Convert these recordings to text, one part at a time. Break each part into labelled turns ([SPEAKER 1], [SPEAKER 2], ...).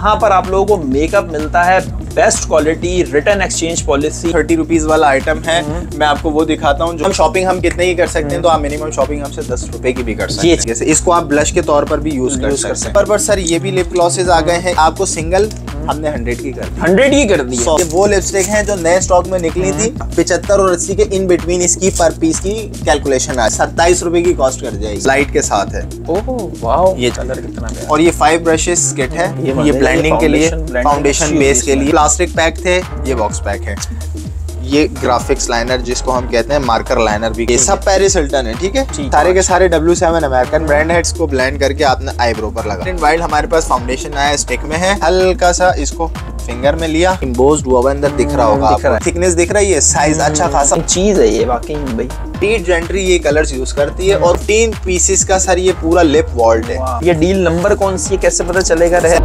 [SPEAKER 1] यहाँ पर आप लोगों को मेकअप मिलता है best quality, return exchange policy.
[SPEAKER 2] 30 rupees वाला आइटम है, मैं आपको वो दिखाता हूँ। जो हम शॉपिंग हम कितने ही कर सकते हैं, तो आप मिनिमम शॉपिंग हमसे 10 रुपए की भी कर सकते हैं। जैसे इसको आप ब्लश के तौर पर भी यूज कर सकते हैं। पर सर ये भी लिप ग्लॉसेज आ गए हैं, आपको सिंगल हमने 100 की कर दी।
[SPEAKER 1] 100 की कर दी।
[SPEAKER 2] ये वो लिपस्टिक हैं जो नए स्टॉक में निकली थी। 75 और 80 के इन बिटवीन इसकी पर पीस की कैलकुलेशन है। 27 रुपए की कॉस्ट कर जाएगी। लाइट के साथ है।
[SPEAKER 1] ओह वाओ, ये कलर कितना प्यारा।
[SPEAKER 2] और ये 5 ब्रशेस किट है, ये ब्लेंडिंग के लिए, फाउंडेशन बेस के लिए। प्लास्टिक पैक थे, ये बॉक्स पैक है। ये ग्राफिक्स लाइनर जिसको हम कहते हैं मार्कर लाइनर भी, ये सब पेरिस हिल्टन है। ठीक है, सारे के सारे W7 अमेरिकन ब्रांड हेड्स को ब्लेंड करके आपने आईब्रो पर लगा। वाइल्ड हमारे पास फाउंडेशन आया स्टिक में है, हल्का सा इसको फिंगर में लिया, इम्बोस्ड हुआ अंदर दिख रहा होगा आपको, थिकनेस दिख रही है, साइज अच्छा खासा
[SPEAKER 1] चीज है ये वाकई में भाई।
[SPEAKER 2] टीट जेंट्री ये कलर्स यूज करती है और 3 पीसेस का सर ये पूरा लिप वॉल्ट है।
[SPEAKER 1] ये डील नंबर कौन सी है, कैसे पता चलेगा? रहे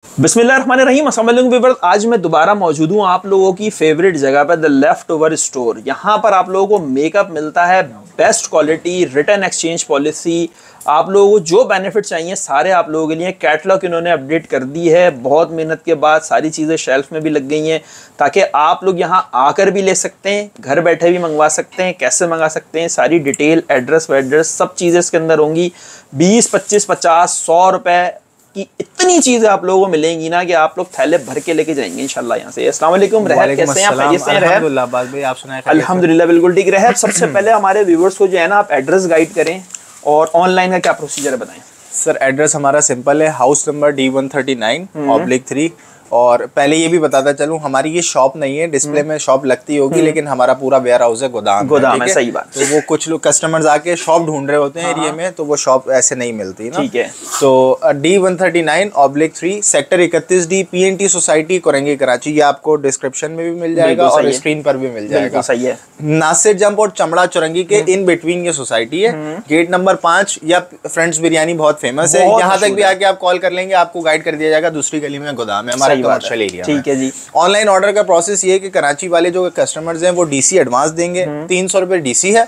[SPEAKER 1] बिस्मिल्लाहिर्रहमानिर्रहीम, अस्सलाम वालेकुम व्यूअर्स। आज मैं दोबारा मौजूद हूँ आप लोगों की फेवरेट जगह पर, द लेफ्ट ओवर स्टोर। यहाँ पर आप लोगों को मेकअप मिलता है best quality, return exchange policy. आप लोगों को जो बेनिफिट चाहिए सारे आप लोगों के लिए। कैटलॉग इन्होंने अपडेट कर दी है, बहुत मेहनत के बाद सारी चीज़ें शेल्फ में भी लग गई हैं, ताकि आप लोग यहाँ आकर भी ले सकते हैं, घर बैठे भी मंगवा सकते हैं। कैसे मंगा सकते हैं, सारी डिटेल, एड्रेस वेड्रेस सब चीज़ें इसके अंदर होंगी। 20, 25, 50, 100 रुपये की इतनी चीजें आप लोगों को मिलेंगी ना कि आप लोग थैले भर के लेके जाएंगे इंशाल्लाह यहाँ से। अस्सलाम वालेकुम रहत, कैसे हैं आप?
[SPEAKER 2] अल्हम्दुलिल्लाह बात भाई, आप सुनाएं?
[SPEAKER 1] अल्हम्दुलिल्लाह बिल्कुल ठीक रहत। सबसे पहले हमारे व्यूअर्स को जो है ना आप एड्रेस गाइड करें और ऑनलाइन का क्या प्रोसीजर है बताएं।
[SPEAKER 2] सर एड्रेस हमारा सिंपल है, हाउस नंबर D139/3। और पहले ये भी बताता चलूं, हमारी ये शॉप नहीं है, डिस्प्ले में शॉप लगती होगी, लेकिन हमारा पूरा वेयर हाउस है, गोदाम है।
[SPEAKER 1] सही बात।
[SPEAKER 2] तो वो कुछ लोग कस्टमर्स आके शॉप ढूंढ रहे होते हैं एरिया में, तो वो शॉप ऐसे नहीं मिलती ना।
[SPEAKER 1] ठीक है।
[SPEAKER 2] तो D139/3 sector 31D PNT society Korangi Karachi, ये आपको डिस्क्रिप्शन में भी मिल जाएगा और स्क्रीन पर भी मिल जाएगा।
[SPEAKER 1] सही है।
[SPEAKER 2] नासिर जंप और चमड़ा चुरंगी के इन बिटवीन ये सोसाइटी है। गेट नंबर 5 या फ्रेंड्स बिरयानी बहुत फेमस है, यहाँ तक भी आके आप कॉल कर लेंगे, आपको गाइड कर दिया जाएगा। दूसरी गली में गोदाम है हमारा कमर्शियल एरिया।
[SPEAKER 1] ठीक है जी।
[SPEAKER 2] ऑनलाइन ऑर्डर का प्रोसेस ये है कि कराची वाले जो कस्टमर्स हैं वो डीसी एडवांस देंगे, 300 रुपए डीसी है,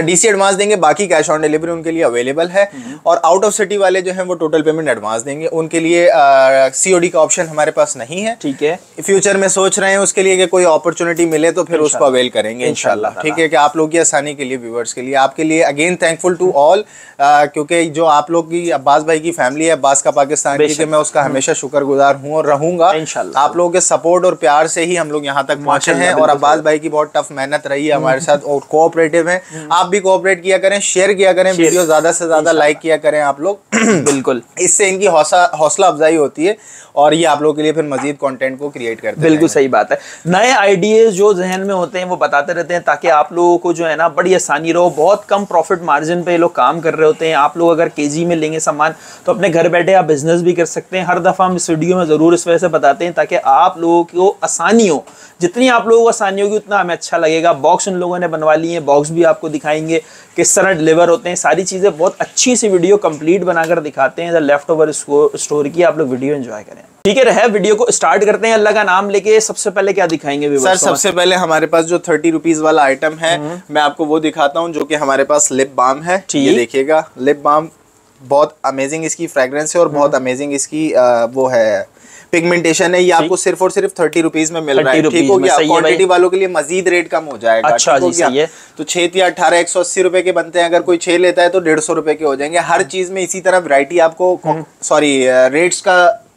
[SPEAKER 2] डीसी एडवांस देंगे, बाकी कैश ऑन डिलीवरी उनके लिए अवेलेबल है। और आउट ऑफ सिटी वाले जो हैं वो टोटल पेमेंट एडवांस देंगे, उनके लिए सीओडी का ऑप्शन हमारे पास नहीं है।
[SPEAKER 1] ठीक है।
[SPEAKER 2] फ्यूचर में सोच रहे हैं उसके लिए कि कोई अपॉर्चुनिटी मिले तो फिर उसको अवेल करेंगे इंशाल्लाह। ठीक है, कि आप लोग की आसानी के लिए, व्यूअर्स के लिए, आपके लिए अगेन थैंकफुल टू ऑल, क्योंकि जो आप लोग की अब्बास भाई की फैमिली है, अब्बास का पाकिस्तान की, मैं उसका हमेशा शुक्रगुजार हूँ और रहूंगा इंशाल्लाह। आप लोगों के सपोर्ट और प्यार से ही हम लोग यहाँ तक पहुंचे हैं, और अब्बास भाई की बहुत टफ मेहनत रही है हमारे साथ, और कोऑपरेटिव है। आप भी कोऑपरेट किया करें, शेयर किया करें, वीडियो ज्यादा से ज्यादा लाइक किया करें आप लोग बिल्कुल, इससे इनकी हौसला अफजाई होती है और ये आप लोगों के लिए फिर मजीद कंटेंट को क्रिएट करते हैं।
[SPEAKER 1] बिल्कुल सही बात है। नए आइडियाज जो जहन में होते हैं वो बताते रहते हैं, ताकि आप लोगों को जो है ना बड़ी आसानी रहो। बहुत कम प्रॉफिट मार्जिन पे लोग काम कर रहे होते हैं। आप लोग अगर केजी में लेंगे सामान तो अपने घर बैठे आप बिजनेस भी कर सकते हैं। हर दफ़ा हम इस वीडियो में ज़रूर इस वजह से बताते हैं ताकि आप लोगों को आसानी हो। जितनी आप लोगों को आसानी होगी उतना हमें अच्छा लगेगा। बॉक्स उन लोगों ने बनवा लिए हैं, बॉक्स भी आपको दिखाएंगे किस तरह डिलीवर होते हैं, सारी चीज़ें बहुत अच्छी सी वीडियो कंप्लीट बनाकर दिखाते हैं द लेफ्ट ओवर स्टोर की। आप लोग वीडियो एंजॉय करें। ठीक है, रहे वीडियो को स्टार्ट करते हैं अल्लाह का नाम लेके। सबसे पहले क्या दिखाएंगे
[SPEAKER 2] सर? सबसे पहले हमारे पास जो 30 रुपीज वाला आइटम है मैं आपको वो दिखाता हूँ, जो कि हमारे पास लिप बाम है। ये देखिएगा, लिप बाम बहुत अमेजिंग इसकी फ्रेग्रेंस है और बहुत अमेजिंग इसकी वो है पिगमेंटेशन है। ये आपको सिर्फ और सिर्फ 30 रुपीज में मिल रहा है। ठीक हो गया। क्वांटिटी वालों के लिए मजीद रेट कम हो जाएगा।
[SPEAKER 1] अच्छा जी, सही है।
[SPEAKER 2] तो 6 या 18 180 रुपए के बनते हैं, अगर कोई 6 लेता है तो 150 रुपए के हो जाएंगे। हर चीज में इसी तरह वैरायटी आपको रेट्स का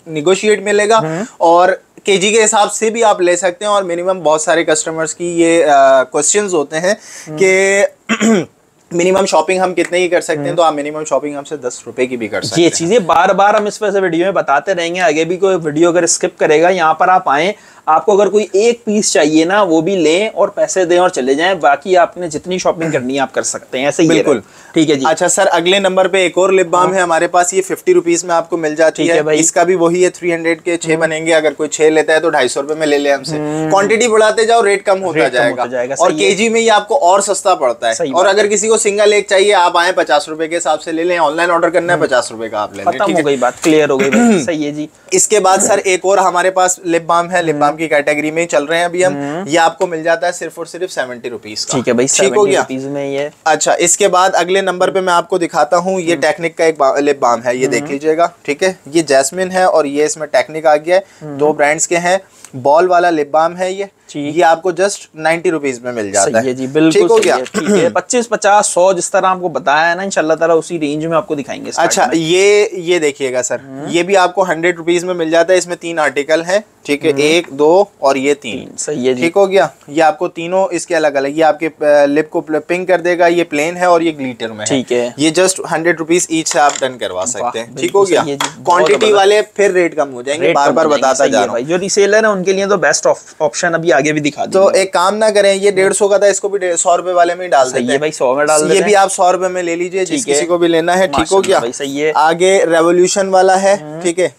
[SPEAKER 2] निगोशिएट मिलेगा, और केजी के हिसाब से भी आप ले सकते हैं। और मिनिमम बहुत सारे कस्टमर्स की ये क्वेश्चंस होते हैं कि मिनिमम शॉपिंग हम कितने ही कर सकते हैं, तो आप मिनिमम शॉपिंग हमसे 10 रुपए की भी कर सकते हैं।
[SPEAKER 1] ये चीजें बार बार हम इस वजह से वीडियो में बताते रहेंगे, आगे भी कोई वीडियो अगर स्किप करेगा, यहाँ पर आप आए, आपको अगर कोई एक पीस चाहिए ना वो भी लें और पैसे दें और चले जाएं। बाकी आपने जितनी शॉपिंग करनी है आप कर सकते हैं। ऐसे ही
[SPEAKER 2] बिल्कुल।
[SPEAKER 1] ठीक है जी।
[SPEAKER 2] अच्छा सर, अगले नंबर पे एक और लिप बाम है हमारे पास, ये 50 रुपीज में आपको मिल जाती है। इसका भी वही है, 300 के 6 बनेंगे। अगर कोई 6 लेता है तो 250 रुपए में ले ले हमसे। क्वांटिटी बढ़ाते जाओ, रेट कम होता जाएगा। और केजी में ये आपको और सस्ता पड़ता है। और अगर किसी को सिंगल एक चाहिए, आप आए 50 रुपए के हिसाब से ले लें। ऑनलाइन ऑर्डर करना है 50 रुपए का आप ले लें।
[SPEAKER 1] खत्म हो गई बात, क्लियर हो गई। सही है जी।
[SPEAKER 2] इसके बाद सर एक और हमारे पास लिप बाम है। लिप बाम ग्राम की कैटेगरी में ही चल रहे हैं अभी हम। ये आपको मिल जाता है सिर्फ और सिर्फ 70 रुपीज का।
[SPEAKER 1] ठीक है भाई,
[SPEAKER 2] ठीक हो गया।
[SPEAKER 1] 70 रुपीज में ये।
[SPEAKER 2] अच्छा, इसके बाद अगले नंबर पे मैं आपको दिखाता हूँ, ये टेक्निक का एक लिप बाम है, ये देख लीजिएगा। ठीक है, ये जैस्मिन है और ये इसमें टेक्निक आ गया है, 2 ब्रांड्स के हैं। बॉल वाला लिप बाम है ये आपको जस्ट 90 रुपीज में मिल जाता है
[SPEAKER 1] जी, बिल्कुल ठीक हो गया। ठीक है, 25, 50, 100 जिस तरह आपको बताया है ना, इंशाल्लाह ताला उसी रेंज में आपको दिखाएंगे।
[SPEAKER 2] अच्छा, ये देखिएगा सर, ये भी आपको 100 रुपीज में मिल जाता है। इसमें 3 आर्टिकल है। ठीक है, 1, 2 और ये 3।
[SPEAKER 1] सही है जी।
[SPEAKER 2] ठीक हो गया। ये आपको तीनों इसके अलग अलग, ये आपके लिप को पिंक कर देगा, ये प्लेन है और ये ग्लिटर में है।
[SPEAKER 1] ठीक है,
[SPEAKER 2] ये जस्ट 100 रुपीज ईच से आप डन करवा सकते हैं। ठीक हो गया। क्वांटिटी वाले फिर रेट कम हो जाएंगे, बार बार बताता जा रहा हूँ।
[SPEAKER 1] जो रीसेलर है उनके लिए तो बेस्ट ऑप्शन अभी आगे भी दिखा
[SPEAKER 2] तो एक काम ना करें, ये 150 का था, इसको भी 100 रुपए वाले में ही डाल देते हैं
[SPEAKER 1] भाई। 100 में डाल देते हैं।
[SPEAKER 2] ये भी आप 100 रुपए में ले लीजिए, जिस किसी को भी लेना है। ठीक हो गया।
[SPEAKER 1] सही है।
[SPEAKER 2] आगे रेवोल्यूशन वाला है। ठीक है,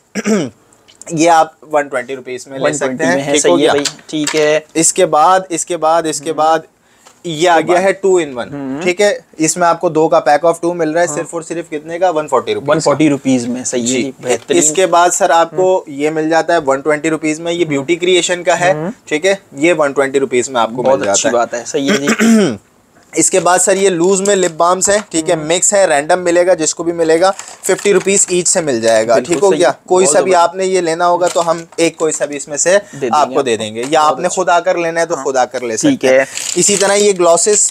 [SPEAKER 2] ये आप 120 रुपीज में ले सकते हैं। ठीक हो गया।
[SPEAKER 1] ठीक है,
[SPEAKER 2] इसके बाद ये आ गया है 2 in 1। ठीक है, इसमें आपको 2 का पैक ऑफ 2 मिल रहा है सिर्फ और सिर्फ कितने का, 140
[SPEAKER 1] रुपीज में। सही है, बेहतरीन।
[SPEAKER 2] इसके बाद सर आपको ये मिल जाता है 120 रुपीज में, ये ब्यूटी क्रिएशन का है। ठीक है, ये 120 रुपीज में आपको मिल जाता है।
[SPEAKER 1] बात है। सही है जी।
[SPEAKER 2] इसके बाद सर ये लूज में लिप बाम्स है। ठीक है, मिक्स है, रैंडम मिलेगा, जिसको भी मिलेगा 50 रुपीज ईच से मिल जाएगा। ठीक हो गया। कोई सा भी आपने ये लेना होगा तो हम एक कोई सा भी इसमें से आपको दे देंगे, या आपने खुद आकर लेना है तो खुद आकर ले सकते हैं। इसी तरह ये ग्लॉसेस,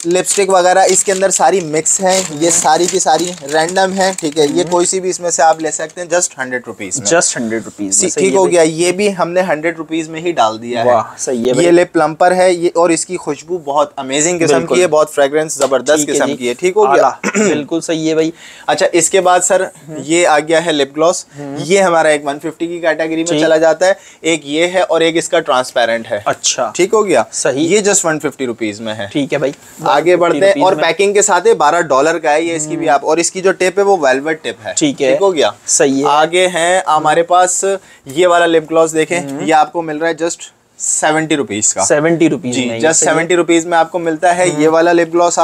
[SPEAKER 2] लिपस्टिक वगैरह इसके अंदर सारी मिक्स है, ये सारी की सारी रैंडम है। ठीक है, ये कोई सी भी इसमें से आप ले सकते हैं जस्ट 100 रुपीज में।
[SPEAKER 1] Just 100 rupees.
[SPEAKER 2] ठीक हो गया। ये भी हमने 100 रुपीज में ही डाल दिया है।
[SPEAKER 1] सही है।
[SPEAKER 2] ये लिप प्लम्पर है ये, और इसकी खुशबू बहुत अमेजिंग किस्म की है, बहुत फ्रेग्रेंस जबरदस्त किस्म की है। ठीक हो गया।
[SPEAKER 1] बिल्कुल सही है भाई।
[SPEAKER 2] अच्छा, इसके बाद सर ये आ गया है लिप ग्लॉस। ये हमारा एक 150 की कैटेगरी में चला जाता है। एक ये है और एक इसका ट्रांसपेरेंट है।
[SPEAKER 1] अच्छा,
[SPEAKER 2] ठीक हो गया।
[SPEAKER 1] सही।
[SPEAKER 2] ये जस्ट 150 रुपीज में है।
[SPEAKER 1] ठीक है भाई,
[SPEAKER 2] आगे बढ़ते हैं। और पैकिंग के साथ $12 का है ये, इसकी भी आप, और इसकी जो टिप है वो वेलवेट टिप है।
[SPEAKER 1] ठीक है,
[SPEAKER 2] ठीक हो गया।
[SPEAKER 1] सही है।
[SPEAKER 2] आगे है हमारे पास ये वाला लिप ग्लॉस, देखें ये आपको मिल रहा है जस्ट 70 रुपीज का।
[SPEAKER 1] 70 रुपीज
[SPEAKER 2] जी, जस्ट 70 रुपीज में आपको मिलता है। ये वाला लिप ग्लॉस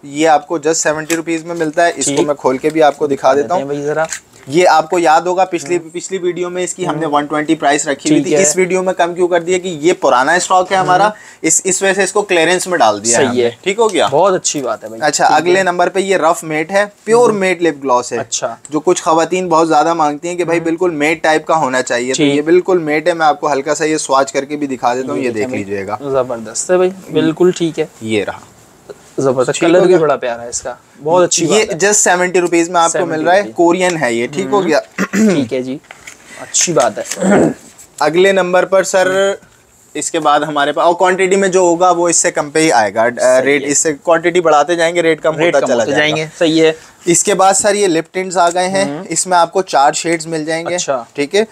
[SPEAKER 2] ये आपको जस्ट 70 रुपीज में मिलता है। इसको मैं खोल के भी आपको दिखा देता हूँ। ये आपको याद होगा पिछली वीडियो में इसकी हमने 120 प्राइस रखी हुई थी। इस वीडियो में कम क्यों कर दिया कि ये पुराना स्टॉक है हमारा, इस वजह से इसको क्लियरेंस में डाल दिया है। ठीक हो गया,
[SPEAKER 1] बहुत अच्छी बात है भाई।
[SPEAKER 2] अच्छा, अगले नंबर पे ये रफ मेट है, प्योर मेट लिप ग्लॉस है।
[SPEAKER 1] अच्छा,
[SPEAKER 2] जो कुछ खवातीन बहुत ज्यादा मांगती हैं कि भाई बिल्कुल मेट टाइप का होना चाहिए, तो ये बिल्कुल मेट है। मैं आपको हल्का सा ये स्वाच करके भी दिखा देता हूँ, ये देख लीजिएगा।
[SPEAKER 1] जबरदस्त है भाई, बिल्कुल ठीक है।
[SPEAKER 2] ये रहा,
[SPEAKER 1] जबरदस्त, कलर भी बड़ा प्यारा है इसका, बहुत अच्छी बात है।
[SPEAKER 2] ये जस्ट 70 रुपीज में आपको मिल रहा है। कोरियन है ये। ठीक हो गया।
[SPEAKER 1] ठीक है जी, अच्छी बात है।
[SPEAKER 2] अगले नंबर पर सर इसके बाद हमारे पास, और क्वांटिटी में जो होगा वो इससे कम पे ही आएगा। रेट इससे क्वांटिटी बढ़ाते जाएंगे, रेट कम होता चला जाएगा।
[SPEAKER 1] सही है।
[SPEAKER 2] इसके बाद सर ये लिप टिंट्स आ गए हैं। इसमें आपको 4 शेड्स मिल जाएंगे।
[SPEAKER 1] अच्छा,
[SPEAKER 2] ठीक है,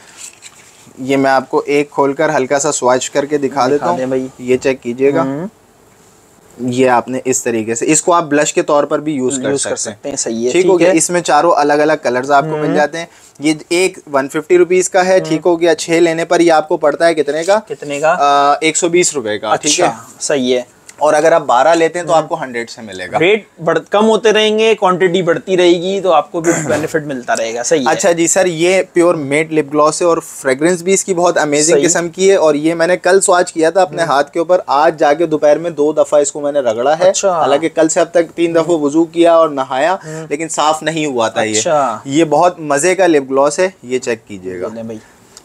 [SPEAKER 2] ये मैं आपको एक खोलकर हल्का सा स्वाच करके दिखा देता हूँ। ये चेक कीजिएगा। ये आपने इस तरीके से, इसको आप ब्लश के तौर पर भी यूज कर सकते हैं।
[SPEAKER 1] सही है।
[SPEAKER 2] ठीक हो गया। इसमें चारों अलग अलग कलर्स आपको मिल जाते हैं। ये एक 150 रुपीज का है। ठीक हो गया। 6 लेने पर ये आपको पड़ता है कितने का? 120 रुपए का। ठीक है,
[SPEAKER 1] सही है।
[SPEAKER 2] और अगर आप 12 लेते हैं तो आपको 100 से मिलेगा।
[SPEAKER 1] रेट कम होते रहेंगे, क्वांटिटी बढ़ती रहेगी, तो आपको भी बेनिफिट मिलता रहेगा। सही है।
[SPEAKER 2] अच्छा जी सर, ये प्योर मेट लिप ग्लॉस है और फ्रेग्रेंस भी इसकी बहुत अमेजिंग किस्म की है। और ये मैंने कल स्वाच किया था अपने हाथ के ऊपर, आज जाके दोपहर में 2 दफा इसको मैंने रगड़ा है। हालांकि कल से अब तक 3 दफा वुजू किया और नहाया, लेकिन साफ नहीं हुआ था। ये बहुत मजे का लिप ग्लॉस है, ये चेक कीजिएगा।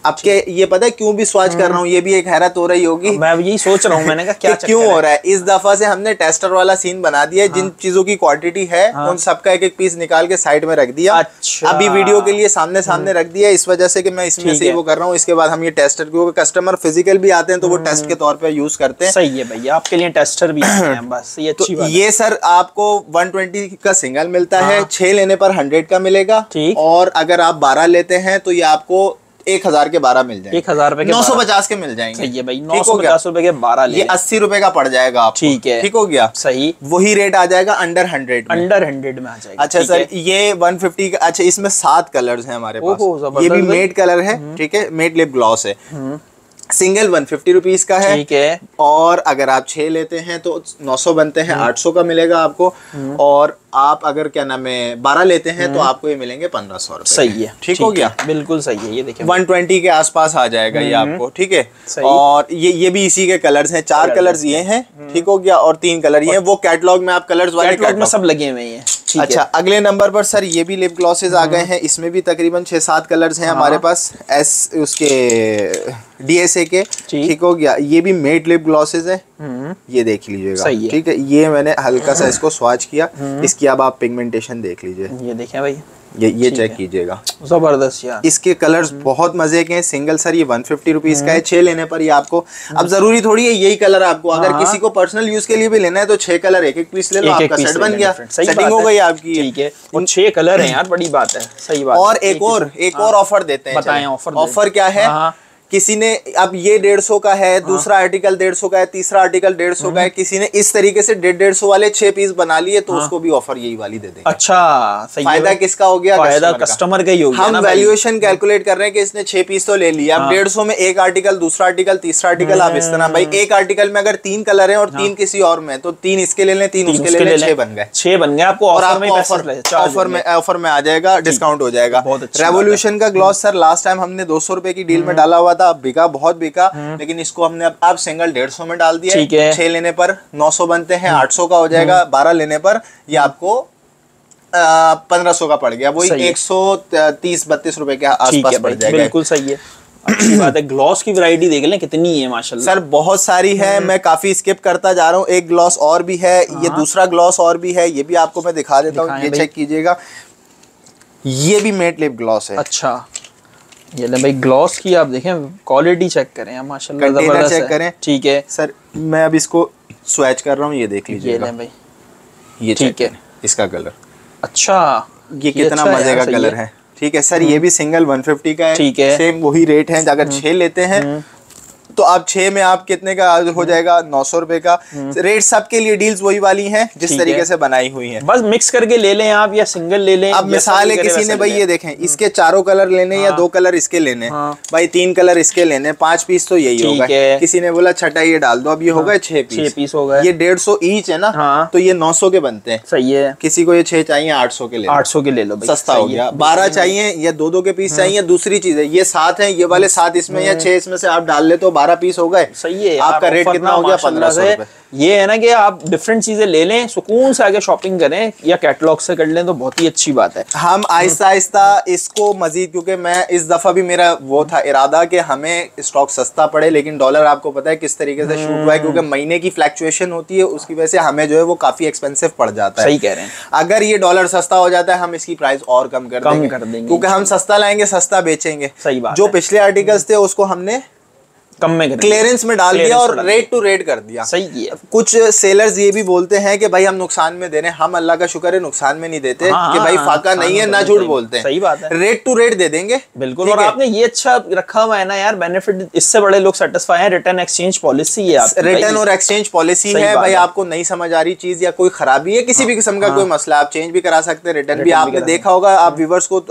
[SPEAKER 2] आपके ये पता है क्यों भी स्वाच कर रहा हूँ, ये भी एक हैरत हो रही होगी।
[SPEAKER 1] मैं यही सोच रहा हूँ, मैंने कहा क्या
[SPEAKER 2] क्यों हो रहा है। इस दफा से हमने टेस्टर वाला सीन बना दिया। जिन चीजों की क्वांटिटी है उन सबका एक एक पीस निकाल के साइड में रख दिया।
[SPEAKER 1] अच्छा।
[SPEAKER 2] अभी वीडियो के लिए सामने रख दिया, इस वजह से कि मैं इसमें से वो कर रहा हूँ। इसके बाद हम ये टेस्टर, क्योंकि कस्टमर फिजिकल भी आते हैं तो वो टेस्ट के तौर पर यूज करते हैं।
[SPEAKER 1] सही है भैया, आपके लिए टेस्टर भी हैं बस, ये अच्छी बात है।
[SPEAKER 2] ये सर आपको 120 का सिंगल मिलता है, 6 लेने पर 100 का मिलेगा। और अगर आप 12 लेते हैं तो ये आपको 1000 के 12 मिल जाएंगे।
[SPEAKER 1] 1000 रुपए के
[SPEAKER 2] 950 के मिल जाएंगे।
[SPEAKER 1] सही है भाई, 950 रुपए के 12 ले।
[SPEAKER 2] ये 80 रुपए का पड़ जाएगा आपको।
[SPEAKER 1] ठीक है,
[SPEAKER 2] ठीक हो गया।
[SPEAKER 1] सही,
[SPEAKER 2] वही रेट आ जाएगा अंडर 100
[SPEAKER 1] में आ जाएगा।
[SPEAKER 2] अच्छा सर, ये 150 का। अच्छा, इसमें 7 कलर्स हैं हमारे पास। ये भी मेट कलर है। ठीक है, मेट लिप ग्लॉस है। सिंगल 150 रुपीज का है।
[SPEAKER 1] ठीक है।
[SPEAKER 2] और अगर आप 6 लेते हैं तो 900 बनते हैं, 800 का मिलेगा आपको। और आप अगर क्या नाम है 12 लेते हैं तो आपको ये मिलेंगे 1500 रुपए।
[SPEAKER 1] सही है,
[SPEAKER 2] ठीक हो गया,
[SPEAKER 1] बिल्कुल सही है। ये देखिए
[SPEAKER 2] 120 के आसपास आ जाएगा ये आपको। ठीक है। और ये भी इसी के कलर्स हैं, 4 कलर्स ये हैं। ठीक हो गया। और 3 कलर ये हैं, वो कैटलॉग में आप कलर्स वाले
[SPEAKER 1] कैटलॉग में सब लगे हुए हैं।
[SPEAKER 2] अच्छा, अगले नंबर पर सर ये भी लिप ग्लॉसेस आ गए हैं। इसमें भी तकरीबन 6-7 कलर्स हैं हमारे पास, उसके DSA के। ठीक हो गया। ये भी मेट लिप ग्लॉसेस है, ये देख लीजिएगा। ठीक है। ये मैंने हल्का सा इसको स्वाच किया, इसकी अब आप पिगमेंटेशन देख लीजिए।
[SPEAKER 1] ये देखें भाई,
[SPEAKER 2] ये चेक कीजिएगा,
[SPEAKER 1] जबरदस्त यार।
[SPEAKER 2] इसके कलर्स बहुत मजे के हैं। सिंगल सर ये 150 रुपीज का है। 6 लेने पर ये आपको, अब जरूरी थोड़ी है यही कलर आपको, अगर किसी को पर्सनल यूज के लिए भी लेना है तो 6 कलर एक पीस ले लो, आपका सेट बन गया, सेटिंग हो गई आपकी।
[SPEAKER 1] ठीक है। और 6 कलर हैं यार, बड़ी बात है। सही बात।
[SPEAKER 2] और एक और ऑफर देते हैं,
[SPEAKER 1] बताएं
[SPEAKER 2] ऑफर क्या है। किसी ने अब ये 150 का है, दूसरा आर्टिकल 150 का है, तीसरा आर्टिकल 150 का है, किसी ने इस तरीके से 150 वाले 6 पीस बना लिए तो उसको भी ऑफर यही वाली दे देंगे।
[SPEAKER 1] अच्छा, सही।
[SPEAKER 2] फायदा किसका हो गया?
[SPEAKER 1] फायदा कस्टमर का ही हो गया।
[SPEAKER 2] हम वैल्यूएशन कैलकुलेट कर रहे हैं कि इसने 6 पीस तो ले लिया, अब 150 में एक आर्टिकल, दूसरा आर्टिकल, तीसरा आर्टिकल, आप इस तरह भाई एक आर्टिकल में अगर 3 कलर है और 3 किसी और में, तो 3 इसके ले लें, 3 उसके ले लें, 6 बन गए।
[SPEAKER 1] 6 बन गए आपको।
[SPEAKER 2] और ऑफर में आ जाएगा, डिस्काउंट हो जाएगा। रेवोल्यूशन का ग्लॉस सर लास्ट टाइम हमने 200 रुपए की डील में डाला हुआ था, अब बिका, बहुत बिका, लेकिन इसको हमने अब सिंगल 150 में डाल दिया। 6 लेने पर 900 बनते हैं, 800 का हो जाएगा। 12 लेने पर ये आपको 1500 का पड़ गया, वही 130-32 रुपए के आसपास पड़ जाएगा।
[SPEAKER 1] बिल्कुल सही है। अच्छी बात है। ग्लॉस की वैरायटी देख लें कितनी है माशाल्लाह।
[SPEAKER 2] सर बहुत सारी है, मैं काफी स्किप करता जा रहा हूँ। एक ग्लॉस और भी है, ये दूसरा ग्लॉस और भी है, ये भी आपको मैं दिखा देता हूँ। ये चेक कीजिएगा, ये भी मेट लिप ग्लॉस है।
[SPEAKER 1] अच्छा, ये ले भाई ग्लॉस की आप देखें, क्वालिटी चेक करें माशाल्लाह,
[SPEAKER 2] कंटेनर चेक करें।
[SPEAKER 1] ठीक है
[SPEAKER 2] सर, मैं अब इसको स्वैच कर रहा हूँ, ये देख लीजिएगा।
[SPEAKER 1] ये ले भाई,
[SPEAKER 2] ये ठीक है, इसका कलर।
[SPEAKER 1] अच्छा,
[SPEAKER 2] ये कितना मजे का कलर है। ठीक है सर, ये भी सिंगल 150 का है।
[SPEAKER 1] ठीक है।
[SPEAKER 2] सेम वही रेट है। अगर 6 लेते हैं तो आप 6 में आप कितने का हो जाएगा? 900 रुपए का। रेट सबके लिए डील्स वही वाली हैं जिस तरीके से बनाई हुई हैं।
[SPEAKER 1] बस मिक्स करके ले लें आप, या सिंगल ले लें।
[SPEAKER 2] अब मिसाल है, किसी ने भाई ये देखें, इसके 4 कलर लेने या 2 कलर इसके लेने, भाई 3 कलर इसके लेने, 5 पीस तो यही होगा। किसी ने बोला छठा ये डाल दो, अब ये हो गए 6 पीस हो गए। ये 150 ईच है ना, तो ये 900 के बनते हैं।
[SPEAKER 1] सही है।
[SPEAKER 2] किसी को ये 6 चाहिए, 800 के ले,
[SPEAKER 1] 800 के ले लो,
[SPEAKER 2] सस्ता हो गया। 12 चाहिए या 2-2 के पीस चाहिए। दूसरी चीज है, ये 7 है, ये वाले 7 इसमें या 6 इसमें से आप डाल ले तो 12 पीस हो गए।
[SPEAKER 1] सही है।
[SPEAKER 2] आपका रेट कितना हो गया? 1500 रुपए।
[SPEAKER 1] ये है ना कि आप डिफरेंट चीजें ले लें, सुकून से आगे शॉपिंग करें, या कैटलॉग से कर लें तो बहुत ही अच्छी बात है।
[SPEAKER 2] हम आहिस्ता आहिस्ता इसको मजीद, क्योंकि मैं इस दफा भी मेरा वो था इरादा कि हमें स्टॉक सस्ता पड़े, लेकिन डॉलर आपको पता है किस तरीके से शूट हुआ है, क्योंकि महीने की फ्लक्चुएशन होती है, उसकी वजह से हमें जो है वो काफी एक्सपेंसिव पड़ जाता है।
[SPEAKER 1] सही कह रहे हैं।
[SPEAKER 2] अगर ये डॉलर सस्ता हो जाता है, हम इसकी प्राइस और कम कर देंगे, क्योंकि हम सस्ता लाएंगे, सस्ता बेचेंगे।
[SPEAKER 1] सही बात।
[SPEAKER 2] जो पिछले आर्टिकल्स थे उसको हमने
[SPEAKER 1] कम में
[SPEAKER 2] क्लियरेंस में डाल दिया और रेट टू रेट कर दिया।
[SPEAKER 1] सही है।
[SPEAKER 2] कुछ सेलर्स ये भी बोलते हैं कि भाई हम नुकसान में दे रहे हैं, हम अल्लाह का शुक्र है नुकसान में नहीं देते, कि भाई फाका नहीं है, ना झूठ बोलते हैं।
[SPEAKER 1] सही बात है।
[SPEAKER 2] रेट टू रेट दे देंगे।
[SPEAKER 1] बिल्कुल। और आपने ये अच्छा रखा हुआ है ना यार, बेनिफिट, इससे बड़े लोग सेटिस्फाई हैं। रिटर्न एक्सचेंज पॉलिसी है आपकी,
[SPEAKER 2] रिटर्न और एक्सचेंज पॉलिसी है भाई। आपको नहीं समझ आ रही चीज या कोई खराबी है, किसी भी किस्म का कोई मसला, आप चेंज भी करा सकते हैं, रिटर्न भी। आपने देखा होगा, आप व्यूअर्स को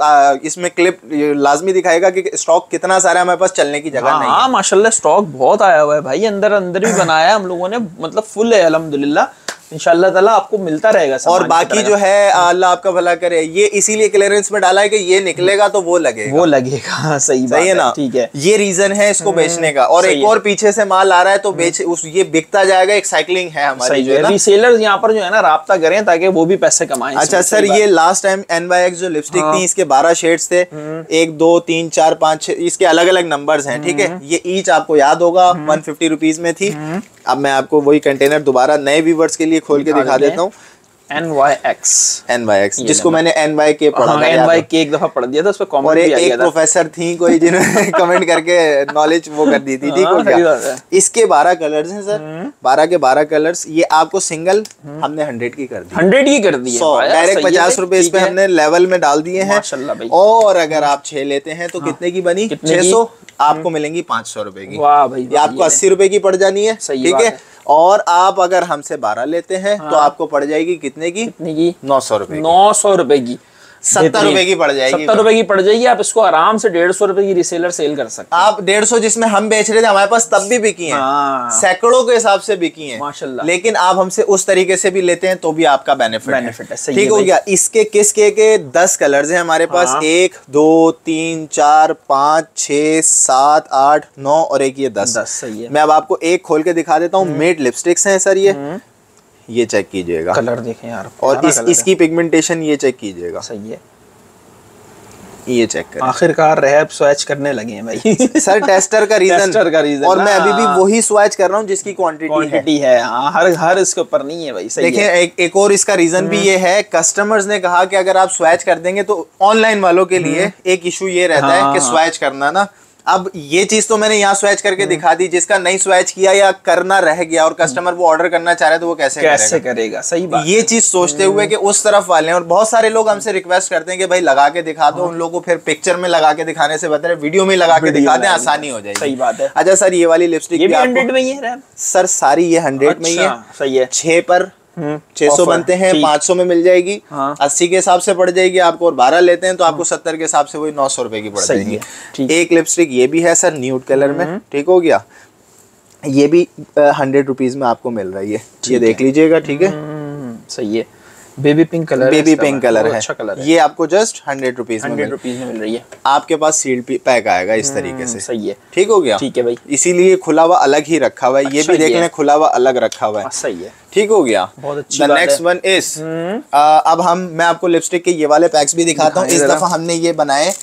[SPEAKER 2] इसमें क्लिप लाजमी दिखाएगा कि स्टॉक कितना सारा हमारे पास चलने की जगह नहीं है।
[SPEAKER 1] माशाल्लाह स्टॉक बहुत आया हुआ है भाई, अंदर भी बनाया हम लोगों ने, मतलब फुल है अल्हम्दुलिल्लाह। इंशाल्लाह ताला आपको मिलता रहेगा।
[SPEAKER 2] और बाकी जो है अल्लाह आपका भला करे, ये इसीलिए क्लियरेंस में डाला है कि ये निकलेगा तो वो लगेगा। सही है ना? ठीक है, ये रीजन है इसको बेचने का। और एक और पीछे से माल आ रहा है तो ये बिकता जाएगा। एक साइकिलिंग है हमारी, जो है
[SPEAKER 1] रीसेलर्स यहाँ पर जो है ना राब्ता करें ताकि वो भी पैसे कमाएं।
[SPEAKER 2] अच्छा सर, ये लास्ट टाइम NYX जो लिपस्टिक थी, इसके 12 शेड्स थे, 1 2 3 4 5 6, इसके अलग अलग नंबर्स हैं। ठीक है, ये ईच आपको याद होगा 150 रुपीज में थी। अब मैं आपको वही कंटेनर दोबारा नए व्यूअर्स के लिए खोल के दिखा देता हूँ। NYX जिसको मैंने NYK पढ़ा था,
[SPEAKER 1] NYK एक दफा पढ़ दिया था, उस पे कमेंट भी आ गया था।
[SPEAKER 2] एक प्रोफेसर थी कोई जिन्होंने कमेंट करके नॉलेज वो कर दी थी। ठीक हो गया। इसके 12 कलर्स हैं सर, 12 के 12 कलर्स। ये आपको सिंगल हमने 100 की कर दी,
[SPEAKER 1] 100 की कर दी,
[SPEAKER 2] डायरेक्ट 50 रुपए इस पे हमने लेवल में डाल दिए हैं। और अगर आप 6 लेते हैं तो कितने की बनी? 600। आपको मिलेंगी 500 रुपए की।
[SPEAKER 1] वाह भाई,
[SPEAKER 2] आपको 80 रुपए की पड़ जानी है। ठीक है। और आप अगर हमसे 12 लेते हैं तो आपको पड़ जाएगी कितने की? 900 रुपए।
[SPEAKER 1] 900 रुपए की।
[SPEAKER 2] 70 रुपए की पड़ जाएगी।
[SPEAKER 1] 70 रुपए की पड़ जाएगी। आप इसको आराम से 150 रुपए की रिसेलर सेल कर सकते हैं।
[SPEAKER 2] आप 150 जिसमें हम बेच रहे थे हमारे पास तब भी बिकी हैं, सैकड़ों के हिसाब से बिकी हैं
[SPEAKER 1] माशाल्लाह।
[SPEAKER 2] लेकिन आप हमसे उस तरीके से भी लेते हैं तो भी आपका बेनिफिट
[SPEAKER 1] है।
[SPEAKER 2] ठीक हो गया। इसके किसके के 10 कलर्स हैं हमारे पास, 1 2 3 4 5 6 7 8 9 और एक ये 10।
[SPEAKER 1] सही है।
[SPEAKER 2] मैं अब आपको एक खोल के दिखा देता हूँ। मेड लिपस्टिक्स हैं सर ये चेक कीजिएगा,
[SPEAKER 1] कलर देखें यार,
[SPEAKER 2] और इसकी पिगमेंटेशन ये चेक कीजिएगा।
[SPEAKER 1] सही है,
[SPEAKER 2] ये चेक करें।
[SPEAKER 1] आखिरकार रैप स्वैच करने लगे हैं भाई।
[SPEAKER 2] सर टेस्टर का रीजन और मैं अभी भी वही स्वैच कर रहा हूँ जिसकी क्वांटिटी है।
[SPEAKER 1] हाँ, हर इसके ऊपर नहीं है भाई। सही
[SPEAKER 2] देखिए एक और इसका रीजन भी ये है, कस्टमर्स ने कहा कि अगर आप स्वैच कर देंगे तो ऑनलाइन वालों के लिए एक इशू ये रहता है कि स्वैच करना ना। अब ये चीज तो मैंने यहाँ स्वैच करके दिखा दी, जिसका नहीं स्वैच किया या करना रह गया और कस्टमर वो ऑर्डर करना चाह रहे तो वो कैसे
[SPEAKER 1] करेगा। सही बात।
[SPEAKER 2] ये चीज सोचते हुए कि उस तरफ वाले हैं, और बहुत सारे लोग हमसे रिक्वेस्ट करते हैं कि भाई लगा के दिखा दो। उन लोगों को फिर पिक्चर में लगा के दिखाने से बेहतर है वीडियो में लगा के दिखा दें, आसानी हो जाएगी।
[SPEAKER 1] सही बात है।
[SPEAKER 2] अच्छा सर ये वाली लिपस्टिक
[SPEAKER 1] ये भी 100 में ही है
[SPEAKER 2] सर, सारी ये 100 में ही है।
[SPEAKER 1] सही है।
[SPEAKER 2] 6 पर 600 बनते हैं, 500 में मिल जाएगी। 80 के हिसाब से पड़ जाएगी आपको, और 12 लेते हैं तो आपको 70 के हिसाब से वही 900 रुपए की पड़ जाएगी। एक लिपस्टिक ये भी है सर न्यूड कलर में, ठीक हो गया। ये भी 100 रुपीज में आपको मिल रही है, ये देख लीजिएगा। ठीक है,
[SPEAKER 1] सही है। बेबी पिंक कलर है,
[SPEAKER 2] अच्छा कलर है। ये आपको जस्ट 100 रुपीज में
[SPEAKER 1] मिल रही है।
[SPEAKER 2] आपके पास सील्ड पैक आएगा इस तरीके से।
[SPEAKER 1] सही है,
[SPEAKER 2] ठीक हो गया।
[SPEAKER 1] ठीक है भाई,
[SPEAKER 2] इसीलिए खुला हुआ अलग ही रखा हुआ है। ये भी देख लें, खुला हुआ अलग रखा हुआ है।
[SPEAKER 1] सही है,
[SPEAKER 2] ठीक हो गया।
[SPEAKER 1] बहुत अच्छी बात है।
[SPEAKER 2] नेक्स्ट वन इज अब मैं आपको लिपस्टिक के ये वाले पैक्स भी दिखाता हूँ। इस दफा हमने ये बनाए,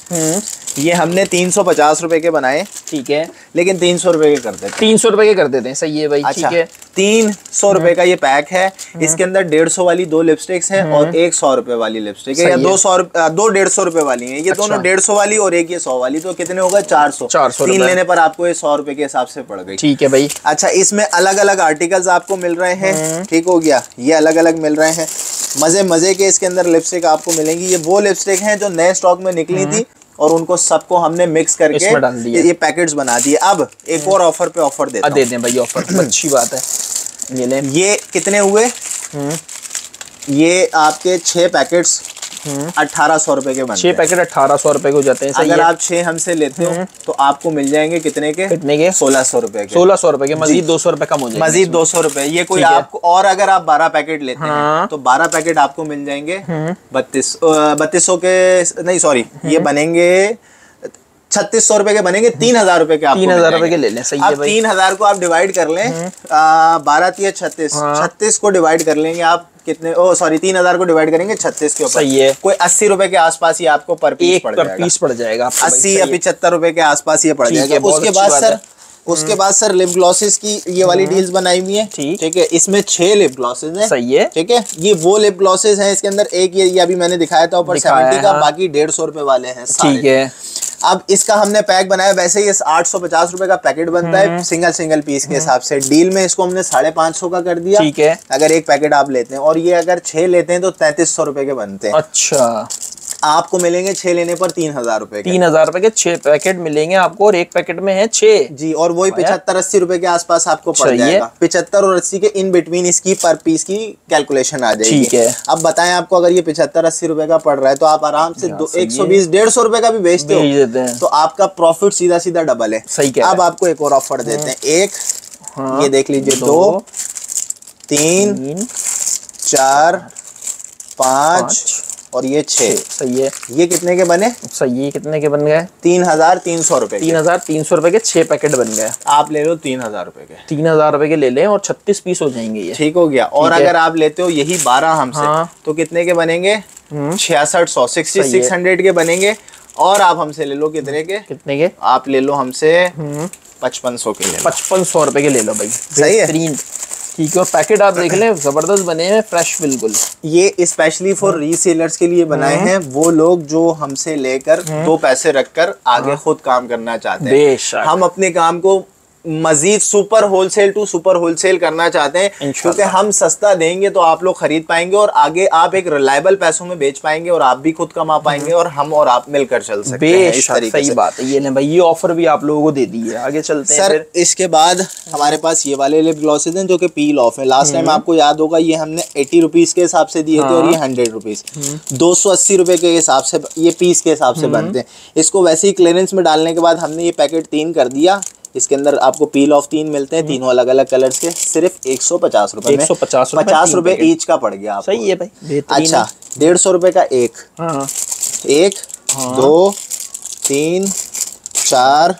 [SPEAKER 2] ये हमने 350 रुपए के बनाए।
[SPEAKER 1] ठीक है,
[SPEAKER 2] लेकिन 300 रुपए के कर देते हैं।
[SPEAKER 1] 300 रुपए के कर देते हैं। सही है भाई।
[SPEAKER 2] अच्छा,
[SPEAKER 1] ठीक है,
[SPEAKER 2] 300 रुपए का ये पैक है। इसके अंदर 150 वाली 2 लिपस्टिक्स हैं और एक 100 रुपए वाली लिपस्टिक है, या 2 150 रुपए वाली है। ये दोनों 150 वाली और एक ये 100 वाली, तो कितने होगा 400। 3 लेने पर आपको ये 100 रुपए के हिसाब से पड़ गई।
[SPEAKER 1] ठीक है भाई।
[SPEAKER 2] अच्छा, इसमें अलग अलग आर्टिकल्स आपको मिल रहे हैं। ठीक हो गया, ये अलग अलग मिल रहे हैं। मजे के इसके अंदर लिपस्टिक आपको मिलेंगी। ये वो लिपस्टिक हैं जो नए स्टॉक में निकली थी और उनको सबको हमने मिक्स करके ये पैकेट्स बना दिए। अब एक और ऑफर पे ऑफर देता हूं।
[SPEAKER 1] दे दें भाई ऑफर, अच्छी बात है। ये ले, ये
[SPEAKER 2] कितने हुए? ये आपके 6 पैकेट्स 1800 रुपए के बनते हैं।
[SPEAKER 1] 6 पैकेट 1800 रुपए के हो जाते हैं।
[SPEAKER 2] अगर आप 6 हमसे लेते हो तो आपको मिल जाएंगे कितने के? 1600 रुपए के।
[SPEAKER 1] 1600 रुपए के, मजीद 200 रुपए कम हो जाएंगे।
[SPEAKER 2] मजीद 200 रुपए। ये कोई आपको, और अगर आप 12 पैकेट लेते हैं तो 12 पैकेट आपको मिल जाएंगे 3200 के, नहीं सॉरी, ये बनेंगे 3600 रुपए के बनेंगे। 3000 रुपए के,
[SPEAKER 1] 3000 रुपए के ले लें। सही है भाई।
[SPEAKER 2] 3000 को आप डिवाइड कर लें, 12 या 36 को डिवाइड कर लेंगे आप कितने, 3000 को डिवाइड करेंगे 36 के ऊपर।
[SPEAKER 1] सही है।
[SPEAKER 2] कोई 80 रुपए के आसपास ही आपको पर पीस
[SPEAKER 1] पड़ जाएगा।
[SPEAKER 2] 80 या 75 रुपए के आसपास ये पड़ जाएगा। उसके बाद सर लिप ग्लॉसेस की ये वाली डील्स बनाई हुई है। ठीक है, इसमें 6 लिप ग्लॉसेस हैं।
[SPEAKER 1] सही है।
[SPEAKER 2] ठीक है, ये वो लिप ग्लॉसेस हैं। इसके अंदर एक ये अभी मैंने दिखाया था ऊपर 70 का, बाकी 150 रुपए वाले हैं।
[SPEAKER 1] ठीक है,
[SPEAKER 2] अब इसका हमने पैक बनाया। वैसे ये 850 रुपए का पैकेट बनता है सिंगल पीस के हिसाब से। डील में इसको हमने 550 का कर दिया।
[SPEAKER 1] ठीक है,
[SPEAKER 2] अगर एक पैकेट आप लेते हैं, और ये अगर 6 लेते हैं तो 3300 रुपए के बनते हैं।
[SPEAKER 1] अच्छा,
[SPEAKER 2] आपको मिलेंगे 6 लेने पर 3000 रुपए।
[SPEAKER 1] 3000 रुपए के 6 पैकेट मिलेंगे आपको, और एक पैकेट में है 6
[SPEAKER 2] जी। और वही 75-80 रुपए के आसपास आपको पड़ जाएगा। 75 और 80 के इन बिटवीन इसकी पर पीस की कैलकुलेशन आ जाएगी।
[SPEAKER 1] ठीक है,
[SPEAKER 2] अब बताएं आपको अगर ये 75-80 रुपए का पड़ रहा है तो आप आराम से 120-150 रुपए का भी बेचते हो तो आपका प्रॉफिट सीधा डबल है।
[SPEAKER 1] सही है।
[SPEAKER 2] अब आपको एक और ऑफर देते हैं। एक ये देख लीजिए, 2 3 4 5 और ये 6।
[SPEAKER 1] सही है।
[SPEAKER 2] ये कितने के बने?
[SPEAKER 1] सही है, कितने के बन गए?
[SPEAKER 2] 3300 रुपए।
[SPEAKER 1] 3300 रुपए के 6 पैकेट बन गए।
[SPEAKER 2] आप ले लो 3000 रुपए के।
[SPEAKER 1] 3000 रुपए के ले लें और 36 पीस हो जाएंगे ये।
[SPEAKER 2] ठीक हो गया। और अगर आप लेते हो यही 12 हमसे तो कितने के बनेंगे? 6600 6600 के बनेंगे। और आप हमसे ले लो कितने के? आप ले लो हमसे 5500 के।
[SPEAKER 1] 5500 रुपए के ले लो भाई।
[SPEAKER 2] सही है।
[SPEAKER 1] ठीक है, और पैकेट आप देख लें, जबरदस्त बने हैं, फ्रेश बिल्कुल।
[SPEAKER 2] ये स्पेशली फॉर रीसेलर्स के लिए बनाए हैं, वो लोग जो हमसे लेकर 2 पैसे रखकर आगे खुद काम करना चाहते हैं। हम अपने काम को Majeed super wholesale to super wholesale करना चाहते हैं, क्योंकि हम सस्ता देंगे तो आप लोग खरीद पाएंगे और आगे आप एक रिलायबल पैसों में बेच पाएंगे और आप भी खुद कमा पाएंगे और हम और आप मिलकर चल सकते हैं इस तरीके से।
[SPEAKER 1] सही बात है। ये भाई ये ऑफर भी आप लोगों को दे दी है। आगे चलते हैं
[SPEAKER 2] सर। इसके बाद हमारे पास ये वाले लिप ग्लॉसेज हैं जो कि पील ऑफ है। लास्ट टाइम आपको याद होगा ये हमने 80 रुपीज के हिसाब से दिए थे और ये 100 रुपीज 280 रुपए के हिसाब से ये पीस के हिसाब से बनते हैं। इसको वैसे ही क्लियरेंस में डालने के बाद हमने ये पैकेट 3 कर दिया। इसके अंदर आपको पील ऑफ 3 मिलते हैं, तीनों अलग अलग कलर्स के, सिर्फ 150 रुपए में 50 रुपए ईच का पड़ गया आपको।
[SPEAKER 1] सही है भाई।
[SPEAKER 2] अच्छा 150 रुपए का एक, 1 2 3 4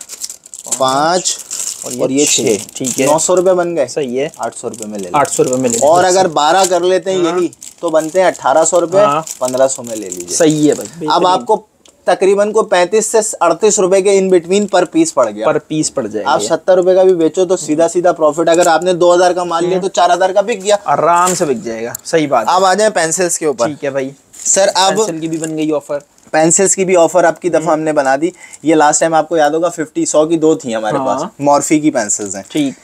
[SPEAKER 2] 5 और ये 6,
[SPEAKER 1] ठीक है
[SPEAKER 2] 900 रुपए बन गए।
[SPEAKER 1] सही है।
[SPEAKER 2] 800 रुपए में ले
[SPEAKER 1] 800 रुपए में ले।
[SPEAKER 2] और अगर 12 कर लेते हैं यही तो बनते हैं 1800 रुपए। 1500 में ले लीजिए।
[SPEAKER 1] सही है भाई।
[SPEAKER 2] अब आपको तकरीबन को 35 से 38 रुपए के इन बिटवीन पर पीस पड़ गया।
[SPEAKER 1] पर पीस पड़ जाएगा।
[SPEAKER 2] आप 70 रुपए का भी बेचो तो सीधा सीधा प्रॉफिट। अगर आपने 2000 का माल लिया तो 4000 का बिक गया,
[SPEAKER 1] आराम से बिक जाएगा। सही बात।
[SPEAKER 2] अब आ जाए पेंसिल्स के ऊपर।
[SPEAKER 1] ठीक है भाई।
[SPEAKER 2] सर अब
[SPEAKER 1] पेंसिल की भी बन गई ऑफर।
[SPEAKER 2] पेंसिल्स की भी ऑफर आपकी दफा हमने बना दी। ये लास्ट टाइम आपको याद होगा 100 की 2 थी हमारे पास, मॉर्फी की पेंसिल्स हैं।
[SPEAKER 1] ठीक।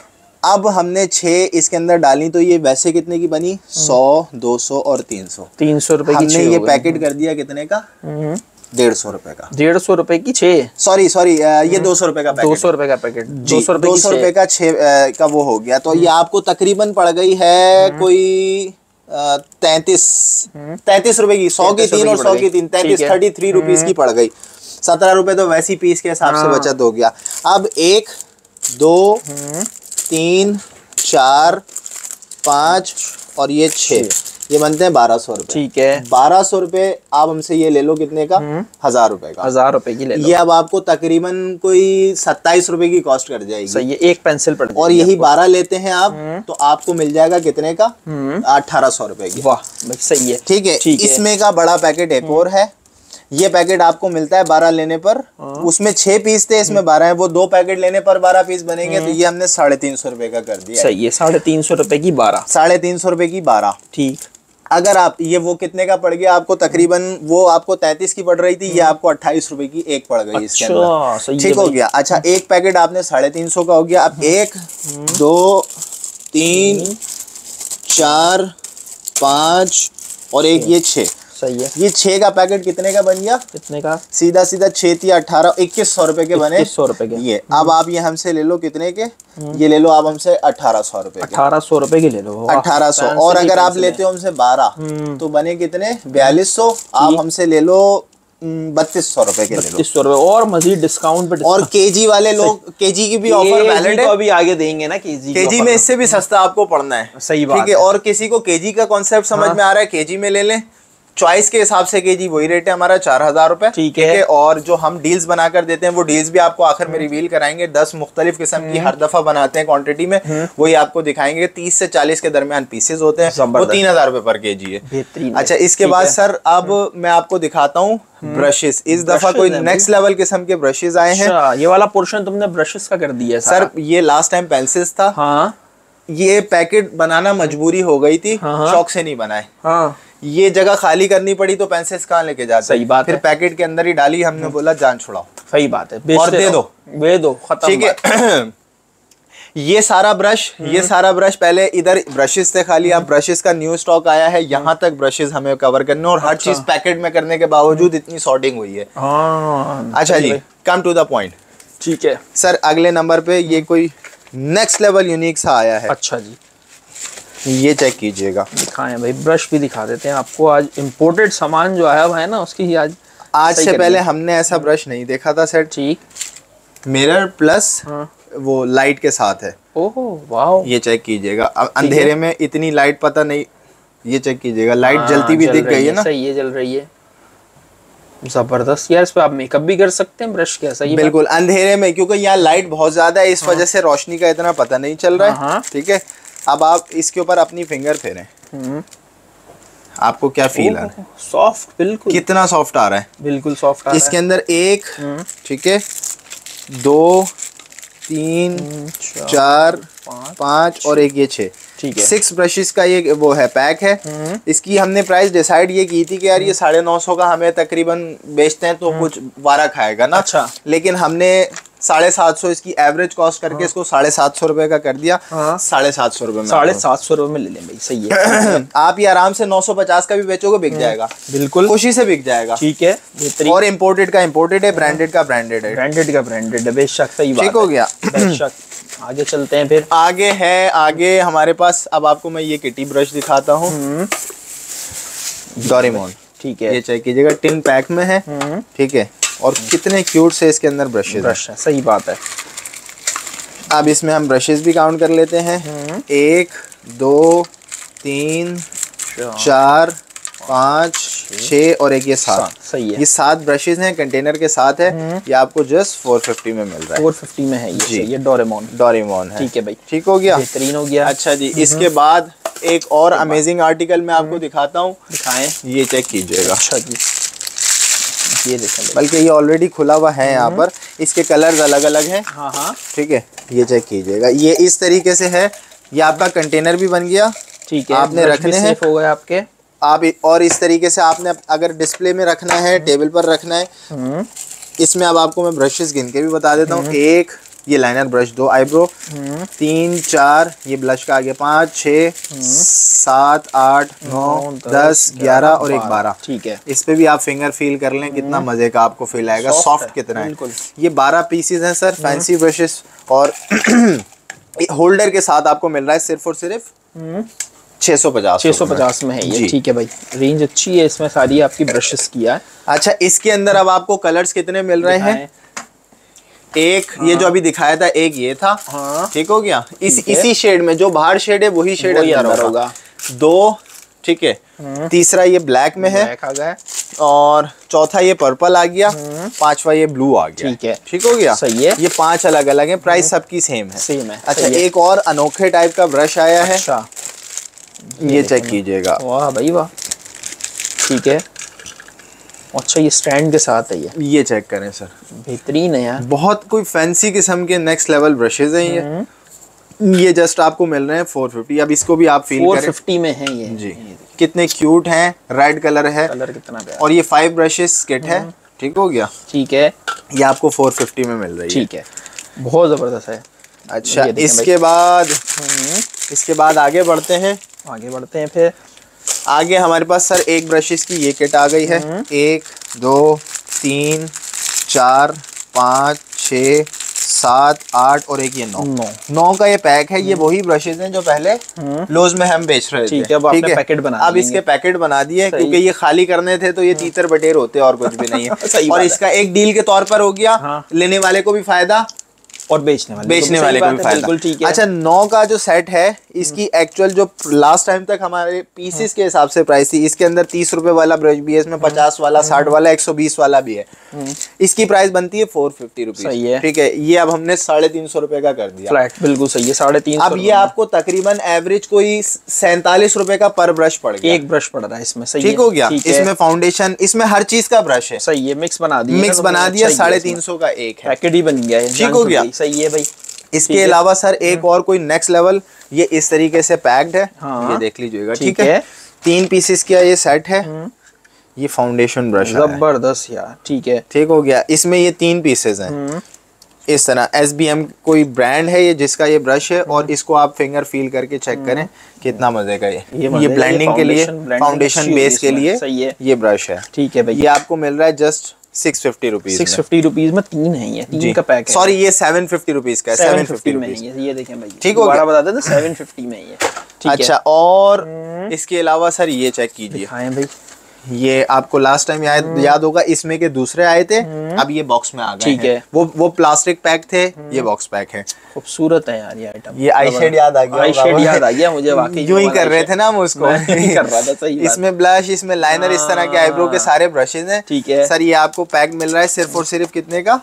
[SPEAKER 2] अब हमने 6 इसके अंदर डाली तो ये वैसे कितने की बनी? 100 200 और 300।
[SPEAKER 1] 300 रुपए की
[SPEAKER 2] हमने ये पैकेट कर दिया कितने का? 150 रुपए का।
[SPEAKER 1] 150 रुपए की 6।
[SPEAKER 2] सॉरी ये 200 रुपए का पैकेट।
[SPEAKER 1] 200 रुपए का पैकेट।
[SPEAKER 2] 200 रुपए का 6 का वो हो गया। तो ये आपको तकरीबन पड़ गई है कोई 33 रुपए की। 100 की 3 और 100 की 3, 33 रुपीज की पड़ गई। 17 रुपए तो वैसी पीस के हिसाब से बचत हो गया। अब 1 2 3 4 5 और ये 6, ये बनते हैं 1200 रुपए।
[SPEAKER 1] ठीक है।
[SPEAKER 2] 1200 रुपए आप हमसे ये ले लो कितने का? 1000 रुपए का।
[SPEAKER 1] 1000 रुपए की ले लो।
[SPEAKER 2] ये अब आपको तकरीबन कोई 27 रुपए की कॉस्ट कर जाएगी।
[SPEAKER 1] सही है। एक पेंसिल पड़
[SPEAKER 2] और यही 12 लेते हैं आप तो आपको मिल जाएगा कितने का? 1800 रुपए की।
[SPEAKER 1] वाह भाई सही है।
[SPEAKER 2] ठीक है। इसमें का बड़ा पैकेट एक और है। ये पैकेट आपको मिलता है 12 लेने पर। उसमें 6 पीस थे, इसमें 12 है। वो 2 पैकेट लेने पर 12 पीस बनेंगे। तो ये हमने 350 रुपए का कर दिया।
[SPEAKER 1] सही है। 350 रुपए की 12।
[SPEAKER 2] 350 रुपए की 12।
[SPEAKER 1] ठीक।
[SPEAKER 2] अगर आप ये वो कितने का पड़ गया आपको? तकरीबन वो आपको 33 की पड़ रही थी, ये आपको 28 रुपए की एक पड़ गई इसके अंदर। ठीक हो गया। अच्छा एक पैकेट आपने 350 का हो गया। अब 1 2 3 4 5 और एक ये 6।
[SPEAKER 1] सही है।
[SPEAKER 2] ये 6 का पैकेट कितने का बन गया?
[SPEAKER 1] कितने का?
[SPEAKER 2] सीधा 6 या 18 2100 रुपए के बने।
[SPEAKER 1] 2100 रुपए के।
[SPEAKER 2] ये अब आप ये हमसे ले लो कितने के? ये ले लो आप हमसे 1800 रुपए के।
[SPEAKER 1] 1800 रुपए की ले लो।
[SPEAKER 2] 1800। और अगर आप लेते हो हमसे 12 तो बने कितने? 4200। आप हमसे ले लो 3200 रुपए के ले लो।
[SPEAKER 1] 3200 रुपए और मजीद डिस्काउंट पे।
[SPEAKER 2] और केजी वाले लोग, केजी की भी ऑफर वैलिड है।
[SPEAKER 1] अभी आगे देंगे ना
[SPEAKER 2] केजी में इससे भी सस्ता आपको पड़ना है।
[SPEAKER 1] सही बात।
[SPEAKER 2] ठीक है। और किसी को केजी का कॉन्सेप्ट समझ में आ रहा है, केजी में ले लें। चॉइस के हिसाब से केजी वही रेट है हमारा 4000 रुपए।
[SPEAKER 1] ठीक है।
[SPEAKER 2] और जो हम डील्स बनाकर देते हैं वो डील्स भी आपको आखिर में रिवील कराएंगे। 10 मुख्तलिफ किस्म की हर दफा बनाते हैं क्वांटिटी में, वही आपको दिखाएंगे। 30 से 40 के दरमियान पीसेज होते हैं। वो 3000 रुपए पर केजी है।
[SPEAKER 1] बेहतरीन।
[SPEAKER 2] अच्छा इसके बाद सर अब मैं आपको दिखाता हूँ ब्रशेस। इस दफा कोई नेक्स्ट लेवल किस्म के ब्रशेस आए हैं।
[SPEAKER 1] ये वाला पोर्शन तुमने ब्रशेस का कर दिया
[SPEAKER 2] सर। ये लास्ट टाइम पेंसिल्स था।
[SPEAKER 1] हाँ।
[SPEAKER 2] ये पैकेट बनाना मजबूरी हो गई थी, शौक से नहीं बनाए।
[SPEAKER 1] हाँ।
[SPEAKER 2] ये जगह खाली करनी पड़ी तो पेंसिल्स कहाँ लेके जाते?
[SPEAKER 1] सही बात
[SPEAKER 2] फिर
[SPEAKER 1] है।
[SPEAKER 2] पैकेट के अंदर ही डाली, हमने बोला जान छुड़ाओ।
[SPEAKER 1] सही बात है।
[SPEAKER 2] और दे दो
[SPEAKER 1] खत्म।
[SPEAKER 2] ठीक है। ये सारा ब्रश पहले इधर ब्रशेस थे खाली, अब ब्रशेस का न्यू स्टॉक आया है। यहाँ तक ब्रशेस हमें कवर करने और हर चीज पैकेट में करने के बावजूद इतनी सॉर्टिंग हुई है। अच्छा जी, कम टू द पॉइंट।
[SPEAKER 1] ठीक है
[SPEAKER 2] सर अगले नंबर पे ये कोई नेक्स्ट लेवल यूनिक सा आया है।
[SPEAKER 1] अच्छा जी,
[SPEAKER 2] ये चेक कीजिएगा।
[SPEAKER 1] दिखाएं भाई, ब्रश भी दिखा देते हैं आपको। आज इम्पोर्टेड सामान जो आया हुआ है ना, उसकी आज
[SPEAKER 2] से पहले हमने ऐसा ब्रश नहीं देखा था सर।
[SPEAKER 1] ठीक।
[SPEAKER 2] मिरर प्लस वो लाइट के साथ है।
[SPEAKER 1] Oh wow.
[SPEAKER 2] ये चेक कीजिएगा। अब अंधेरे में इतनी लाइट पता नहीं, ये चेक कीजिएगा। लाइट जलती भी दिख गई है ना।
[SPEAKER 1] सही है, जल रही है। जबरदस्त यार। इस पे आप मेकअप भी कर सकते हैं ब्रश के। सही
[SPEAKER 2] बिल्कुल अंधेरे में, क्योंकि यहाँ लाइट बहुत ज्यादा है, इस वजह से रोशनी का इतना पता नहीं चल रहा है। ठीक है। अब आप इसके ऊपर अपनी फिंगर फेरें, आपको क्या फील आ रहा है?
[SPEAKER 1] सॉफ्ट, बिल्कुल।
[SPEAKER 2] कितना सॉफ्ट आ रहा है?
[SPEAKER 1] बिल्कुल सॉफ्ट आ रहा है।
[SPEAKER 2] इसके अंदर 1 ठीक है 2 3 4 5 और एक ये 6।
[SPEAKER 1] ठीक है।
[SPEAKER 2] 6 ब्रशेस का ये वो है पैक है। इसकी हमने प्राइस डिसाइड ये की थी कि यार ये 950 का हमें तकरीबन बेचते हैं तो कुछ वारा खाएगा ना।
[SPEAKER 1] अच्छा।
[SPEAKER 2] लेकिन हमने 750 इसकी एवरेज कॉस्ट करके इसको 750 रुपए का कर दिया। 750 रुपए में,
[SPEAKER 1] 750 रुपए में ले लें भाई, सही है।
[SPEAKER 2] आप ये आराम से 950 का भी बेचोगे, बिक जाएगा,
[SPEAKER 1] बिल्कुल
[SPEAKER 2] खुशी से बिक जाएगा।
[SPEAKER 1] ठीक है, बेहतरीन।
[SPEAKER 2] और इम्पोर्टेड का इम्पोर्टेड है, ब्रांडेड का ब्रांडेड है,
[SPEAKER 1] ब्रांडेड का ब्रांडेड है, बेशक, सही बात।
[SPEAKER 2] ठीक हो गया,
[SPEAKER 1] बेशक। आगे चलते हैं फिर।
[SPEAKER 2] आगे हमारे पास, अब आपको मैं ये किटी ब्रश दिखाता हूँ, डोरेमोन।
[SPEAKER 1] ठीक है,
[SPEAKER 2] ये चेक कीजिएगा, टिन पैक में है। ठीक है, और कितने क्यूट से इसके अंदर ब्रश है,
[SPEAKER 1] सही बात है।
[SPEAKER 2] अब इसमें हम ब्रशेस भी काउंट कर लेते हैं। 1 2 3 4 5 6 और एक ये 7।
[SPEAKER 1] सही है,
[SPEAKER 2] ये 7 ब्रशेस हैं, कंटेनर के साथ है। ये आपको जस्ट 450 में मिल रहा है।
[SPEAKER 1] 450 में है ये, ये
[SPEAKER 2] डोरेमोन है।
[SPEAKER 1] ठीक है भाई,
[SPEAKER 2] ठीक हो गया,
[SPEAKER 1] बेहतरीन हो गया।
[SPEAKER 2] अच्छा जी, इसके बाद एक और अमेजिंग आर्टिकल मैं आपको दिखाता हूँ,
[SPEAKER 1] दिखाएं।
[SPEAKER 2] ये चेक कीजिएगा।
[SPEAKER 1] अच्छा जी, ये देखें,
[SPEAKER 2] बल्कि ये ऑलरेडी खुला हुआ है यहाँ पर, इसके कलर्स अलग अलग हैं।
[SPEAKER 1] हाँ,
[SPEAKER 2] ठीक है, ये चेक कीजिएगा, ये इस तरीके से है। ये आपका कंटेनर भी बन गया।
[SPEAKER 1] ठीक है,
[SPEAKER 2] आपने रखने हैं,
[SPEAKER 1] हो गए आपके।
[SPEAKER 2] आप और इस तरीके से आपने अगर डिस्प्ले में रखना है, टेबल पर रखना है। इसमें अब आपको मैं ब्रशेस गिन के भी बता देता हूँ। 1 ये लाइनर ब्रश, 2 आईब्रो, 3 4 ये ब्लश का आगे, 5 6 7 8 9 10 11 और एक 12।
[SPEAKER 1] ठीक है,
[SPEAKER 2] इस पे भी आप फिंगर फील कर लें, कितना मजे का आपको फील आएगा, सॉफ्ट कितना है। ये 12 पीसेस हैं सर, फैंसी ब्रशेस। और होल्डर के साथ आपको मिल रहा है सिर्फ और सिर्फ 650
[SPEAKER 1] में है ये। ठीक है भाई, रेंज अच्छी है इसमें, सारी आपकी ब्रशेस किया है।
[SPEAKER 2] अच्छा, इसके अंदर अब आपको कलर्स कितने मिल रहे हैं? एक ये जो अभी दिखाया था, एक ये था। ठीक हो गया, इसी शेड में, जो बाहर शेड है वही शेड अंदर होगा। 2, ठीक है। तीसरा ये ब्लैक में है,
[SPEAKER 1] आ गया।
[SPEAKER 2] और चौथा ये पर्पल आ गया, 5वां ये ब्लू आ गया।
[SPEAKER 1] ठीक है,
[SPEAKER 2] ठीक हो गया,
[SPEAKER 1] सही है।
[SPEAKER 2] ये 5 अलग अलग है, प्राइस सबकी सेम है।
[SPEAKER 1] सेम है।
[SPEAKER 2] अच्छा, एक और अनोखे टाइप का ब्रश आया है।
[SPEAKER 1] अच्छा,
[SPEAKER 2] ये चेक कीजिएगा।
[SPEAKER 1] वाह भाई वाह, ठीक है। अच्छा, ये स्टैंड के साथ है
[SPEAKER 2] ये चेक करें सर,
[SPEAKER 1] बेहतरीन है यार।
[SPEAKER 2] बहुत कोई फैंसी किस्म के नेक्स्ट लेवल ब्रशेज हैं ये जस्ट आपको मिल रहे हैं 450। अब इसको भी आप फील करें,
[SPEAKER 1] 450 में है ये
[SPEAKER 2] जी। कितने क्यूट हैं, रेड कलर है,
[SPEAKER 1] कलर कितना प्यारा।
[SPEAKER 2] और ये 5 ब्रशेस किट है। ठीक हो गया,
[SPEAKER 1] ठीक है।
[SPEAKER 2] ये आपको 450 में मिल रही है।
[SPEAKER 1] ठीक है, बहुत जबरदस्त है।
[SPEAKER 2] अच्छा, इसके बाद आगे बढ़ते हैं।
[SPEAKER 1] फिर
[SPEAKER 2] आगे हमारे पास सर एक ब्रशेस की ये किट आ गई है। 1 2 3 4 5 6 7 8 और एक ये 9 का ये पैक है। ये वही ब्रशेस हैं जो पहले लोज में हम बेच रहे थे।
[SPEAKER 1] ठीक है, अब आपने पैकेट बना
[SPEAKER 2] अब इसके पैकेट बना दिए, क्योंकि ये खाली करने थे तो ये तीतर बटेर होते और कुछ भी नहीं है। और इसका एक डील के तौर पर हो गया, लेने वाले को भी फायदा और बेचने वाले को भी फायदा। ठीक है। अच्छा, 9 का जो सेट है, इसकी एक्चुअल जो लास्ट टाइम तक हमारे पीसेस के हिसाब से प्राइस थी, इसके अंदर 30 रुपए वाला ब्रश भी है, इसमें 50 वाला, 60 वाला, 120 वाला भी है। इसकी प्राइस बनती है 450 रुपीज। ठीक है, ये अब हमने 350 रुपए का कर दिया
[SPEAKER 1] फ्लैट। बिल्कुल सही है, 350।
[SPEAKER 2] अब ये आपको तकरीबन एवरेज कोई 47 रुपए का पर ब्रश पड़ गया।
[SPEAKER 1] एक ब्रश पड़ रहा है इसमें, सही
[SPEAKER 2] ठीक हो गया। इसमें फाउंडेशन, इसमें हर चीज का ब्रश है।
[SPEAKER 1] सही है, मिक्स बना दिया
[SPEAKER 2] 350 का एक है,
[SPEAKER 1] पैकेट ही बन गया है।
[SPEAKER 2] ठीक हो गया,
[SPEAKER 1] सही है भाई।
[SPEAKER 2] इसके अलावा सर एक और कोई नेक्स्ट लेवल, ये इस तरीके से पैक्ड है। ये देख लीजिएगा। ठीक है, 3 पीसेस का ये सेट है। ये फाउंडेशन ब्रश है,
[SPEAKER 1] जबरदस्त यार। ठीक है,
[SPEAKER 2] ठीक हो गया। इसमें ये 3 पीसेस हैं इस तरह। SBM कोई ब्रांड है ये, जिसका ये ब्रश है, और इसको आप फिंगर फील करके चेक करें, कितना मजे का ये ब्लेंडिंग के लिए, फाउंडेशन बेस के लिए ये ब्रश है। ठीक है भाई, ये आपको मिल रहा है जस्ट 650 रुपीज।
[SPEAKER 1] 650 रुपीज में 3 है ये, 3 का पैक है।
[SPEAKER 2] सॉरी, ये 750 रुपीज का है। 750
[SPEAKER 1] में ये देखें भाई।
[SPEAKER 2] ठीक हो गया,
[SPEAKER 1] बता दें 750 में ये।
[SPEAKER 2] अच्छा, और इसके अलावा सर ये चेक कीजिए
[SPEAKER 1] भाई,
[SPEAKER 2] ये आपको लास्ट टाइम याद होगा, इसमें के दूसरे आए थे, अब ये बॉक्स में आ गए। ठीक है, वो प्लास्टिक पैक थे, ये बॉक्स पैक है।
[SPEAKER 1] खूबसूरत है यार ये आइटम।
[SPEAKER 2] ये आई शेड याद आ गया,
[SPEAKER 1] आई शेड याद आ गया मुझे, वाकई
[SPEAKER 2] यूं ही कर रहे थे ना हम उसको।
[SPEAKER 1] कर रहा था, सही बात।
[SPEAKER 2] इसमें ब्लश, इसमें लाइनर, इस तरह के आईब्रो के सारे ब्रशेज हैं।
[SPEAKER 1] ठीक है
[SPEAKER 2] सर, ये आपको पैक मिल रहा है सिर्फ और सिर्फ कितने का?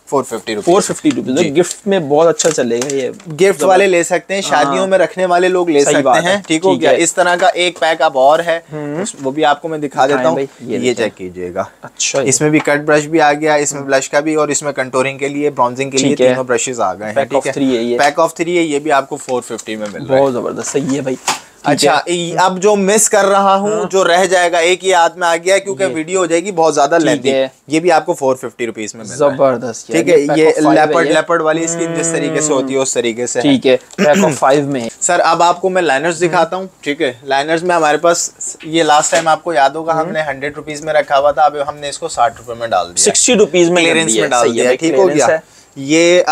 [SPEAKER 2] 450 रुपीज।
[SPEAKER 1] 450 रुपीज गिफ्ट में बहुत अच्छा चलेगा ये।
[SPEAKER 2] गिफ्ट वाले ले सकते हैं, शादियों में रखने वाले लोग ले सकते हैं। ठीक हो गया। इस तरह का एक पैक अब और है, वो भी आपको मैं दिखा देता हूँ। ये चेक कीजिएगा। अच्छा, इसमें भी कट ब्रश भी आ गया, इसमें ब्लश का भी, और इसमें कंटूरिंग के लिए, ब्रॉन्जिंग के लिए तीनों ब्रशेस आ गए हैं। पैक ऑफ 3 है ये भी आपको 450 में मिल रहा है।
[SPEAKER 1] बहुत जबरदस्त, सही है भाई।
[SPEAKER 2] अच्छा, अब जो मिस कर रहा हूँ, जो रह जाएगा, एक ही हाथ में आ गया क्योंकि वीडियो हो जाएगी बहुत ज्यादा लेंथी। ये भी आपको 450 रुपीज में मिल रहा है।
[SPEAKER 1] जबरदस्त,
[SPEAKER 2] ठीक है। ये लेपर्ड वाली स्किन जिस तरीके से होती है उस तरीके से,
[SPEAKER 1] ठीक है, पैक ऑफ 5 में।
[SPEAKER 2] सर अब आपको मैं लाइनर्स दिखाता हूँ। ठीक है, लाइनर्स में हमारे पास ये लास्ट टाइम आपको याद होगा हमने 100 रुपीज में रखा हुआ था, अब हमने इसको 60 रुपए में डाल दिया,
[SPEAKER 1] 60 रुपीज में
[SPEAKER 2] क्लियरेंस में डाल दिया। ठीक हो गया। ये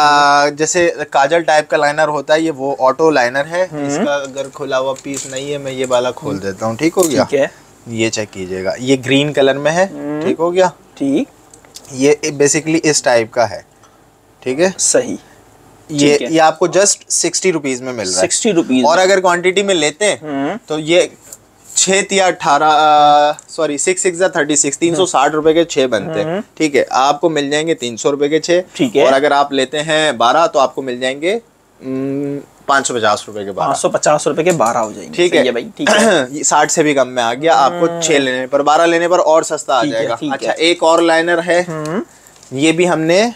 [SPEAKER 2] जैसे काजल टाइप का लाइनर होता है, ये वो ऑटो लाइनर है। इसका अगर खुला हुआ पीस नहीं है, मैं ये वाला खोल देता हूँ। ठीक हो गया।
[SPEAKER 1] ठीक है,
[SPEAKER 2] ये चेक कीजिएगा, ये ग्रीन कलर में है। ठीक हो गया।
[SPEAKER 1] ठीक,
[SPEAKER 2] ये बेसिकली इस टाइप का है। ठीक है,
[SPEAKER 1] सही।
[SPEAKER 2] ये आपको जस्ट 60 रुपीज में मिल रहा है,
[SPEAKER 1] 60 रुपीज।
[SPEAKER 2] और अगर क्वांटिटी में लेते हैं तो ये 6 या 18 सॉरी 6 6 या 36 360 रुपए के 6 बनते हैं। ठीक है, आपको मिल जाएंगे 300 रुपए के 6।
[SPEAKER 1] ठीक है,
[SPEAKER 2] और अगर आप लेते हैं 12 तो आपको मिल जाएंगे 550 रुपए के 12।
[SPEAKER 1] 550 रुपए के 12 हो जाएंगे।
[SPEAKER 2] ठीक है
[SPEAKER 1] भाई, ठीक है।
[SPEAKER 2] 60 से भी कम में आ गया आपको 6 लेने पर, 12 लेने पर और सस्ता आ जाएगा। अच्छा, एक और लाइनर है, ये भी हमने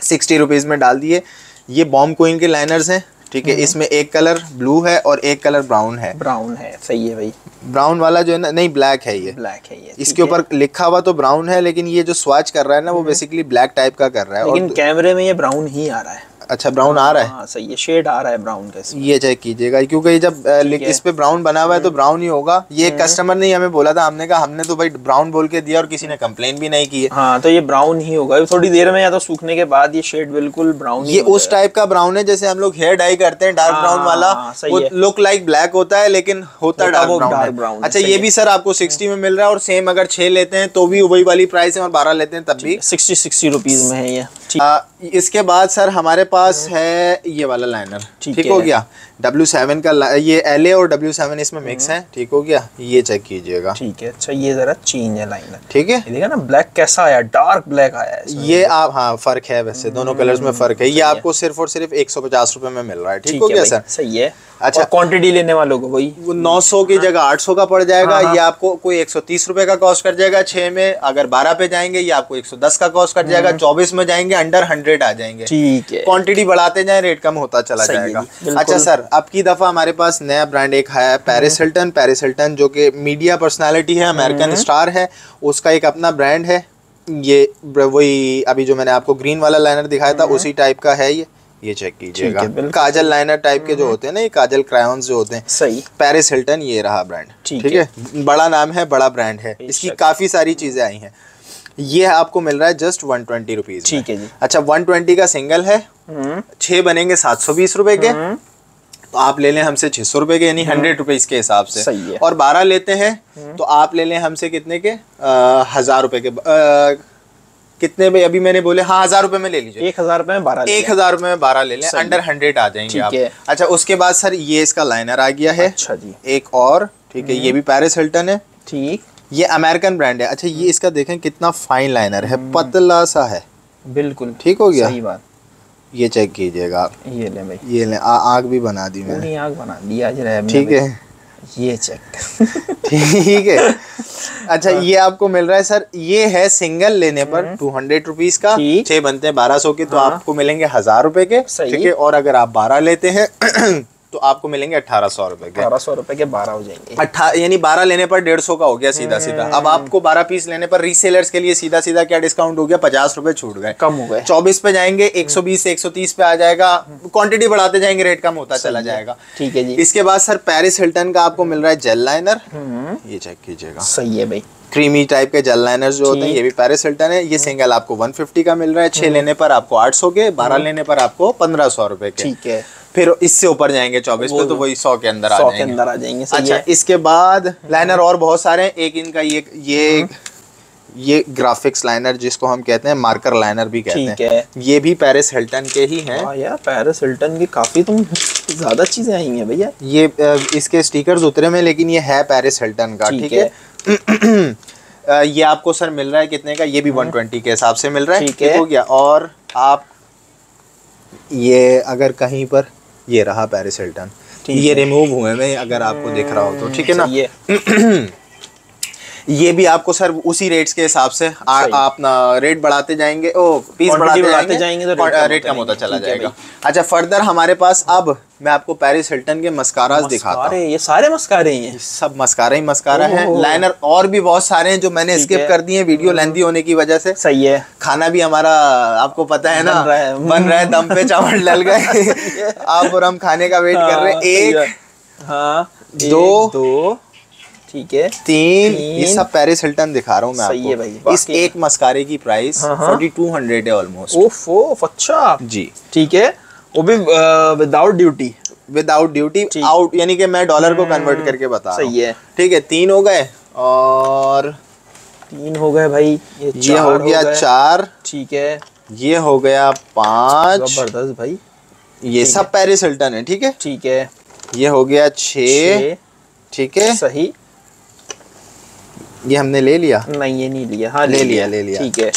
[SPEAKER 2] 60 रुपीज में डाल दिए। ये बॉम्ब क्वीन के लाइनर्स हैं। ठीक है, इसमें एक कलर ब्लू है और एक कलर ब्राउन है।
[SPEAKER 1] ब्राउन है, सही है भाई।
[SPEAKER 2] ब्राउन वाला जो है ना, नहीं ब्लैक है, ये
[SPEAKER 1] ब्लैक है। ये
[SPEAKER 2] इसके ऊपर लिखा हुआ तो ब्राउन है, लेकिन ये जो स्वाच कर रहा है ना वो बेसिकली ब्लैक टाइप का कर रहा है,
[SPEAKER 1] लेकिन कैमरे में ये ब्राउन ही आ रहा है।
[SPEAKER 2] अच्छा, ब्राउन आ रहा है।
[SPEAKER 1] हाँ, सही है, शेड आ रहा है ब्राउन का।
[SPEAKER 2] ये चेक कीजिएगा, क्योंकि जब इस पे ब्राउन बना हुआ है तो ब्राउन ही होगा। ये कस्टमर ने हमें बोला था, हमने कहा हमने तो भाई ब्राउन बोल के दिया और किसी ने कंप्लेन भी नहीं की है।
[SPEAKER 1] हाँ, तो ये ब्राउन ही होगा थोड़ी देर में, या तो सूखने के बाद ये शेड बिल्कुल ब्राउन।
[SPEAKER 2] ये उस टाइप का ब्राउन है जैसे हम लोग हेयर डाई करते हैं, डार्क ब्राउन वाला। वो लुक लाइक ब्लैक होता है लेकिन होता डार्क ब्राउन। अच्छा, ये भी सर आपको 60 में मिल रहा है, और सेम अगर 6 लेते हैं तो भी वही वाली प्राइस है, और 12 लेते हैं तब भी
[SPEAKER 1] 60 रुपीज में है ये।
[SPEAKER 2] इसके बाद सर हमारे पास है ये वाला लाइनर। ठीक हो गया, W7 का, ये LA और W7 इसमें मिक्स है। ठीक हो गया, ये चेक कीजिएगा।
[SPEAKER 1] ठीक है। अच्छा, ये जरा चेंज है लाइनर।
[SPEAKER 2] ठीक है,
[SPEAKER 1] देखा ना ब्लैक कैसा आया, डार्क ब्लैक आया है
[SPEAKER 2] ये आप, हाँ फर्क है वैसे, दोनों कलर्स में फर्क है। ये आपको सिर्फ और सिर्फ 150 रुपए में मिल रहा है। ठीक हो गया सर,
[SPEAKER 1] सही है।
[SPEAKER 2] अच्छा,
[SPEAKER 1] क्वांटिटी लेने वालों को वही
[SPEAKER 2] वो 900 की जगह 800 का पड़ जाएगा। ये आपको कोई 130 रुपए का कॉस्ट कर जाएगा 6 में। अगर 12 पे जाएंगे ये आपको 110 का कॉस्ट कर जाएगा। 24 में जाएंगे अंडर 100 आ जाएंगे।
[SPEAKER 1] ठीक है,
[SPEAKER 2] क्वांटिटी बढ़ाते जाए रेट कम होता चला जाएगा। अच्छा सर, अब की दफा हमारे पास नया ब्रांड एक है, पेरिस हिल्टन। पेरिस हिल्टन जो कि मीडिया पर्सनालिटी है, अमेरिकन स्टार है, उसका एक अपना ब्रांड है। ये वही अभी जो मैंने आपको ग्रीन वाला लाइनर दिखाया था उसी टाइप का है ये चेक कीजिएगा। काजल लाइनर टाइप के जो होते हैं ना, ये काजल क्रायॉन्स जो होते हैं,
[SPEAKER 1] सही।
[SPEAKER 2] पेरिस हिल्टन ये रहा ब्रांड। ठीक है, बड़ा नाम है, बड़ा ब्रांड है, इसकी काफी सारी चीजें आई हैं। ये आपको मिल रहा है जस्ट 120 रुपीज।
[SPEAKER 1] ठीक है जी।
[SPEAKER 2] अच्छा, 120 का सिंगल है, 6 बनेंगे 720 रुपए के, तो आप ले लें हमसे 600 रुपए के, यानी 100 रुपीज के हिसाब से।
[SPEAKER 1] सही है।
[SPEAKER 2] और 12 लेते हैं तो आप ले लें हमसे कितने के, 1000 रुपए के, कितने भाई अभी मैंने बोले, हाँ 1000 रुपए में ले लीजिए।
[SPEAKER 1] 1000 रुपए में 12,
[SPEAKER 2] 1000 रुपए में 12 ले लें, अंडर 100 आ जाएंगे आप। अच्छा, उसके बाद सर ये इसका लाइनर आ गया है।
[SPEAKER 1] अच्छा जी,
[SPEAKER 2] एक और। ठीक है, ये भी पेरिस हिल्टन है।
[SPEAKER 1] ठीक,
[SPEAKER 2] ये अमेरिकन ब्रांड है। अच्छा, ये इसका देखें कितना फाइन लाइनर है, पतला सा है
[SPEAKER 1] बिल्कुल।
[SPEAKER 2] ठीक हो गया,
[SPEAKER 1] सही बात।
[SPEAKER 2] ये चेक कीजिएगा,
[SPEAKER 1] ये ले भाई,
[SPEAKER 2] ये ले, आग भी बना दी मैंने,
[SPEAKER 1] पूरी आग बना दी आज रैब ने।
[SPEAKER 2] ठीक है,
[SPEAKER 1] ये चेक
[SPEAKER 2] ठीक है। अच्छा, ये आपको मिल रहा है सर, ये है सिंगल लेने पर 200 रुपीज का, 6 बनते हैं 1200 के, तो आपको मिलेंगे 1000 रुपए के। ठीक है, और अगर आप 12 लेते हैं तो आपको मिलेंगे 1800 रुपए के।
[SPEAKER 1] 1800 रुपए के 12 हो जाएंगे।
[SPEAKER 2] यानी 12 लेने पर 150 का हो गया सीधा सीधा। अब आपको 12 पीस लेने पर रीसेलर्स के लिए सीधा सीधा क्या डिस्काउंट हो गया, 50 रुपए छूट गए,
[SPEAKER 1] कम हो गए।
[SPEAKER 2] 24 पे जाएंगे 120 से 130 पे आ जाएगा। क्वांटिटी बढ़ाते जाएंगे रेट कम होता चला जाएगा।
[SPEAKER 1] ठीक है जी।
[SPEAKER 2] इसके बाद सर पेरिस हिल्टन का आपको मिल रहा है जेल लाइनर। ये चेक कीजिएगा,
[SPEAKER 1] सही है भाई,
[SPEAKER 2] क्रीमी टाइप के जेल लाइनर्स जो होते हैं, ये भी पेरिस हिल्टन है। ये सिंगल आपको 150 का मिल रहा है, 6 लेने पर आपको 800 के, 12 लेने पर आपको 1500 रुपए के।
[SPEAKER 1] ठीक है,
[SPEAKER 2] फिर इससे ऊपर जाएंगे 24 पे तो वही 100 के अंदर आ जाएंगे।
[SPEAKER 1] 100 के अंदर आ जाएंगे।
[SPEAKER 2] अच्छा, इसके बाद लाइनर और बहुत सारे हैं। एक इनका ये ग्राफिक्स लाइनर जिसको हम कहते हैं मार्कर लाइनर भी कहते हैं, ये भी पेरिस हिल्टन के ही हैं।
[SPEAKER 1] यार पेरिस हिल्टन की काफी तुम ज्यादा चीजें आई हैं भैया।
[SPEAKER 2] ये इसके स्टिकर्स उतरे में, लेकिन ये है पेरिस हिल्टन का। ठीक है, ये आपको सर मिल रहा है कितने का, ये भी 120 के हिसाब से मिल रहा है। ठीक हो गया। और आप ये अगर कहीं पर ये रहा पेरिस हिल्टन, ये रिमूव हुए में अगर आपको दिख रहा हो तो, ठीक है ना। ये भी आपको सर उसी रेट्स के हिसाब से आप ना रेट बढ़ाते जाएंगे, पीस बढ़ाते जाएंगे तो रेट कम होता चला जाएगा। अच्छा, फर्दर हमारे पास अब मैं आपको पेरिस हिल्टन के मस्कारास दिखाता हूँ।
[SPEAKER 1] ये सारे मस्कारे हैं,
[SPEAKER 2] सब मस्कारा ही मस्कारा है। लाइनर और भी बहुत सारे हैं जो मैंने स्किप कर दिए वीडियो लेंथी होने की वजह से।
[SPEAKER 1] सही है।
[SPEAKER 2] खाना भी हमारा आपको पता है ना, बन रहा है दम पे, चावल डल गए आप और हम खाने का वेट कर रहे हैं। एक,
[SPEAKER 1] हाँ,
[SPEAKER 2] दो,
[SPEAKER 1] ठीक है,
[SPEAKER 2] तीन, ये सब पेरिस हिल्टन दिखा रहा हूँ मैं आपको।
[SPEAKER 1] है भाई।
[SPEAKER 2] इस एक मस्कारे की प्राइस 4200 है ऑलमोस्ट।
[SPEAKER 1] ओफो, अच्छा
[SPEAKER 2] जी,
[SPEAKER 1] ठीक है। वो भी विदाउट ड्यूटी
[SPEAKER 2] आउट, यानी कि मैं डॉलर को कन्वर्ट करके बता रहा हूँ।
[SPEAKER 1] सही है,
[SPEAKER 2] ठीक है। 3 हो गए और
[SPEAKER 1] 3 हो गए भाई।
[SPEAKER 2] ये हो गया 4,
[SPEAKER 1] ठीक है।
[SPEAKER 2] ये हो गया 5,
[SPEAKER 1] जबरदस्त भाई।
[SPEAKER 2] ये सब पेरिस हिल्टन है। ठीक है,
[SPEAKER 1] ठीक है।
[SPEAKER 2] ये हो गया 6, ठीक है,
[SPEAKER 1] सही।
[SPEAKER 2] ये हमने ले लिया?
[SPEAKER 1] नहीं, ये नहीं लिया। हाँ,
[SPEAKER 2] ले लिया।
[SPEAKER 1] ठीक है।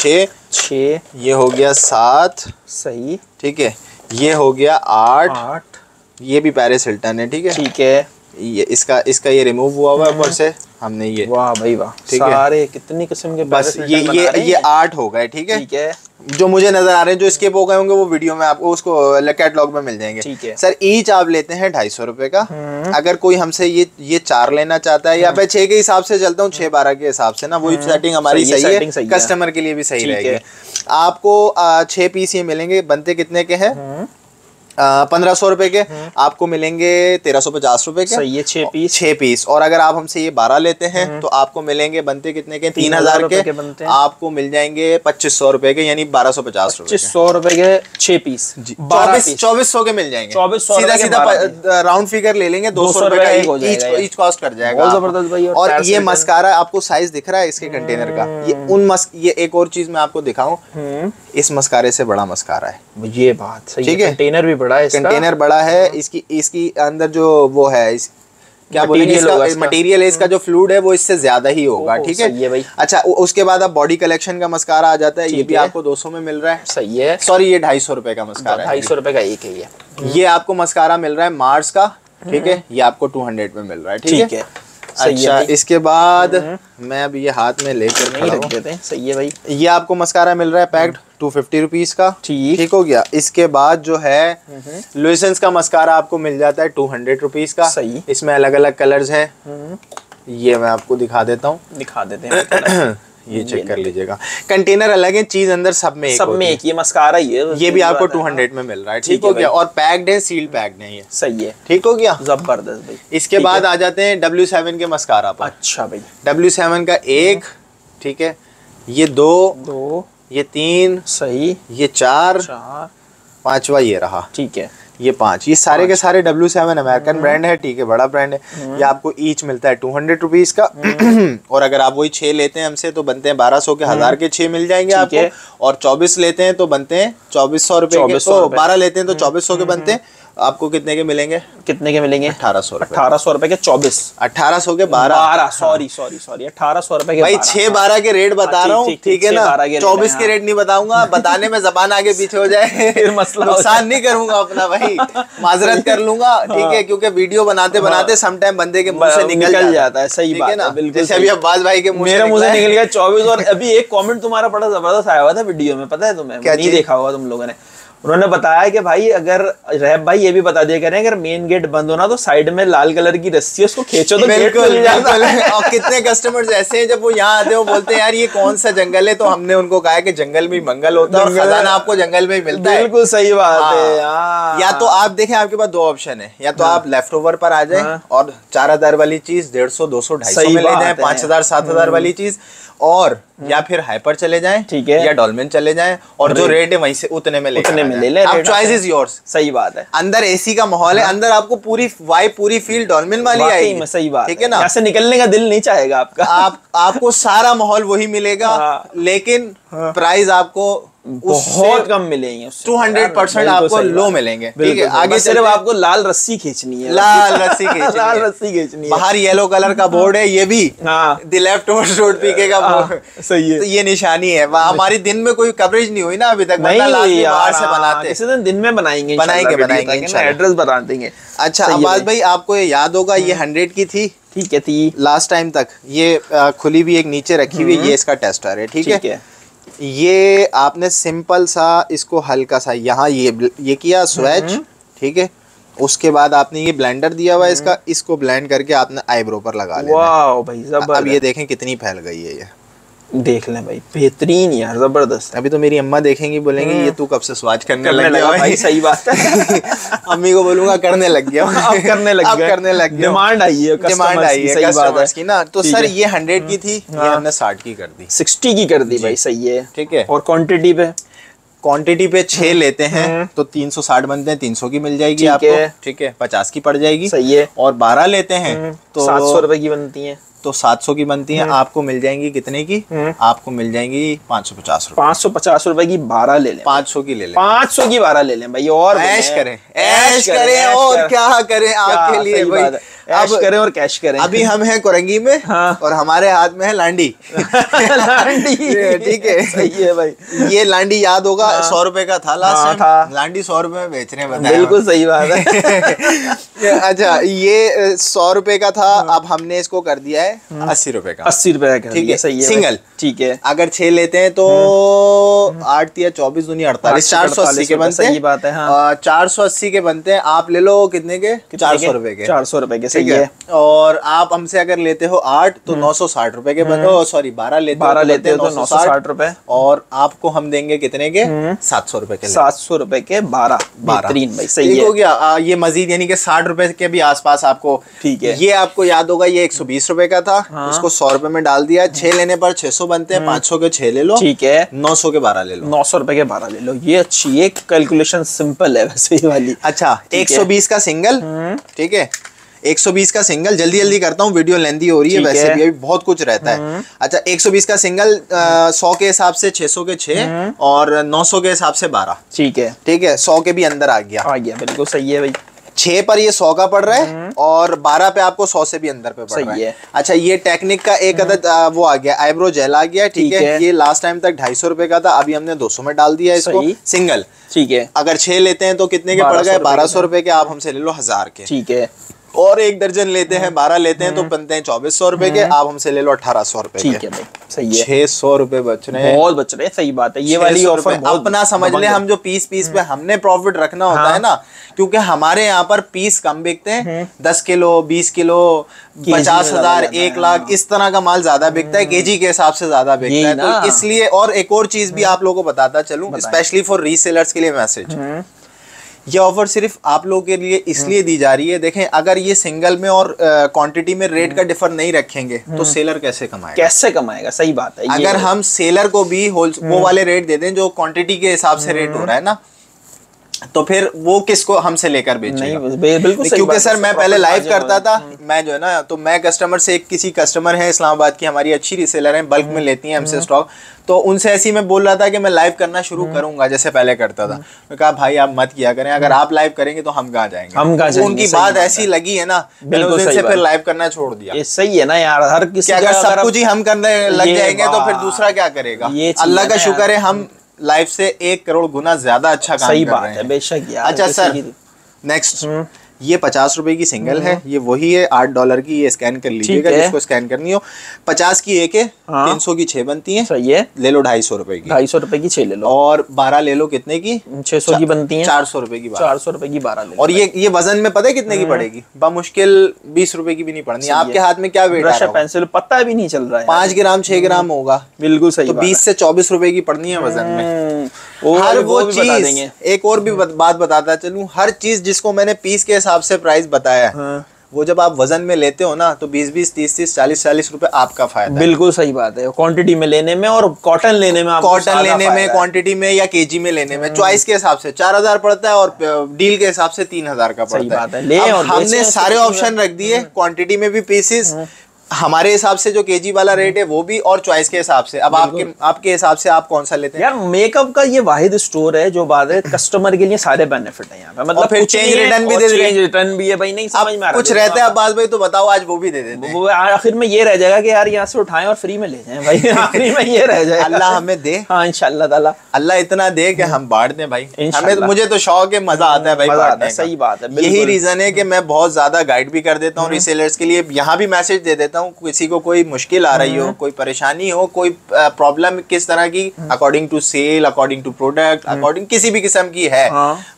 [SPEAKER 1] 6,
[SPEAKER 2] ये हो गया 7,
[SPEAKER 1] सही,
[SPEAKER 2] ठीक है। ये हो गया 8, ये भी पेरिस हिल्टन है। ठीक है,
[SPEAKER 1] ठीक है।
[SPEAKER 2] ये इसका ये रिमूव हुआ हुआ है ऊपर से हमने ये।
[SPEAKER 1] वाह भाई वाह, सारे कितनी किस्म के
[SPEAKER 2] बस ये 8 हो गए। ठीक है,
[SPEAKER 1] ठीक है।
[SPEAKER 2] जो मुझे नजर आ रहे हैं, जो स्किप हो गए होंगे वो वीडियो में आपको उसको कैटलॉग में मिल जाएंगे।
[SPEAKER 1] ठीक है
[SPEAKER 2] सर, ईच आप लेते हैं 250 रुपए का। अगर कोई हमसे ये 4 लेना चाहता है, या मैं 6 के हिसाब से चलता हूँ, 6-12 के हिसाब से ना, वही सेटिंग हमारी सही है, कस्टमर के लिए भी सही रहेगी। आपको 6 पीस ये मिलेंगे। बनते कितने के हैं? 1500 रुपए के। आपको मिलेंगे 1350 रुपए के।
[SPEAKER 1] सही है। 6
[SPEAKER 2] पीस। और अगर आप हमसे ये 12 लेते हैं तो आपको मिलेंगे, बनते कितने के? 3000 के बनते हैं। आपको मिल जाएंगे 2500 रुपए के, यानी 1250 रुपए।
[SPEAKER 1] 2500 रुपए के 6 पीस,
[SPEAKER 2] 2400 के मिल जाएंगे।
[SPEAKER 1] 2400
[SPEAKER 2] सीधा राउंड फिगर ले लेंगे, 200 रुपए का ईच कॉस्ट कर जाएगा।
[SPEAKER 1] जबरदस्त भाई।
[SPEAKER 2] और ये मस्कारा आपको साइज दिख रहा है इसके कंटेनर का। ये एक और चीज मैं आपको दिखाऊं, इस मस्कारे से बड़ा मस्कारा है।
[SPEAKER 1] ये बात सही है। कंटेनर भी बड़ा है,
[SPEAKER 2] कंटेनर बड़ा है। इसकी अंदर जो वो है, क्या बोलेंगे, इसका मटेरियल है, इसका जो फ्लूइड है वो इससे ज्यादा ही होगा। ठीक है
[SPEAKER 1] भाई।
[SPEAKER 2] अच्छा, उसके बाद अब बॉडी कलेक्शन का मस्कारा आ जाता है। ये भी आपको 200 में मिल रहा है।
[SPEAKER 1] सही है।
[SPEAKER 2] सॉरी, ये 250 रुपए का मस्कारा है।
[SPEAKER 1] 250 रुपए का एक है
[SPEAKER 2] ये आपको मस्कारा मिल रहा है मार्स का। ठीक है, ये आपको 200 में मिल रहा है। ठीक है। अच्छा, इसके बाद मैं अब ये हाथ में लेकर
[SPEAKER 1] नहीं रख देते हैं। सही है भाई।
[SPEAKER 2] ये आपको मस्कारा मिल रहा है पैक्ड 250 रुपीज का। ठीक हो गया। इसके बाद जो है लुइसेंस का मस्कारा आपको मिल जाता है 200 रुपीज का।
[SPEAKER 1] सही।
[SPEAKER 2] इसमें अलग अलग कलर्स है। ये मैं आपको दिखा देता हूँ,
[SPEAKER 1] दिखा देते हैं।
[SPEAKER 2] ये चेक कर लीजिएगा। कंटेनर अलग है, चीज अंदर सब में एक।
[SPEAKER 1] ये मस्कारा ही है।
[SPEAKER 2] ये भी आपको 200 में मिल रहा है। ठीक हो गया। और पैक्ड है, सील पैक्ड है। ये
[SPEAKER 1] सही है।
[SPEAKER 2] ठीक हो गया।
[SPEAKER 1] जबरदस्त भाई।
[SPEAKER 2] इसके बाद आ जाते हैं W7 के मस्कारा पर।
[SPEAKER 1] अच्छा भाई।
[SPEAKER 2] W7 का 1, ठीक है, ये 2, ये 3,
[SPEAKER 1] सही,
[SPEAKER 2] ये 4, 5वां ये रहा।
[SPEAKER 1] ठीक है,
[SPEAKER 2] ये 5। ये सारे के सारे W7 अमेरिकन ब्रांड है। ठीक है, बड़ा ब्रांड है। ये आपको ईच मिलता है 200 रुपीज का। और अगर आप वही 6 लेते हैं हमसे तो बनते हैं 1200 के, 1000 के 6 मिल जाएंगे आपको। और 24 लेते हैं तो बनते हैं 2400 रुपए के। तो 12 लेते हैं तो 2400 के बनते हैं। आपको कितने के मिलेंगे? 1800 रुपए।
[SPEAKER 1] 1800 रुपए के 24।
[SPEAKER 2] 1800 के 12।
[SPEAKER 1] सॉरी 1800 रुपए के
[SPEAKER 2] भाई 6-12 के रेट बता रहा हूँ। ठीक है ना, 24 के रेट नहीं बताऊंगा, बताने में जबान आगे पीछे हो जाए फिर मसला, नुकसान नहीं करूंगा अपना भाई, माजरत कर लूंगा। ठीक है, क्योंकि वीडियो बनाते बनाते समटाइम बंदे के मुंह से निकल जाता है।
[SPEAKER 1] सही बात है, बिल्कुल।
[SPEAKER 2] जैसे अभी अब्बास भाई के
[SPEAKER 1] मेरे मुंह से निकल गया 24। और अभी एक कमेंट तुम्हारा बड़ा जबरदस्त आया हुआ था वीडियो में, पता है तुम्हें? नहीं देखा होगा तुम लोगों ने। उन्होंने बताया कि भाई अगर रहब भाई ये भी बता दिया करें, अगर मेन गेट बंद होना तो साइड में लाल कलर की रस्सी है, उसको खींचो तो गेट खुल जाता है।
[SPEAKER 2] और कितने कस्टमर्स ऐसे हैं जब वो यहाँ आते हैं वो बोलते हैं यार ये कौन सा जंगल है, तो हमने उनको कहा कि जंगल में मंगल होता है और खजाना आपको जंगल में ही मिलता है।
[SPEAKER 1] बिल्कुल सही बात है।
[SPEAKER 2] या तो आप देखें, आपके पास 2 ऑप्शन है, या तो आप लेफ्ट ओवर पर आ जाए और 4000 वाली चीज 150, 200, 250 में ले जाए, 5000, 7000 वाली चीज, और या फिर हाइपर चले जाएं,
[SPEAKER 1] ठीक है,
[SPEAKER 2] या डॉल्फिन चले जाएं, और जो रेट है वहीं से उतने में ले
[SPEAKER 1] आप
[SPEAKER 2] चॉइस इज योर्स।
[SPEAKER 1] सही बात है।
[SPEAKER 2] अंदर एसी का माहौल है, अंदर आपको पूरी वाइब, पूरी फील डॉल्फिन वाली आएगी।
[SPEAKER 1] सही बात,
[SPEAKER 2] ठीक है ना,
[SPEAKER 1] यहाँ से निकलने का दिल नहीं चाहेगा आपका।
[SPEAKER 2] आपको सारा माहौल वही मिलेगा, लेकिन प्राइस आपको
[SPEAKER 1] बहुत कम मिलेंगे,
[SPEAKER 2] 200% आपको लो मिलेंगे। ठीक है, आगे
[SPEAKER 1] सिर्फ आपको लाल रस्सी खींचनी है,
[SPEAKER 2] लाल रस्सी खींचनी
[SPEAKER 1] लाल रस्सी खींचनी है।
[SPEAKER 2] बाहर येलो कलर का बोर्ड है, ये भी द लेफ्ट ओवर रोड पीके का बोर्ड।
[SPEAKER 1] सही है,
[SPEAKER 2] तो ये निशानी है। हमारी दिन में कोई कवरेज नहीं हुई ना अभी तक, बाहर से बनाते,
[SPEAKER 1] किसी दिन दिन में बनाएंगे
[SPEAKER 2] एड्रेस बता देंगे। अच्छा अब्बास भाई, आपको ये याद होगा, ये 100 की थी,
[SPEAKER 1] ठीक है थी
[SPEAKER 2] लास्ट टाइम तक। ये खुली भी एक नीचे रखी हुई है, ये इसका टेस्टर है, ठीक है। ये आपने सिंपल सा इसको हल्का सा यहाँ ये किया स्विच, ठीक है। उसके बाद आपने ये ब्लेंडर दिया हुआ है इसका, इसको ब्लेंड करके आपने आईब्रो पर लगा लेना।
[SPEAKER 1] वाह भाई जबरदस्त।
[SPEAKER 2] अब ये देखें कितनी फैल गई है, ये
[SPEAKER 1] देख लें भाई, बेहतरीन यार, जबरदस्त।
[SPEAKER 2] अभी तो मेरी अम्मा देखेंगी, बोलेंगी ये तू कब से स्वाच करने लग गया
[SPEAKER 1] भाई। सही बात है।
[SPEAKER 2] अम्मी को बोलूंगा करने लग गया,
[SPEAKER 1] अब करने लग गया, डिमांड आई है,
[SPEAKER 2] डिमांड आई है कस्टमर्स की ना। तो सर ये 100 की थी, ये हमने 60 की कर दी,
[SPEAKER 1] 60 की कर दी भाई, सही है,
[SPEAKER 2] ठीक है।
[SPEAKER 1] और क्वांटिटी पे,
[SPEAKER 2] क्वांटिटी पे 6 लेते हैं तो 360 बनते हैं, 300 की मिल जाएगी आपको, ठीक है। 50 की पड़ जाएगी,
[SPEAKER 1] सही है।
[SPEAKER 2] और 12 लेते हैं तो
[SPEAKER 1] 700 रुपए की बनती है,
[SPEAKER 2] तो 700 की बनती है। आपको मिल जाएंगी कितने की? आपको मिल जाएंगी 550 रुपए।
[SPEAKER 1] 550 रुपए की 12 ले लें,
[SPEAKER 2] 500 की ले लें,
[SPEAKER 1] 500 की 12 ले लें भाई। और
[SPEAKER 2] ऐश करें, ऐश करें और क्या करें आपके लिए भाई,
[SPEAKER 1] ऐश करें और कैश करें।
[SPEAKER 2] अभी हम हैं कोरंगी में,
[SPEAKER 1] हाँ।
[SPEAKER 2] और हमारे हाथ में है लांडी।
[SPEAKER 1] लांडी,
[SPEAKER 2] ठीक है,
[SPEAKER 1] सही है भाई।
[SPEAKER 2] ये लांडी याद होगा, 100 रुपए का था लास्ट टाइम, लांडी 100 रुपए में बेच रहे हैं,
[SPEAKER 1] बिल्कुल सही बात है।
[SPEAKER 2] अच्छा ये 100 रुपए का था, अब हमने इसको कर दिया है 80 रुपए का,
[SPEAKER 1] 80 रुपए का,
[SPEAKER 2] ठीक है,
[SPEAKER 1] सही है,
[SPEAKER 2] सिंगल,
[SPEAKER 1] ठीक है।
[SPEAKER 2] अगर 6 लेते हैं तो 8 या 24 दूनी 48, 480 के बनते हैं,
[SPEAKER 1] सही बात है, हाँ।
[SPEAKER 2] 480 के बनते हैं। आप ले लो कितने के? 400 रुपए के,
[SPEAKER 1] 400 रुपए के, सही है।
[SPEAKER 2] और आप हमसे अगर लेते हो 8 तो 960 रुपए के बनो, सॉरी 12 लेते हो तो 960
[SPEAKER 1] रुपए,
[SPEAKER 2] और आपको हम देंगे कितने के? 700 रुपए के,
[SPEAKER 1] 700 रुपए के 12, बेहतरीन भाई, सही है।
[SPEAKER 2] हो गया ये मजीद, यानी कि 60 रुपए के भी आसपास आपको,
[SPEAKER 1] ठीक है।
[SPEAKER 2] ये आपको याद होगा, ये 120 रुपए का था, उसको 100 रुपए में डाल दिया। 6 लेने पर 600 बनते हैं, 500 के 6 ले लो, ठीक है। 900 के 12 ले लो,
[SPEAKER 1] 900 रुपए के 12 ले लो, ये अच्छी एक कैलकुलेशन सिंपल है वैसे ये वाली।
[SPEAKER 2] अच्छा 120 का सिंगल, ठीक है, 120 का सिंगल, जल्दी जल्दी करता हूँ, वीडियो लेंदी हो रही है वैसे भी, अभी बहुत कुछ रहता है। अच्छा 120 का सिंगल 100 के हिसाब से 600 के 6 और 900 के हिसाब से 12, ठीक है, ठीक है। 100 के भी अंदर आ गया,
[SPEAKER 1] बिल्कुल सही है भाई।
[SPEAKER 2] 6 पर ये 100 का पड़ रहा है और 12 पे आपको 100 से भी अंदर पे पड़ रहा है। अच्छा ये टेक्निक का एक अदद वो आ गया, आईब्रो जेल आ गया, ठीक है। ये लास्ट टाइम तक 250 रुपए का था, अभी हमने 200 में डाल दिया इसको, सिंगल, ठीक है। अगर 6 लेते हैं तो कितने के पड़ गए? 1200 रुपए के, आप हमसे ले लो 1000 के, ठीक है। और 1 दर्जन लेते हैं, 12 लेते हैं तो बनते हैं 2400 रुपए के, आप हमसे ले लो 1800 रुपए, ठीक है भाई, सही है। 600 रुपए बच रहे हैं, बहुत बच रहे हैं, सही बात है। ये वाली ऑफर अपना समझ ले, हम जो पीस पे हमने प्रॉफिट रखना होता है ना, क्योंकि हमारे यहाँ पर पीस कम बिकते हैं, 10 किलो 20 किलो 50,000 1 लाख इस तरह का माल ज्यादा बिकता है, केजी के हिसाब से ज्यादा बिकता है, तो इसलिए। और एक और चीज भी आप लोगों को बताता चलूं, स्पेशली फॉर रीसेलर्स के लिए मैसेज, ये ऑफर सिर्फ आप लोगों के लिए इसलिए दी जा रही है। देखें अगर ये सिंगल में और क्वांटिटी में रेट का डिफर नहीं रखेंगे तो सेलर कैसे कमाएगा? कैसे कमाएगा? सही बात है। अगर हम सेलर को भी वो वाले रेट दे दें जो क्वांटिटी के हिसाब से रेट हो रहा है ना, तो फिर वो किसको हमसे लेकर बेचेगा? बिल्कुल, क्योंकि सर मैं पहले लाइव करता था, मैं जो है ना, तो मैं कस्टमर से, किसी कस्टमर है इस्लामाबाद की, हमारी अच्छी रीसेलर है, बल्क में लेती हैं हमसे स्टॉक, तो उनसे ऐसी मैं बोल रहा था कि मैं लाइव करना शुरू करूंगा जैसे पहले करता था। मैं कहा भाई आप मत किया करें, अगर आप लाइव करेंगे तो हम कहाँ जाएंगे, हम कहाँ जाएंगे? उनकी बात ऐसी लगी है ना, मैंने उस दिन से फिर लाइव करना छोड़ दिया। ये सही है ना यार, हर किसी अगर सब कुछ ही हम करने लग जाएंगे तो फिर दूसरा क्या करेगा? अल्लाह का शुक्र है हम लाइफ से 1 करोड़ गुना ज्यादा अच्छा काम कर रहे हैं। सही बात है, बेशक यार। अच्छा सर नेक्स्ट, ये 50 रुपए की सिंगल है, ये वही है $8 की, ये स्कैन कर लीजिएगा जिसको स्कैन करनी हो। 50 की एक है, 300 की 6 बनती है, सही है। ले लो 250 रुपए की, 250 रुपए की 6 ले लो, और 12 ले लो, कितने की? 600 की बनती है, 400 रुपए की 400 रुपए की 12 ले लो। और ये वजन में पता है कितने की पड़ेगी? बामुश्किल 20 रुपए की भी नहीं पड़नी। आपके हाथ में क्या वेट है? पेंसिल पता भी नहीं चल रहा है, 5 ग्राम 6 ग्राम होगा, बिल्कुल सही। तो 20 से 24 रुपए की पड़नी है वजन में। हर वो चीज, एक और भी बात बताता चलूं, हर चीज जिसको मैंने पीस के हिसाब से प्राइस बताया, वो जब आप वजन में लेते हो ना तो 20-20, 30-30, 40-40 रुपए आपका फायदा। बिल्कुल सही बात है, क्वांटिटी में लेने में और कॉटन लेने में, कॉटन लेने में, क्वांटिटी में या केजी में लेने में, चॉइस के हिसाब से 4000 पड़ता है और डील के हिसाब से 3000 का पड़ता है। हमने सारे ऑप्शन रख दिए, क्वांटिटी में भी पीसेस, हमारे हिसाब से जो केजी वाला रेट है वो भी, और चॉइस के हिसाब से। अब आपके हिसाब से आप कौन सा लेते हैं?
[SPEAKER 1] यार मेकअप का ये वाहिद स्टोर है जो बात है, कस्टमर के लिए सारे बेनिफिट है यहाँ पे, मतलब
[SPEAKER 2] फिर चेंज रिटर्न भी दे देंगे,
[SPEAKER 1] चेंज रिटर्न भी है भाई, नहीं समझ में आ रहा
[SPEAKER 2] कुछ रहता है अब्बास भाई तो बताओ, आज वो भी दे देते हैं।
[SPEAKER 1] वो आखिर में ये रह जाएगा कि यार यहाँ से उठाएं और फ्री में ले जाएं भाई, आखिर में ये रह जाएगा।
[SPEAKER 2] अल्लाह हमें दे,
[SPEAKER 1] हाँ इंशाल्लाह ताला,
[SPEAKER 2] अल्लाह इतना दे कि हम बांट दें भाई। हमें मुझे तो शौक है, मजा आता है भाई बांटने का।
[SPEAKER 1] सही बात है,
[SPEAKER 2] यही रीजन है कि मैं बहुत ज्यादा गाइड भी कर देता हूँ रीसेलर्स के लिए। यहाँ भी मैसेज दे देता हूँ, किसी को कोई मुश्किल आ रही हो, कोई परेशानी हो, कोई प्रॉब्लम किस तरह की, according to sale, according to product, according किसी भी किस्म की है,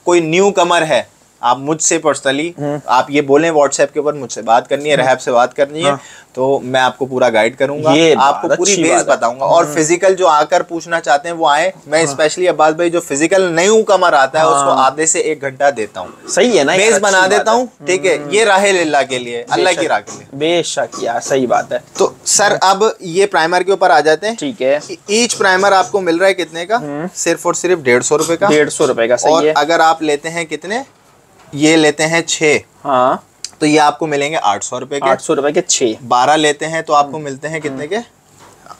[SPEAKER 2] कोई न्यू कमर है, आप मुझसे पर्सनली आप ये बोलें व्हाट्सएप के ऊपर मुझसे बात करनी है, रहब से बात करनी है, तो मैं आपको पूरा गाइड करूंगा, आपको पूरी बेस बताऊंगा। और फिजिकल जो आकर पूछना चाहते हैं वो आए। मैं स्पेशली अब्बास भाई जो फिजिकल न्यू कमर आता है उसको आधे से 1 घंटा देता हूँ,
[SPEAKER 1] सही है ना,
[SPEAKER 2] बेस बना देता हूँ, ठीक है, ये राहे लिल्लाह के लिए, अल्लाह की राह के लिए।
[SPEAKER 1] बेशक यार सही बात है।
[SPEAKER 2] तो सर अब ये प्राइमर के ऊपर आ जाते हैं।
[SPEAKER 1] ठीक है,
[SPEAKER 2] ईच प्राइमर आपको मिल रहा है कितने का? सिर्फ और सिर्फ 150 रुपए का।
[SPEAKER 1] 150 रुपए का, सही
[SPEAKER 2] और
[SPEAKER 1] है।
[SPEAKER 2] अगर आप लेते हैं कितने, ये लेते हैं 6,
[SPEAKER 1] हाँ,
[SPEAKER 2] तो ये आपको मिलेंगे 800 रुपए के।
[SPEAKER 1] 800 रुपए के 6।
[SPEAKER 2] 12 लेते हैं तो आपको मिलते हैं कितने के?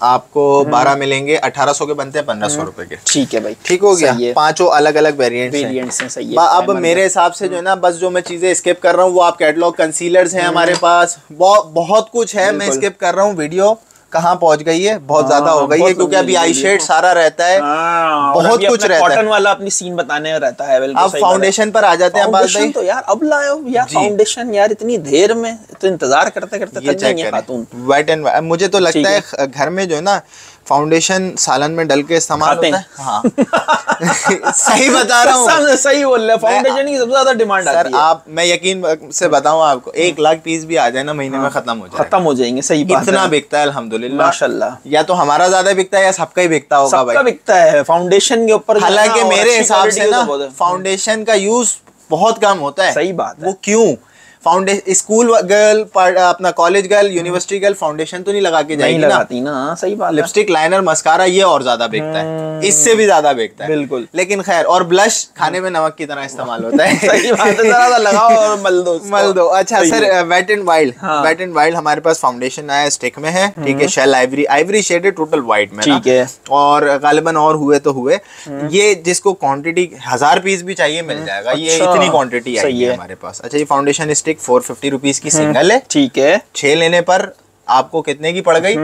[SPEAKER 2] आपको 12 मिलेंगे 1800 के, बनते हैं 1500 रुपए के।
[SPEAKER 1] ठीक है भाई,
[SPEAKER 2] ठीक हो गया। 5 अलग अलग वेरिएंट्स हैं,
[SPEAKER 1] सही है।
[SPEAKER 2] अब मेरे हिसाब से जो है ना, बस जो मैं चीजें स्किप कर रहा हूँ वो आप कैटलॉग कंसीलर्स हैं हमारे पास, बहुत कुछ है, मैं स्किप कर रहा हूँ। वीडियो कहाँ पहुंच गई है, बहुत ज्यादा हो गई है, क्योंकि अभी आई शेड सारा रहता है, बहुत कुछ रहता है।
[SPEAKER 1] कॉटन वाला अपनी सीन बताने में रहता है।
[SPEAKER 2] अब फाउंडेशन पर आ जाते हैं अब्बास भाई।
[SPEAKER 1] तो यार अब लाए हो यार फाउंडेशन, यार इतनी देर में तो इंतजार करते करते थक गई है खातून।
[SPEAKER 2] वेट एंड मुझे तो लगता है घर में जो है ना फाउंडेशन सालन में डल के इस्तेमाल होता है। हाँ। सही बता रहा हूँ,
[SPEAKER 1] सही बोल रहे हैं, फाउंडेशन की सबसे ज्यादा डिमांड आती है।
[SPEAKER 2] आप, मैं यकीन से बताऊँ आपको, 1 लाख पीस भी आ जाए ना महीने में खत्म हो
[SPEAKER 1] जाएंगे। सही बात है,
[SPEAKER 2] इतना बिकता है अल्हम्दुलिल्लाह,
[SPEAKER 1] माशाल्लाह।
[SPEAKER 2] या तो हमारा ज्यादा बिकता है या सबका ही बिकता होगा भाई,
[SPEAKER 1] सबका बिकता है फाउंडेशन के ऊपर।
[SPEAKER 2] हालांकि मेरे हिसाब से ना फाउंडेशन का यूज बहुत कम होता है।
[SPEAKER 1] सही बात है।
[SPEAKER 2] वो क्यों? फाउंडेशन स्कूल गर्ल, अपना college girl, university girl foundation तो नहीं लगा के जाएगी, नहीं लगाती
[SPEAKER 1] ना। सही बात है।
[SPEAKER 2] लिपस्टिक, लाइनर, मस्कारा ये और ज्यादा बिकता है, इससे भी ज्यादा बिकता है
[SPEAKER 1] बिल्कुल।
[SPEAKER 2] लेकिन खैर, और ब्लश खाने में नमक की तरह इस्तेमाल होता है।
[SPEAKER 1] सही बात है, जरा लगाओ और मल दो।
[SPEAKER 2] अच्छा sir, wet and wild, wet and wild हमारे पास फाउंडेशन आया, स्टिक में है, ठीक है, shell ivory shaded, total white में,
[SPEAKER 1] ठीक है,
[SPEAKER 2] और गालिबन और हुए तो हुए। ये जिसको क्वांटिटी 1000 पीस भी चाहिए मिल जाएगा, ये इतनी क्वांटिटी आई है हमारे पास। अच्छा, ये फाउंडेशन स्टिक 450 रुपीज की सिंगल है, ठीक है। 6 लेने पर आपको कितने की पड़ गई?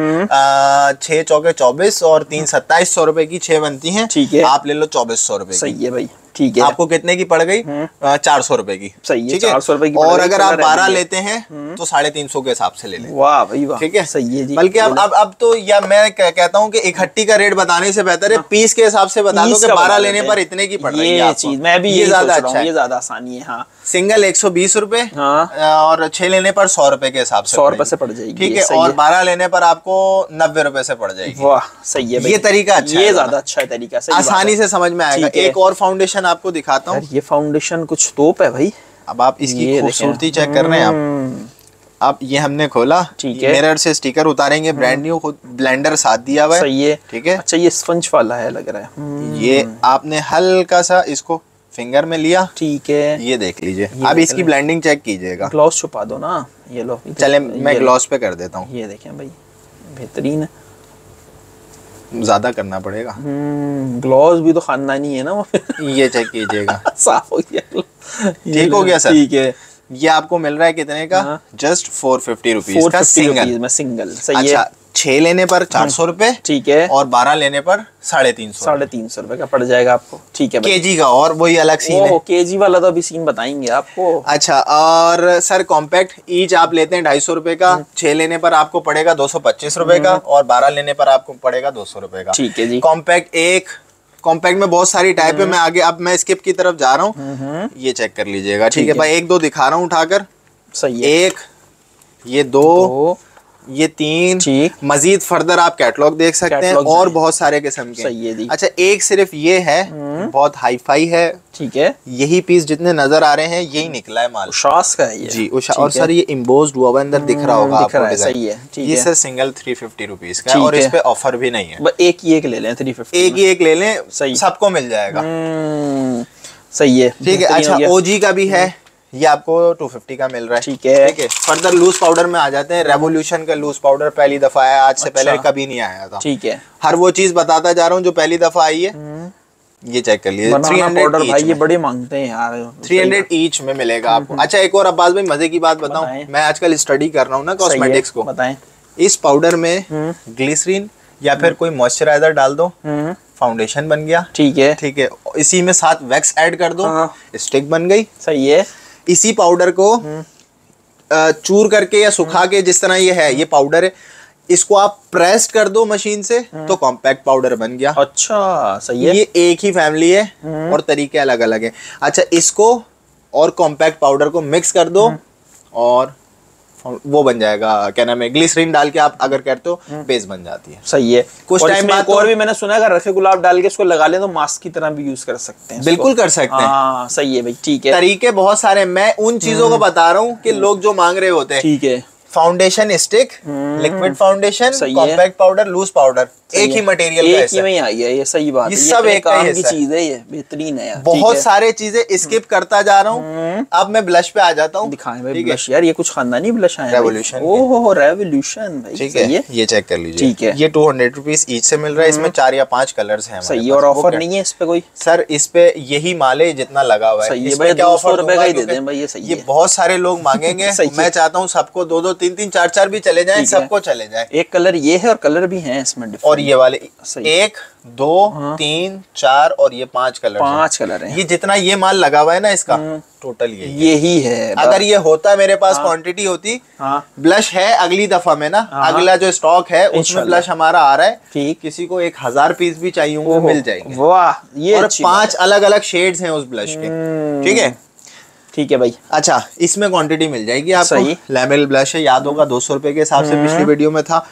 [SPEAKER 2] 6 चौके 24 और 3 2700 रुपए की 6 बनती हैं, ठीक है। आप ले लो 2400 रुपए।
[SPEAKER 1] सही है भाई, ठीक है।
[SPEAKER 2] आपको कितने की पड़ गई? 400 रुपए की।
[SPEAKER 1] सही है, 400 रुपए की।
[SPEAKER 2] और अगर आप 12 लेते हैं तो 350 के हिसाब से ले लें।
[SPEAKER 1] वाह भाई वाह,
[SPEAKER 2] ठीक है,
[SPEAKER 1] सही है जी।
[SPEAKER 2] बल्कि अब तो, या मैं कहता हूँ कि इकट्ठी का रेट बताने से बेहतर है पीस के हिसाब से बता दो कि 12 लेने पर इतने की पड़ रही है।
[SPEAKER 1] ये चीज मैं भी, ये ज्यादा अच्छा है, ये ज्यादा आसानी है। हाँ,
[SPEAKER 2] सिंगल 120 रुपए, और 6 लेने पर 100 रुपए के हिसाब से
[SPEAKER 1] 100 रुपए से पड़ जाएगी,
[SPEAKER 2] ठीक है। और 12 लेने पर आपको 90 रुपए से पड़ जाएगी।
[SPEAKER 1] वाह, सही है।
[SPEAKER 2] ये तरीका अच्छा है,
[SPEAKER 1] ये ज्यादा अच्छा है तरीका,
[SPEAKER 2] आसानी से समझ में आएगा। एक और फाउंडेशन आपको दिखाता हूँ।
[SPEAKER 1] ये फाउंडेशन कुछ तोप है भाई।
[SPEAKER 2] अब आप इसकी खूबसूरती चेक कर रहे हैं आप ये हमने खोला, ठीक है, मिरर से स्टिकर उतारेंगे, ब्रांड न्यू, खुद ब्लेंडर साथ दिया हुआ है,
[SPEAKER 1] सही है,
[SPEAKER 2] ठीक है।
[SPEAKER 1] अच्छा, ये स्पंज वाला है लग रहा है।
[SPEAKER 2] ये आपने हल्का सा इसको फिंगर में लिया, ठीक है, ये देख लीजिए। अब इसकी ब्लेंडिंग चेक कीजिएगा।
[SPEAKER 1] ग्लॉस छुपा दो ना, ये लो।
[SPEAKER 2] चले मैं ग्लॉस पे कर देता हूँ।
[SPEAKER 1] ये देखें भाई, बेहतरीन है।
[SPEAKER 2] ज्यादा करना पड़ेगा,
[SPEAKER 1] ग्लॉस भी तो खानदानी है ना वो। ये
[SPEAKER 2] चेक कीजिएगा।
[SPEAKER 1] साफ हो गया,
[SPEAKER 2] ठीक हो गया सर,
[SPEAKER 1] ठीक है।
[SPEAKER 2] ये आपको मिल रहा है कितने का? जस्ट 450 रुपीज का सिंगल में,
[SPEAKER 1] सिंगल। सही
[SPEAKER 2] अच्छा,
[SPEAKER 1] है।
[SPEAKER 2] 6 लेने पर 400 रुपए, ठीक है, और 12 लेने पर 350
[SPEAKER 1] रुपए का पड़ जाएगा आपको, ठीक है।
[SPEAKER 2] केजी का और वही अलग सीन है,
[SPEAKER 1] केजी वाला तो अभी सीन बताएंगे आपको।
[SPEAKER 2] अच्छा, और सर कॉम्पैक्ट ईच आप लेते हैं 250 रुपए का, 6 लेने पर आपको पड़ेगा 225 रुपए का, और 12 लेने पर आपको पड़ेगा 200 रुपए का, ठीक है जी। कॉम्पैक्ट में बहुत सारी टाइप है, मैं आगे, अब मैं स्किप की तरफ जा रहा हूँ, ये चेक कर लीजिएगा, ठीक है भाई। 1-2 दिखा रहा हूँ उठाकर, सही है। 1, ये 2, ये 3, ठीक। मजीद फर्दर आप कैटलॉग देख सकते हैं, और बहुत सारे किस्म के, सही है जी। अच्छा, एक सिर्फ ये है, बहुत हाई फाई है, ठीक है। यही पीस जितने नजर आ रहे हैं यही निकला है माल,
[SPEAKER 1] उशास का है ये जी।
[SPEAKER 2] और सर ये इम्बोज्ड हुआ हुआ अंदर दिख रहा होगा आपको,
[SPEAKER 1] सही है, ठीक है।
[SPEAKER 2] ये सर सिंगल 350 रुपीज का, और इस पे ऑफर भी नहीं है।
[SPEAKER 1] एक ही एक ले लें, 350,
[SPEAKER 2] एक ही एक ले लें, सही, सबको मिल जाएगा,
[SPEAKER 1] सही है,
[SPEAKER 2] ठीक है। अच्छा, ओजी का भी है, ये आपको 250 का मिल रहा है।
[SPEAKER 1] ठीक है।
[SPEAKER 2] ठीक है, फर्दर लूज पाउडर में आ जाते हैं। रेवोल्यूशन का लूज पाउडर पहली दफा आया, आज से पहले कभी नहीं आया था।
[SPEAKER 1] ठीक है,
[SPEAKER 2] हर वो चीज बताता जा रहा हूँ जो पहली दफा आई है। ये चेक कर लीजिए, 300
[SPEAKER 1] पाउडर भाई ये बड़े मांगते हैं यार,
[SPEAKER 2] 300 ईच में मिलेगा आपको। अच्छा, एक और अब्बास भाई मजे की बात बताऊं, मैं आजकल स्टडी कर रहा हूँ ना कॉस्मेटिक्स को।
[SPEAKER 1] बताएं।
[SPEAKER 2] इस पाउडर में ग्लिसरीन या फिर कोई मॉइस्चराइजर डाल दो, फाउंडेशन बन गया।
[SPEAKER 1] ठीक है,
[SPEAKER 2] ठीक है, इसी में साथ वैक्स ऐड कर दो, स्टिक बन गई।
[SPEAKER 1] सही है।
[SPEAKER 2] इसी पाउडर को चूर करके या सुखा के, जिस तरह ये है, ये पाउडर है, इसको आप प्रेस कर दो मशीन से तो कॉम्पैक्ट पाउडर बन गया।
[SPEAKER 1] अच्छा, सही है।
[SPEAKER 2] ये एक ही फैमिली है और तरीके अलग अलग है। अच्छा, इसको और कॉम्पैक्ट पाउडर को मिक्स कर दो और वो बन जाएगा, क्या नाम है, ग्लिसरीन डाल के आप अगर करते हो बेस बन जाती है।
[SPEAKER 1] सही है।
[SPEAKER 2] कुछ टाइम बाद
[SPEAKER 1] और भी मैंने सुना है, अगर रखे गुलाब डाल के इसको लगा ले तो मास्क की तरह भी यूज कर सकते हैं।
[SPEAKER 2] बिल्कुल कर सकते हैं।
[SPEAKER 1] हाँ, सही है भाई। ठीक है,
[SPEAKER 2] तरीके बहुत सारे, मैं उन चीजों को बता रहा हूँ कि लोग जो मांग रहे होते हैं।
[SPEAKER 1] ठीक है।
[SPEAKER 2] Foundation stick, liquid foundation, compact powder, loose powder, एक ही मटेरियल का,
[SPEAKER 1] एक ही में आ गया। ये सही बात है,
[SPEAKER 2] ये सब एक
[SPEAKER 1] काम की चीज है, ये बेहतरीन है यार।
[SPEAKER 2] बहुत सारे चीजें स्किप करता जा रहा हूँ। अब मैं ब्लश पे आ जाता हूँ।
[SPEAKER 1] दिखाएं भाई ब्लश यार, ये कुछ खानदानी ब्लश है।
[SPEAKER 2] रेवोल्यूशन।
[SPEAKER 1] ओहो, रेवोल्यूशन भाई।
[SPEAKER 2] ठीक है, ये चेक कर लीजिए।
[SPEAKER 1] ठीक है,
[SPEAKER 2] ये 200 रुपीज ईच से मिल रहा है। इसमें 4 या 5 कलर्स हैं।
[SPEAKER 1] सही है। और ऑफर नहीं है इस पे कोई?
[SPEAKER 2] सर, इस पे यही माल है जितना लगा हुआ है।
[SPEAKER 1] सही है भाई, 200 रुपए का ही दे दें भाई। ये सही है।
[SPEAKER 2] ये बहुत सारे लोग मांगेंगे। मैं चाहता हूँ सबको 2-2, 3-3, 4-4 भी चले जाएं, सबको चले जाएं।
[SPEAKER 1] एक कलर ये है और कलर भी हैं इसमें डिफरेंट।
[SPEAKER 2] और ये वाले 1, 2, 3, 4 और ये 5 कलर,
[SPEAKER 1] 5 कलर हैं।
[SPEAKER 2] ये जितना ये माल लगा हुआ है ना, इसका टोटल
[SPEAKER 1] यही है।
[SPEAKER 2] अगर ये होता, मेरे पास क्वांटिटी होती। ब्लश है अगली दफा में ना, अगला जो स्टॉक है उसमें ब्लश हमारा आ रहा है। ठीक, किसी को 1000 पीस भी चाहिए होंगे, मिल जाएंगे।
[SPEAKER 1] वाह, ये
[SPEAKER 2] और 5 अलग अलग शेड्स हैं उस ब्लश के। ठीक है,
[SPEAKER 1] ठीक है भाई।
[SPEAKER 2] अच्छा, इसमें क्वांटिटी मिल जाएगी आपको। लेमन ब्लश है, याद होगा 200 रुपए के हिसाब से पिछली वीडियो में था।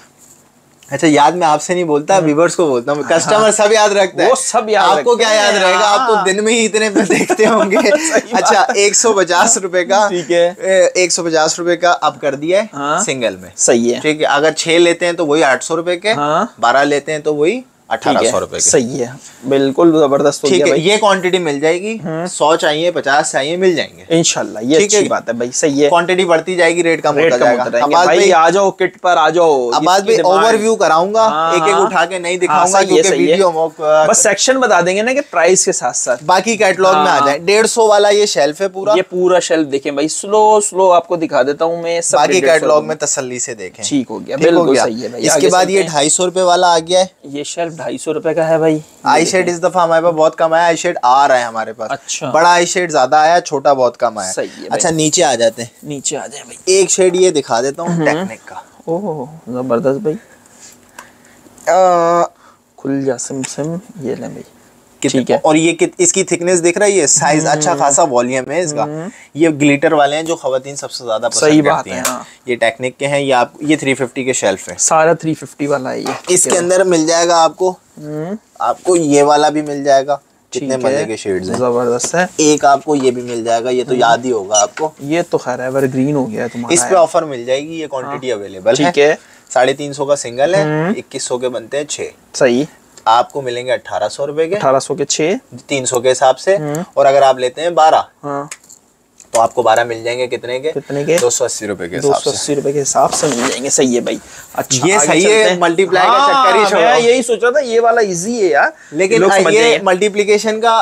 [SPEAKER 2] अच्छा, याद मैं आपसे नहीं बोलता, व्यूअर्स को बोलता हूँ। कस्टमर सब याद रखता है, वो सब याद। आपको क्या याद रहेगा, आप तो दिन में ही इतने पे देखते होंगे। अच्छा, 150 रुपए का। ठीक है, 150 रुपए का अब कर दिया है सिंगल में।
[SPEAKER 1] सही है।
[SPEAKER 2] ठीक है, अगर 6 लेते हैं तो वही 800 रुपए के, 12 लेते हैं तो वही 1800 रुपए के।
[SPEAKER 1] सही है, बिल्कुल जबरदस्त हो गया भाई।
[SPEAKER 2] ये क्वांटिटी मिल जाएगी। 100 चाहिए, 50 चाहिए, मिल जाएंगे इंशाल्लाह। ये अच्छी बात है भाई। सही है, क्वांटिटी बढ़ती जाएगी, रेट कम होता जाएगा।
[SPEAKER 1] भाई आ जाओ किट पर, आ जाओ।
[SPEAKER 2] अब आज भी ओवरव्यू कराऊंगा, एक एक उठा के नहीं दिखाऊंगा क्योंकि वीडियो
[SPEAKER 1] बस सेक्शन बता देंगे ना कि प्राइस के साथ साथ
[SPEAKER 2] बाकी कैटलॉग में आ जाए। 150 वाला ये शेल्फ है पूरा।
[SPEAKER 1] ये पूरा शेल्फ देखें भाई, स्लो आपको दिखा देता हूँ मैं।
[SPEAKER 2] बाकी कैटलॉग में तसल्ली से देखें।
[SPEAKER 1] ठीक हो गया, बिल्कुल सही है भाई।
[SPEAKER 2] इसके बाद ये 250 रुपए वाला आ गया है।
[SPEAKER 1] ये शेल्फ 250 रुपए का है भाई।
[SPEAKER 2] आई शेड इस दफा हमारे पास बहुत कम आया, आई शेड आ रहा है हमारे पास।
[SPEAKER 1] अच्छा,
[SPEAKER 2] बड़ा आई शेड ज्यादा आया, छोटा बहुत कम आया।
[SPEAKER 1] सही है।
[SPEAKER 2] अच्छा, नीचे आ जाते हैं।
[SPEAKER 1] नीचे आ जाए भाई।
[SPEAKER 2] एक शेड ये दिखा देता हूँ टेक्निक का।
[SPEAKER 1] ओह, जबरदस्त भाई। खुल जा सिम। ये ले भाई। ठीक है।
[SPEAKER 2] और ये इसकी थिकनेस दिख रही है, साइज अच्छा खासा वॉल्यूम है इसका। ये ग्लिटर वाले हैं जो खवातीन सबसे ज्यादा पसंद करती हैं। ये टेक्निक के हैं। ये आप ये 350 के शेल्फ है,
[SPEAKER 1] सारा 350 वाला है ये।
[SPEAKER 2] इसके अंदर मिल जाएगा आपको ये वाला भी मिल जाएगा। कितने मजे के शेड्स हैं,
[SPEAKER 1] जबरदस्त है।
[SPEAKER 2] एक आपको ये भी मिल जाएगा, ये तो याद ही होगा आपको।
[SPEAKER 1] ये तो खैर एवरग्रीन हो गया तुम्हारा।
[SPEAKER 2] इस पे ऑफर मिल जाएगी, ये क्वांटिटी अवेलेबल है।
[SPEAKER 1] ठीक है,
[SPEAKER 2] 350 का सिंगल है, 2100 के बनते हैं 6।
[SPEAKER 1] सही।
[SPEAKER 2] आपको मिलेंगे 1800 रुपए के,
[SPEAKER 1] 1800 के 6,
[SPEAKER 2] 300 के हिसाब से। और अगर आप लेते हैं 12 तो आपको 12 मिल जाएंगे। कितने के? 280 रुपए के हिसाब से।
[SPEAKER 1] 280 रुपए के हिसाब से मिल जाएंगे। सही है भाई। अच्छा,
[SPEAKER 2] ये सही है। मल्टीप्लाई का चक्कर ही छोड़ो।
[SPEAKER 1] मैं यही सोच रहा था, ये वाला इजी है यार,
[SPEAKER 2] लेकिन ये मल्टीप्लिकेशन का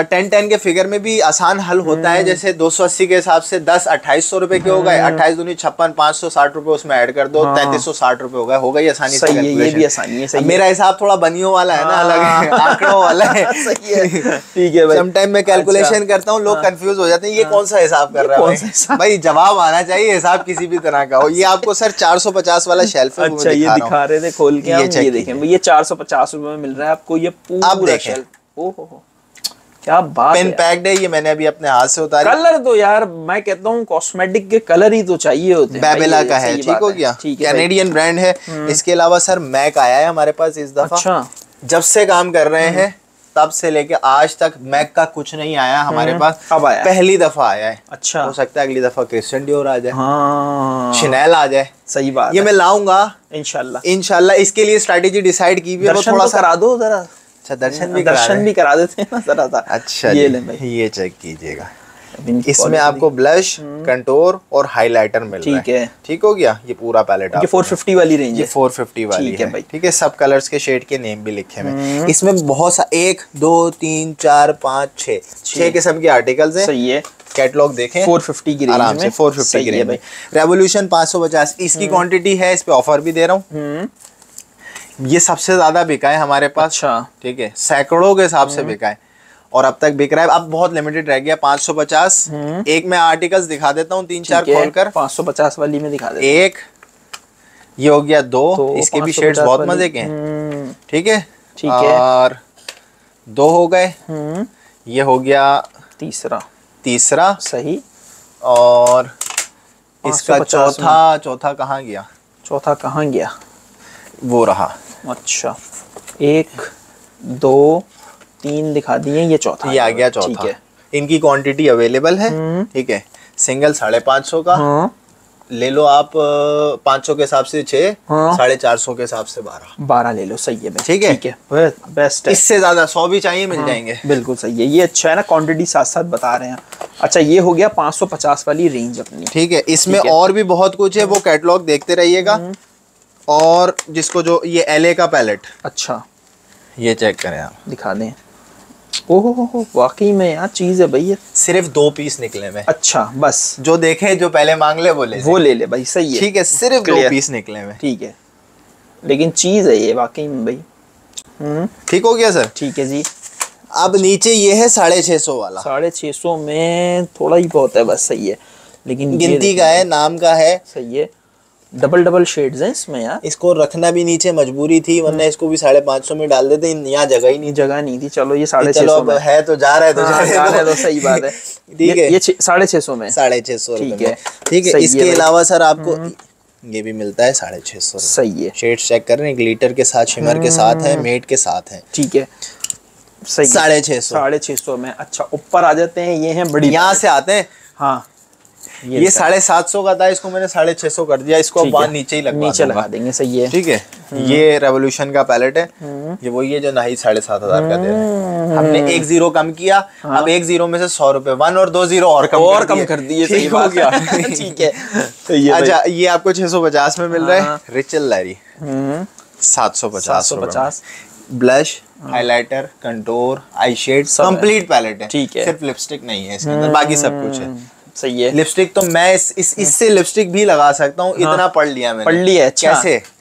[SPEAKER 2] 10-10 के फिगर में भी आसान हल होता है। जैसे 280 के हिसाब से 10 2800 रुपए के हो गए, 28 दूनी 56, 560 रुपए उसमें ऐड कर दो, 3360 रुपए हो गई आसानी से।
[SPEAKER 1] ये भी आसानी है।
[SPEAKER 2] मेरा हिसाब थोड़ा बनियों वाला है ना, अलग आंकड़ों वाला है।
[SPEAKER 1] सही है, ठीक है भाई।
[SPEAKER 2] समटाइम मैं कैलकुलेशन करता हूँ, लोग कंफ्यूज हो जाते हैं, ये कौन सा हिसाब कर रहा है भाई। जवाब आना चाहिए, हिसाब किसी भी तरह का हो। ये आपको सर 450 वाला शेल्फ है।
[SPEAKER 1] अच्छा, ये दिखा रहे थे खोल के, ये देखें, ये 450 रुपए में मिल रहा है आपको ये पूरा शेल्फ। ओहो, क्या बात है।
[SPEAKER 2] पेन पैक्ड है ये, मैंने अभी अपने हाथ से उतारा।
[SPEAKER 1] कलर तो यार मैं कहता हूँ कॉस्मेटिक के कलर ही तो चाहिए होते हैं।
[SPEAKER 2] बेबेला का है, ठीक हो गया, कैनेडियन ब्रांड है। इसके अलावा सर मैक आया है हमारे पास इस दफा।
[SPEAKER 1] अच्छा,
[SPEAKER 2] जब से काम कर रहे हैं तब से लेके आज तक मैक का कुछ नहीं आया हमारे पास।
[SPEAKER 1] अब आया,
[SPEAKER 2] पहली दफा आया है।
[SPEAKER 1] अच्छा,
[SPEAKER 2] हो सकता है अगली दफा क्रिश्चियन डियोर आ जाए,
[SPEAKER 1] शनेल
[SPEAKER 2] आ जाए।
[SPEAKER 1] सही बात,
[SPEAKER 2] ये मैं लाऊंगा
[SPEAKER 1] इंशाल्लाह।
[SPEAKER 2] इसके लिए स्ट्रेटेजी डिसाइड की भी है,
[SPEAKER 1] थोड़ा सा करा दो जरा।
[SPEAKER 2] अच्छा, दर्शन भी करा देते हैं ना जरा सा।
[SPEAKER 1] अच्छा,
[SPEAKER 2] ये ले भाई, ये चेक कीजिएगा। इसमें आपको ब्लश, कंटूर और हाइलाइटर मिल रहा है।
[SPEAKER 1] ठीक है,
[SPEAKER 2] ठीक हो गया। ये पूरा पैलेट
[SPEAKER 1] ये 450 वाली रेंज
[SPEAKER 2] ये
[SPEAKER 1] है।
[SPEAKER 2] 450 वाली
[SPEAKER 1] ठीक है भाई।
[SPEAKER 2] ठीक है। सब कलर्स के शेड के नेम भी लिखे हुए। इसमें बहुत सा 1 2 3 4 5 6 किस्म के आर्टिकल्स हैं।
[SPEAKER 1] सही है।
[SPEAKER 2] कैटलॉग देखें
[SPEAKER 1] 450 की रेंज
[SPEAKER 2] आराम से, 450 की रेंज में। रेवोल्यूशन 550 इसकी क्वांटिटी है, इस पे ऑफर भी दे रहा हूँ। ये सबसे ज्यादा बिका है हमारे पास।
[SPEAKER 1] अच्छा,
[SPEAKER 2] ठीक है, सैकड़ों के हिसाब से बिका है और अब तक बिक रहा है। अब बहुत लिमिटेड रह गया 550। एक मैं आर्टिकल्स दिखा देता हूँ 3-4 खोलकर।
[SPEAKER 1] 550 वाली में दिखा दे।
[SPEAKER 2] एक ये हो गया, दो इसके भी शेड्स बहुत मजे के हैं। ठीक है,
[SPEAKER 1] ठीक है।
[SPEAKER 2] और 2 हो गए। ये हो गया तीसरा।
[SPEAKER 1] सही।
[SPEAKER 2] और इसका चौथा कहाँ गया?
[SPEAKER 1] चौथा कहाँ गया?
[SPEAKER 2] वो रहा।
[SPEAKER 1] अच्छा, 1 2 3 दिखा दिए, ये चौथा,
[SPEAKER 2] ये आ गया चौथा।
[SPEAKER 1] ठीक है।
[SPEAKER 2] इनकी क्वांटिटी अवेलेबल है। ठीक है, सिंगल 550 का।
[SPEAKER 1] हाँ।
[SPEAKER 2] ले लो आप 500 के हिसाब से 6,
[SPEAKER 1] हाँ।
[SPEAKER 2] 450 के हिसाब से 12
[SPEAKER 1] ले लो। सही है भाई।
[SPEAKER 2] ठीक है,
[SPEAKER 1] ठीक है, बेस्ट है।
[SPEAKER 2] इससे ज्यादा 100 भी चाहिए मिल जाएंगे।
[SPEAKER 1] बिल्कुल सही है, ये अच्छा है ना, क्वांटिटी साथ साथ बता रहे हैं। अच्छा, ये हो गया 550 वाली रेंज अपनी।
[SPEAKER 2] ठीक है, इसमें और भी बहुत कुछ है, वो कैटलॉग देखते रहिएगा। और जिसको जो ये एलए का पैलेट,
[SPEAKER 1] अच्छा
[SPEAKER 2] ये चेक करें आप,
[SPEAKER 1] दिखा दें। ओहो, वाकई में यार चीज है भाई ये।
[SPEAKER 2] सिर्फ 2 पीस निकले में।
[SPEAKER 1] अच्छा, बस
[SPEAKER 2] जो देखे, जो पहले मांग ले वो ले
[SPEAKER 1] ले भाई। सही है,
[SPEAKER 2] ठीक है, सिर्फ 2 पीस निकले में।
[SPEAKER 1] ठीक है, लेकिन चीज है ये वाकई में भाई।
[SPEAKER 2] ठीक हो गया सर।
[SPEAKER 1] ठीक है जी।
[SPEAKER 2] अब नीचे ये है 650 वाला।
[SPEAKER 1] 650 में थोड़ा ही बहुत है बस। सही है, लेकिन
[SPEAKER 2] गिनती का है, नाम का है।
[SPEAKER 1] सही है। डबल शेड्स हैं इसमें यार।
[SPEAKER 2] इसको रखना भी नीचे मजबूरी थी, वरना इसको भी 550 में डाल देते। यहाँ जगह नहीं थी। चलो ये 650 में है, तो जा रहा है तो जा रहा है तो सही बात है। ठीक है,
[SPEAKER 1] ये 650 में
[SPEAKER 2] 650।
[SPEAKER 1] ठीक है,
[SPEAKER 2] ठीक है। इसके अलावा सर आपको ये भी मिलता है 650।
[SPEAKER 1] सही है।
[SPEAKER 2] शेड्स चेक कर रहे हैं, ग्लिटर के साथ, शिमर के साथ है, मेट के साथ है।
[SPEAKER 1] ठीक है, सही। 650 में। अच्छा, ऊपर आ जाते हैं, ये हैं बड़ी,
[SPEAKER 2] यहाँ से आते हैं।
[SPEAKER 1] हाँ,
[SPEAKER 2] ये 750 का था, इसको मैंने 650 कर दिया। इसको अब नीचे ही
[SPEAKER 1] लगा देंगे। सही है।
[SPEAKER 2] ठीक है, ये रेवोल्यूशन का पैलेट है। ये वही है जो नहीं 7,500 का दे रहे हैं। हमने 1 0 कम किया। अब 1 0 में से 100 रुपए, 1 और 2 0 और कम कर दिए।
[SPEAKER 1] सही हो गया। ठीक है।
[SPEAKER 2] अच्छा, ये आपको 650 में मिल रहा है। Rachel Larry 750। Blush, highlighter, contour, eye shade, complete palette है।
[SPEAKER 1] ठीक है,
[SPEAKER 2] सिर्फ लिपस्टिक नहीं है इसके अंदर, बाकी सब कुछ है।
[SPEAKER 1] सही है।
[SPEAKER 2] लिपस्टिक तो मैं इससे लिपस्टिक भी लगा सकता हूँ। इतना पढ़ लिया मैंने।
[SPEAKER 1] पढ़ लिया। अच्छा,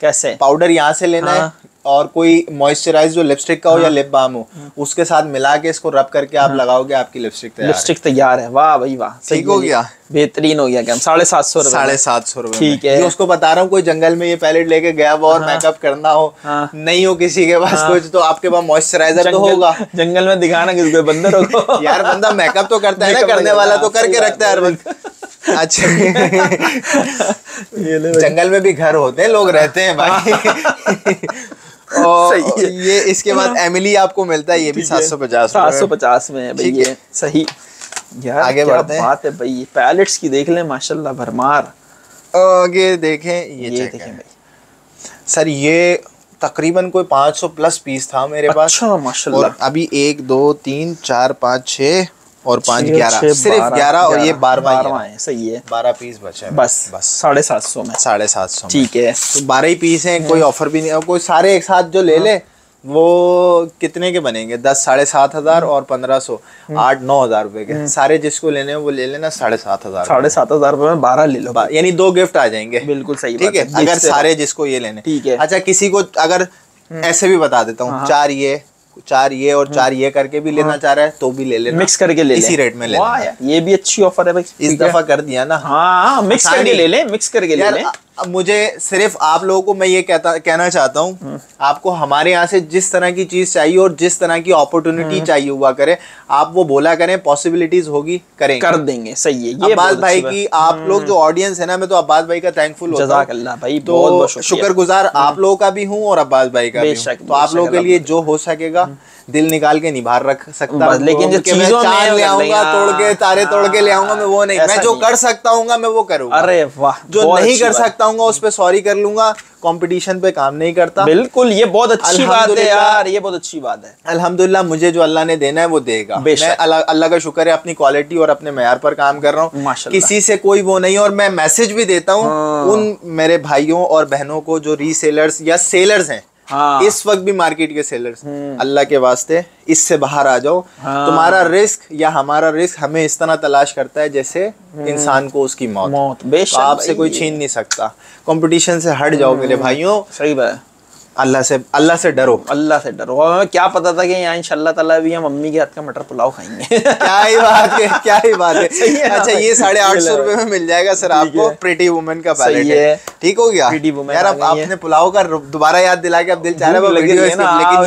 [SPEAKER 1] कैसे?
[SPEAKER 2] पाउडर यहाँ से लेना है और कोई मॉइस्चराइज जो लिपस्टिक का हो या लिप बाम हो, उसके साथ मिला के इसको रब करके आप लगाओगे, आपकी लिपस्टिक तैयार है।
[SPEAKER 1] वाह भाई वाह,
[SPEAKER 2] ठीक हो गया,
[SPEAKER 1] बेहतरीन हो गया। क्या 750 रुपए?
[SPEAKER 2] 750 रुपए।
[SPEAKER 1] ठीक है,
[SPEAKER 2] उसको बता रहा हूँ, कोई जंगल में ये पैलेट लेके गया हो और मेकअप करना हो, नहीं हो किसी के पास कुछ, तो आपके पास मॉइस्चराइजर तो होगा।
[SPEAKER 1] जंगल में दिखाना किसको, बंदर को
[SPEAKER 2] यार, बंदा मेकअप तो करता है ना, करने वाला तो करके रखता है हर वक्त। अच्छा, जंगल में भी घर होते हैं, लोग रहते हैं भाई। और ये इसके बाद एमिली आपको मिलता है, ये भी
[SPEAKER 1] 750 में है भाई। ये सही यार,
[SPEAKER 2] आगे बढ़ते हैं।
[SPEAKER 1] बात है भाई, पैलेट्स की देख लें, माशाल्लाह भरमार।
[SPEAKER 2] आगे देखें, ये देखें भाई सर, ये तकरीबन कोई 500 प्लस पीस था मेरे पास।
[SPEAKER 1] अच्छा, माशाल्लाह।
[SPEAKER 2] और अभी 1 2 3 4 5 6 और 5 11, सिर्फ 11 और ये 12वां है।
[SPEAKER 1] सही है,
[SPEAKER 2] 12 पीस बचे हैं
[SPEAKER 1] बस 750 में।
[SPEAKER 2] 750।
[SPEAKER 1] ठीक है,
[SPEAKER 2] तो 12 ही पीस हैं, कोई ऑफर भी नहीं। कोई सारे एक साथ जो ले ले, वो कितने के बनेंगे? 10 7,500 और 1500, 8-9 हज़ार रुपए के। सारे जिसको लेने हैं वो ले लेना 7,500।
[SPEAKER 1] 7,500 रुपए में 12 ले लो,
[SPEAKER 2] यानी 2 गिफ्ट आ जाएंगे।
[SPEAKER 1] बिल्कुल सही,
[SPEAKER 2] ठीक है, अगर सारे जिसको ये लेने।
[SPEAKER 1] ठीक है।
[SPEAKER 2] अच्छा, किसी को अगर ऐसे भी बता देता हूँ, 4 ये और 4 ये करके भी लेना चाह रहा है तो भी ले लेना,
[SPEAKER 1] मिक्स करके ले
[SPEAKER 2] इसी रेट में ले लेना।
[SPEAKER 1] ये भी अच्छी ऑफर है भाई,
[SPEAKER 2] इस दफा कर दिया ना।
[SPEAKER 1] हाँ, मिक्स करके ले ले, मिक्स करके ले ले।
[SPEAKER 2] अब मुझे सिर्फ आप लोगों को मैं ये कहना चाहता हूँ, आपको हमारे यहाँ से जिस तरह की चीज चाहिए और जिस तरह की अपॉर्चुनिटी चाहिए हुआ करे, आप वो बोला करें, पॉसिबिलिटीज होगी, करेंगे, कर
[SPEAKER 1] देंगे। सही है।
[SPEAKER 2] ये अब्बास भाई की, आप लोग जो ऑडियंस है ना, मैं तो अब्बास भाई का थैंकफुल होता हूँ।
[SPEAKER 1] जज़ाकल्लाह भाई,
[SPEAKER 2] तो शुक्रगुजार आप लोगों का भी हूँ और अब्बास भाई का भी हूँ। तो आप लोगों के लिए जो हो सकेगा, दिल निकाल के नहीं बाहर रख सकता,
[SPEAKER 1] लेकिन जो
[SPEAKER 2] मैं चांद ले आऊंगा, तोड़ के तारे तोड़ के ले आऊंगा, मैं वो नहीं। मैं जो कर सकता हूँ मैं वो करूँगा।
[SPEAKER 1] अरे वाह,
[SPEAKER 2] जो नहीं कर सकता बताऊंगा उस पे सॉरी कर लूंगा, कंपटीशन पे काम नहीं करता।
[SPEAKER 1] बिल्कुल, ये बहुत अच्छी बात है यार, ये बहुत अच्छी बात है।
[SPEAKER 2] अल्हम्दुलिल्लाह, मुझे जो अल्लाह ने देना है वो देगा। मैं अल्लाह का शुक्र है अपनी क्वालिटी और अपने मेयार पर काम कर रहा हूँ, किसी से कोई वो नहीं। और मैं मैसेज भी देता हूँ उन मेरे भाइयों और बहनों को जो रीसेलर्स या सेलर्स हैं, इस वक्त भी मार्केट के सेलर्स, अल्लाह के वास्ते इससे बाहर आ जाओ। तुम्हारा रिस्क या हमारा रिस्क हमें इस तरह तलाश करता है जैसे इंसान को उसकी मौत। तो आपसे कोई छीन नहीं सकता। कंपटीशन से हट जाओ मेरे भाइयों।
[SPEAKER 1] सही बात है।
[SPEAKER 2] अल्लाह से डरो,
[SPEAKER 1] अल्लाह से डरो। हमें क्या पता था कि यहाँ इंशाल्लाह ताला भी हम मम्मी के हाथ का मटर पुलाव खाएंगे।
[SPEAKER 2] क्या ही बात है, क्या ही बात है। अच्छा, ये 850 रुपए में मिल जाएगा सर आपको प्रीटी वुमन का पैलेट है। ठीक हो गया यार। अब आपने पुलाव का दोबारा याद दिला के अब दिल चाह रहा है, लेकिन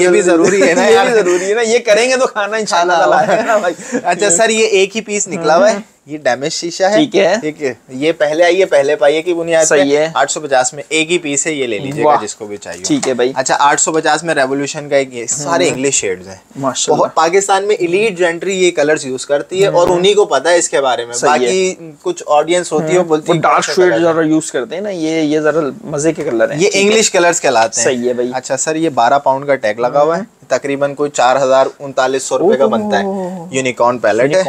[SPEAKER 2] ये भी जरूरी है ना यार,
[SPEAKER 1] जरूरी है ना, ये करेंगे तो खाना इंशाल्लाह ताला है ना भाई।
[SPEAKER 2] अच्छा सर, ये एक ही पीस निकला हुआ है, ये डैमेज शीशा है। ठीक है, ये पहले आइए पहले पाइए की बुनियाद पे 850 में एक ही पीस है, ये ले लीजिएगा जिसको भी चाहिए।
[SPEAKER 1] ठीक है भाई।
[SPEAKER 2] अच्छा, 850 में रेवोल्यूशन का एक, ये सारे इंग्लिश शेड्स हैं माशाल्लाह। पाकिस्तान में एलीट जेंट्री ये कलर्स यूज करती है और उन्हीं को पता है इसके बारे में। बाकी कुछ ऑडियंस होती है बोलती है
[SPEAKER 1] डार्क शेड जरा यूज करते हैं ना, ये जरा मजे के कलर हैं,
[SPEAKER 2] ये इंग्लिश कलर्स कहलाते हैं।
[SPEAKER 1] सही है भाई।
[SPEAKER 2] अच्छा सर, ये 12 पाउंड का टैग लगा हुआ है, तकरीबन कोई 4039 रुपए का बनता है। यूनिकॉर्न पैलेट है,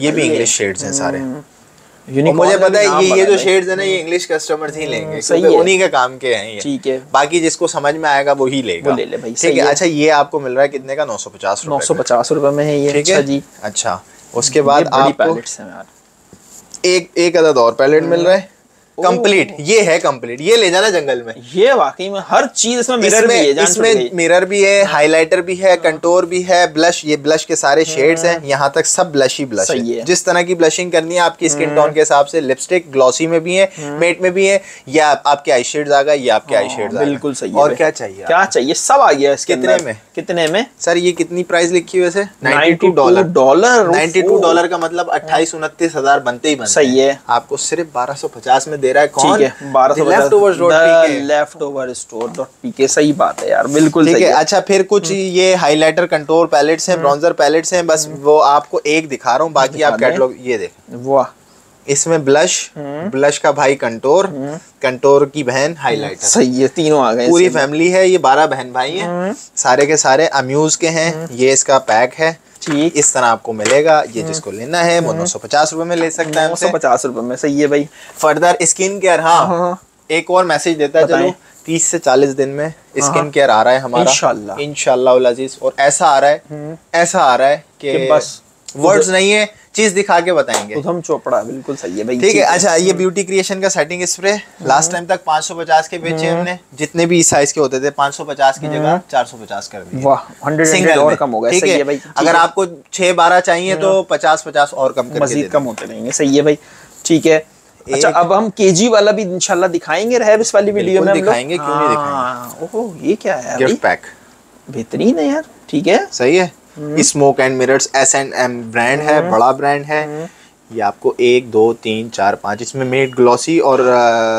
[SPEAKER 2] ये भी इंग्लिश शेड्स हैं सारे। मुझे पता है ये जो शेड्स है ना, ये इंग्लिश कस्टमर्स ही लेंगे, क्योंकि उन्हीं के काम के हैं ये।
[SPEAKER 1] ठीक है,
[SPEAKER 2] बाकी जिसको समझ में आएगा वो ही लेगा, वो ले ले भाई। ठीक है। अच्छा, ये आपको मिल रहा है कितने का? 950
[SPEAKER 1] रुपए में है ये।
[SPEAKER 2] ठीक है जी। अच्छा, उसके बाद आपको एक अदद और पैलेट मिल रहा है कंप्लीट। ये है कंप्लीट, ये ले जाना जंगल में।
[SPEAKER 1] ये वाकई में हर चीज इसमें मिरर भी है,
[SPEAKER 2] इसमें मिरर भी है, हाइलाइटर भी है, कंटोर भी है, ब्लश, ये ब्लश के सारे शेड्स हैं, यहाँ तक सब ब्लश ही ब्लश है। जिस तरह की ब्लशिंग करनी है आपकी स्किन टोन के हिसाब से। लिपस्टिक ग्लॉसी में भी है, मेट में भी है, या आपके आई शेड्स आ गए, ये आपके आई शेड्स। बिल्कुल सही। और क्या चाहिए?
[SPEAKER 1] क्या चाहिए, सब आ गया इसके। कितने में सर?
[SPEAKER 2] ये कितनी प्राइस लिखी है वैसे? $92। $92 का मतलब 28-29 हजार बनते ही बनते।
[SPEAKER 1] सही है।
[SPEAKER 2] आपको सिर्फ 1250 में दे रहा है कौन?
[SPEAKER 1] leftoversstore.pk। सही बात है यार, बिल्कुल
[SPEAKER 2] ठीक है। अच्छा, फिर कुछ ये हाइलाइटर कंटूर पैलेट्स हैं, ब्रॉन्जर पैलेट्स हैं, बस वो आपको एक दिखा रहा हूँ, बाकी आप कैटलॉग ये देखें।
[SPEAKER 1] वाह,
[SPEAKER 2] इसमें ब्लश का भाई कंटोर की बहन हाइलाइटर।
[SPEAKER 1] सही है, तीनों आ गए।
[SPEAKER 2] पूरी फैमिली है, ये 12 बहन भाई हैं, सारे के सारे अम्यूज के हैं। ये इसका पैक है, ठीक इस तरह आपको मिलेगा। ये जिसको लेना है वो 950 रुपए में ले सकता है।
[SPEAKER 1] 950 रुपए में। सही है भाई।
[SPEAKER 2] फर्दर स्किन केयर, हाँ एक और मैसेज देता है, चलो 30 से 40 दिन में स्किन केयर आ रहा है हमारा इंशाल्लाह अजीज। और ऐसा आ रहा है कि बस वर्ड्स नहीं है, चीज दिखा के बताएंगे।
[SPEAKER 1] उधम चोपड़ा, बिल्कुल सही है भाई।
[SPEAKER 2] ठीक है। अच्छा, ये ब्यूटी क्रिएशन का सेटिंग स्प्रे लास्ट टाइम तक 550 के बेचे हमने, जितने भी इस साइज के होते थे 550 की जगह 450 कर दिए।
[SPEAKER 1] वाह, 100 और कम हो गया।
[SPEAKER 2] ठीक है भाई। अगर आपको 6-12 चाहिए तो 50-50 और कम करके
[SPEAKER 1] मजीद कम होते रहेंगे। सही है भाई। ठीक है। अच्छा, अब हम केजी वाला भी इंशाल्लाह दिखाएंगे रहब इस वाली वीडियो में।
[SPEAKER 2] दिखाएंगे, क्यों नहीं दिखाएंगे।
[SPEAKER 1] ओहो, ये क्या है?
[SPEAKER 2] गिफ्ट पैक
[SPEAKER 1] बेहतरीन है यार। ठीक है,
[SPEAKER 2] सही है। Smoke and mirrors S&M brand है, बड़ा ब्रांड है। ये आपको 1 2 3 4 5 इसमें मेट ग्लॉसी और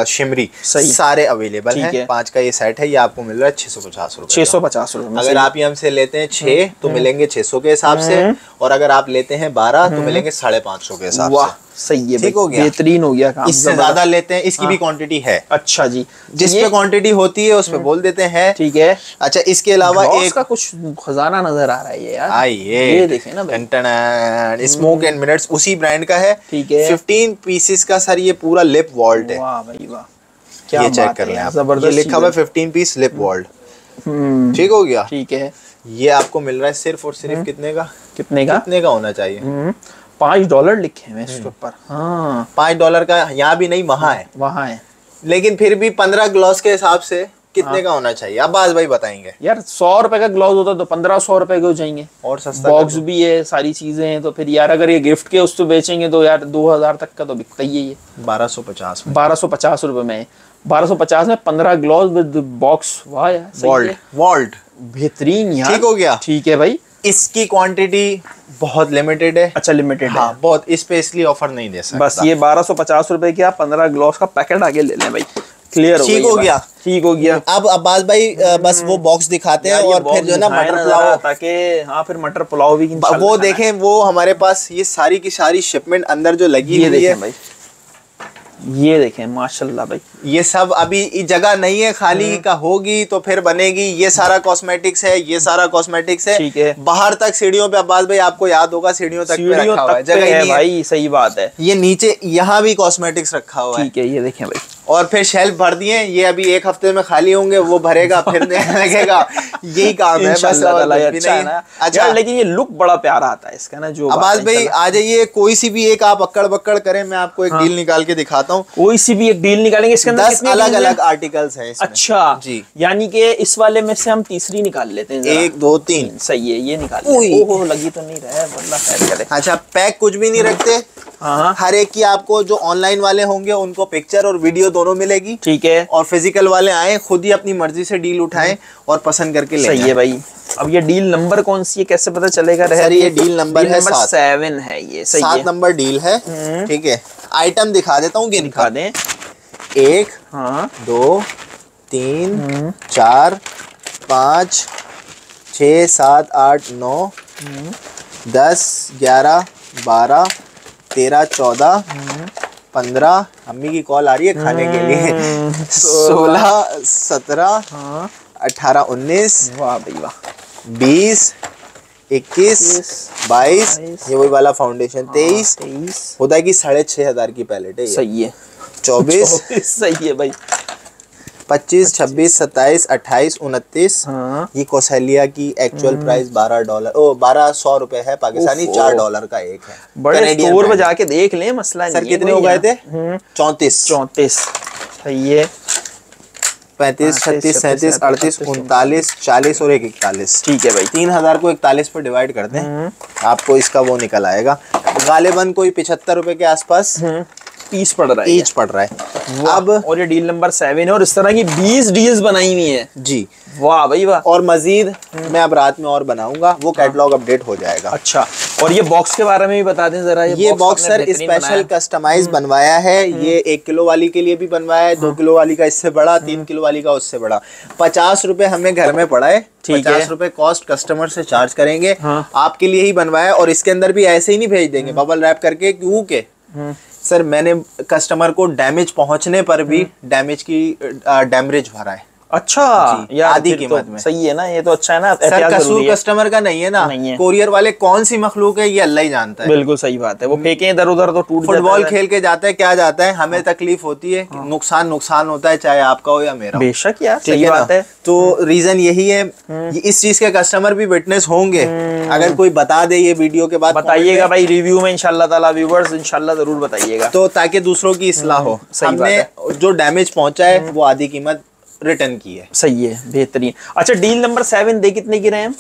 [SPEAKER 2] शिमरी सारे अवेलेबल हैं। 5 का ये सेट है, ये आपको मिल रहा है 650 रुपए।
[SPEAKER 1] 650 रुपए।
[SPEAKER 2] अगर आप ये हमसे लेते हैं 6 तो मिलेंगे 600 के हिसाब से, और अगर आप लेते हैं 12 तो मिलेंगे 550 के हिसाब से।
[SPEAKER 1] सही है,
[SPEAKER 2] ठीक हो गया,
[SPEAKER 1] बेहतरीन हो गया काम।
[SPEAKER 2] इससे ज्यादा लेते हैं, इसकी भी क्वांटिटी है।
[SPEAKER 1] अच्छा जी,
[SPEAKER 2] जिस पे क्वांटिटी होती है उस पे बोल देते हैं।
[SPEAKER 1] ठीक है।
[SPEAKER 2] अच्छा, इसके अलावा एक
[SPEAKER 1] का कुछ खजाना नजर आ रहा है ये यार।
[SPEAKER 2] आइए,
[SPEAKER 1] ये देखें ना,
[SPEAKER 2] स्मोक एंड मिरर्स उसी ब्रांड का है।
[SPEAKER 1] ठीक है।
[SPEAKER 2] 15 पीसेस का सर ये पूरा लिप वॉल्ट है।
[SPEAKER 1] वाह भाई वाह, क्या
[SPEAKER 2] ये चेक कर लें आप, ये लिखा हुआ है 15 पीस लिप वॉल्ट। ठीक हो गया।
[SPEAKER 1] ठीक है।
[SPEAKER 2] ये आपको मिल रहा है सिर्फ और सिर्फ कितने का होना चाहिए?
[SPEAKER 1] $5 लिखे हैं इसके ऊपर। हाँ,
[SPEAKER 2] $5 का यहाँ भी नहीं, वहाँ है। लेकिन फिर भी 15 ग्लॉस के हिसाब से कितने का होना चाहिए? अब्बास भाई बताएंगे
[SPEAKER 1] यार। 100 रुपए का ग्लॉस होता तो 1500 रुपए के हो जाएंगे, और सस्ता बॉक्स भी है, सारी चीजें हैं। तो फिर यार अगर ये गिफ्ट के उसको बेचेंगे तो यार 2000 तक का तो बिकता ही है। ये 1250 रुपए में 1250 में 15 ग्लॉस विद बॉक्स। वाह यार,
[SPEAKER 2] वॉल्ट
[SPEAKER 1] बेहतरीन यार।
[SPEAKER 2] ठीक हो गया।
[SPEAKER 1] ठीक है भाई।
[SPEAKER 2] इसकी क्वांटिटी बहुत लिमिटेड है।
[SPEAKER 1] अच्छा, लिमिटेड है।
[SPEAKER 2] हाँ, बहुत, इस पे इसलिए ऑफर नहीं दे सकता।
[SPEAKER 1] बस ये 1250 रुपए की आप 15 ग्लॉस का पैकेट आगे ले लें भाई। क्लियर हो गया। ठीक हो गया।
[SPEAKER 2] अब अब्बास भाई बस वो बॉक्स दिखाते हैं, और फिर जो ना मटर पुलाव,
[SPEAKER 1] ताकि हाँ फिर मटर पुलाव भी
[SPEAKER 2] वो देखें। वो हमारे पास ये सारी की सारी शिपमेंट अंदर जो लगी हुई है भाई,
[SPEAKER 1] ये देखें माशाल्लाह भाई,
[SPEAKER 2] ये सब अभी जगह नहीं है, खाली का होगी तो फिर बनेगी। ये सारा कॉस्मेटिक्स है, ये सारा कॉस्मेटिक्स है।
[SPEAKER 1] ठीक है।
[SPEAKER 2] बाहर तक सीढ़ियों पे अब्बास भाई आपको याद होगा सीढ़ियों तक पे रखा हुआ है, जगह ही नहीं है
[SPEAKER 1] भाई, सही बात है।
[SPEAKER 2] ये नीचे यहाँ भी कॉस्मेटिक्स रखा हुआ है।
[SPEAKER 1] ठीक है, ये देखें भाई,
[SPEAKER 2] और फिर शेल्फ भर दिए, ये अभी 1 हफ्ते में खाली होंगे, वो भरेगा फिर लगेगा, यही काम है बस।
[SPEAKER 1] अच्छा है ना। अच्छा, लेकिन ये लुक बड़ा प्यारा आता है इसका ना। जो
[SPEAKER 2] अब्बास भाई आ जाइए, कोई सी भी एक आप अक्कड़ बक्कड़ करें, मैं आपको एक डील निकाल के दिखाता हूँ।
[SPEAKER 1] कोई सी भी एक डील निकालेंगे, इसके अंदर
[SPEAKER 2] 10 अलग अलग आर्टिकल्स हैं इसमें।
[SPEAKER 1] अच्छा
[SPEAKER 2] जी,
[SPEAKER 1] यानी कि इस वाले में से हम तीसरी निकाल लेते हैं।
[SPEAKER 2] 1 2 3
[SPEAKER 1] सही है, ये निकाल। ओहो, लगी तो नहीं रहा है, वरना खैर करे।
[SPEAKER 2] अच्छा, पैक कुछ भी नहीं रखते।
[SPEAKER 1] हाँ,
[SPEAKER 2] हर एक की आपको जो ऑनलाइन वाले होंगे उनको पिक्चर और वीडियो दोनों मिलेगी।
[SPEAKER 1] ठीक है।
[SPEAKER 2] और फिजिकल वाले आए खुद ही अपनी मर्जी से डील उठाएं और पसंद करके ले।
[SPEAKER 1] सही है भाई। अब ये डील नंबर कौन सी है, कैसे पता चलेगा?
[SPEAKER 2] सर ये डील नंबर है
[SPEAKER 1] 7 है ये। सही है,
[SPEAKER 2] 7 नंबर डील है। ठीक है, आइटम दिखा देता हूँ,
[SPEAKER 1] दिखा दें।
[SPEAKER 2] 1
[SPEAKER 1] हाँ
[SPEAKER 2] 2 3 4 5 6 7 8 9 10 11 12 13 14 15, अम्मी की कॉल आ रही है खाने के लिए, 16 17 18 19,
[SPEAKER 1] वाह भाई वाह,
[SPEAKER 2] 20 21 22, ये वही वाला फाउंडेशन, 23 होता है कि 6,500 की पैलेट है।
[SPEAKER 1] सही है।
[SPEAKER 2] 24
[SPEAKER 1] सही है भाई।
[SPEAKER 2] 25 26 27 28 29। ये कोसेलिया की एक्चुअल प्राइस $12 रुपए है पाकिस्तानी, $4 का एक है।
[SPEAKER 1] बड़े स्टोर पे जाके देख लें, मसला नहीं।
[SPEAKER 2] सर कितने हो गए थे? 34।
[SPEAKER 1] सही है।
[SPEAKER 2] 35 36 37 38 39 40 और 41।
[SPEAKER 1] ठीक है भाई।
[SPEAKER 2] 3000 को 41 पर डिवाइड कर दें, आपको इसका वो निकल आएगा। गालिबन कोई 75 रुपए के आसपास
[SPEAKER 1] पीस पड़ रहा है,
[SPEAKER 2] ईच पड़ रहा है। अब
[SPEAKER 1] और ये डील नंबर 7 है और इस तरह की 20 डील्स बनाई हुई है
[SPEAKER 2] जी।
[SPEAKER 1] वाह भाई वाह।
[SPEAKER 2] और मजीद मैं अब रात में और बनाऊंगा, वो कैटलॉग अपडेट हो जाएगा।
[SPEAKER 1] अच्छा, और ये बॉक्स के बारे में भी बता दें जरा।
[SPEAKER 2] ये बॉक्स सर स्पेशल कस्टमाइज बनवाया है। ये 1 किलो वाली के लिए भी बनवाया है, 2 किलो वाली का इससे बड़ा, 3 किलो वाली का उससे बड़ा। 50 रुपए हमें घर में पड़ा है, 50 रुपए कॉस्ट कस्टमर से चार्ज करेंगे। आपके लिए ही बनवाया, और इसके अंदर भी ऐसे ही नहीं भेज देंगे बबल रैप करके, क्योंकि सर मैंने कस्टमर को डैमेज पहुंचने पर भी डैमेज की डैमरेज भरा है।
[SPEAKER 1] अच्छा यार,
[SPEAKER 2] आधी कीमत में।
[SPEAKER 1] सही है ना, ये तो अच्छा है ना।
[SPEAKER 2] सर कसूर कस्टमर का नहीं है ना, कोरियर वाले कौन सी मखलूक है ये अल्लाह ही जानता है।
[SPEAKER 1] बिल्कुल सही बात है, वो फेंके इधर उधर तो टूट जाता है।
[SPEAKER 2] फुटबॉल खेल के जाता है, क्या जाता है, हमें तकलीफ होती है, नुकसान होता है, चाहे आपका हो या मेरा।
[SPEAKER 1] बेशक यार, सही बात है।
[SPEAKER 2] तो रीजन यही है, इस चीज के कस्टमर भी विटनेस होंगे। अगर कोई बता दे ये वीडियो के बाद,
[SPEAKER 1] बताइएगा भाई रिव्यू में इंशाल्लाह ताला, व्यूअर्स इंशाल्लाह जरूर बताइएगा,
[SPEAKER 2] तो ताकि दूसरों की इस्लाह हो। हमने जो डैमेज पहुंचा है वो आधी कीमत रिटर्न की है।
[SPEAKER 1] सही है, बेहतरीन। अच्छा, डील नंबर 7 दे कितने की रहे हैं?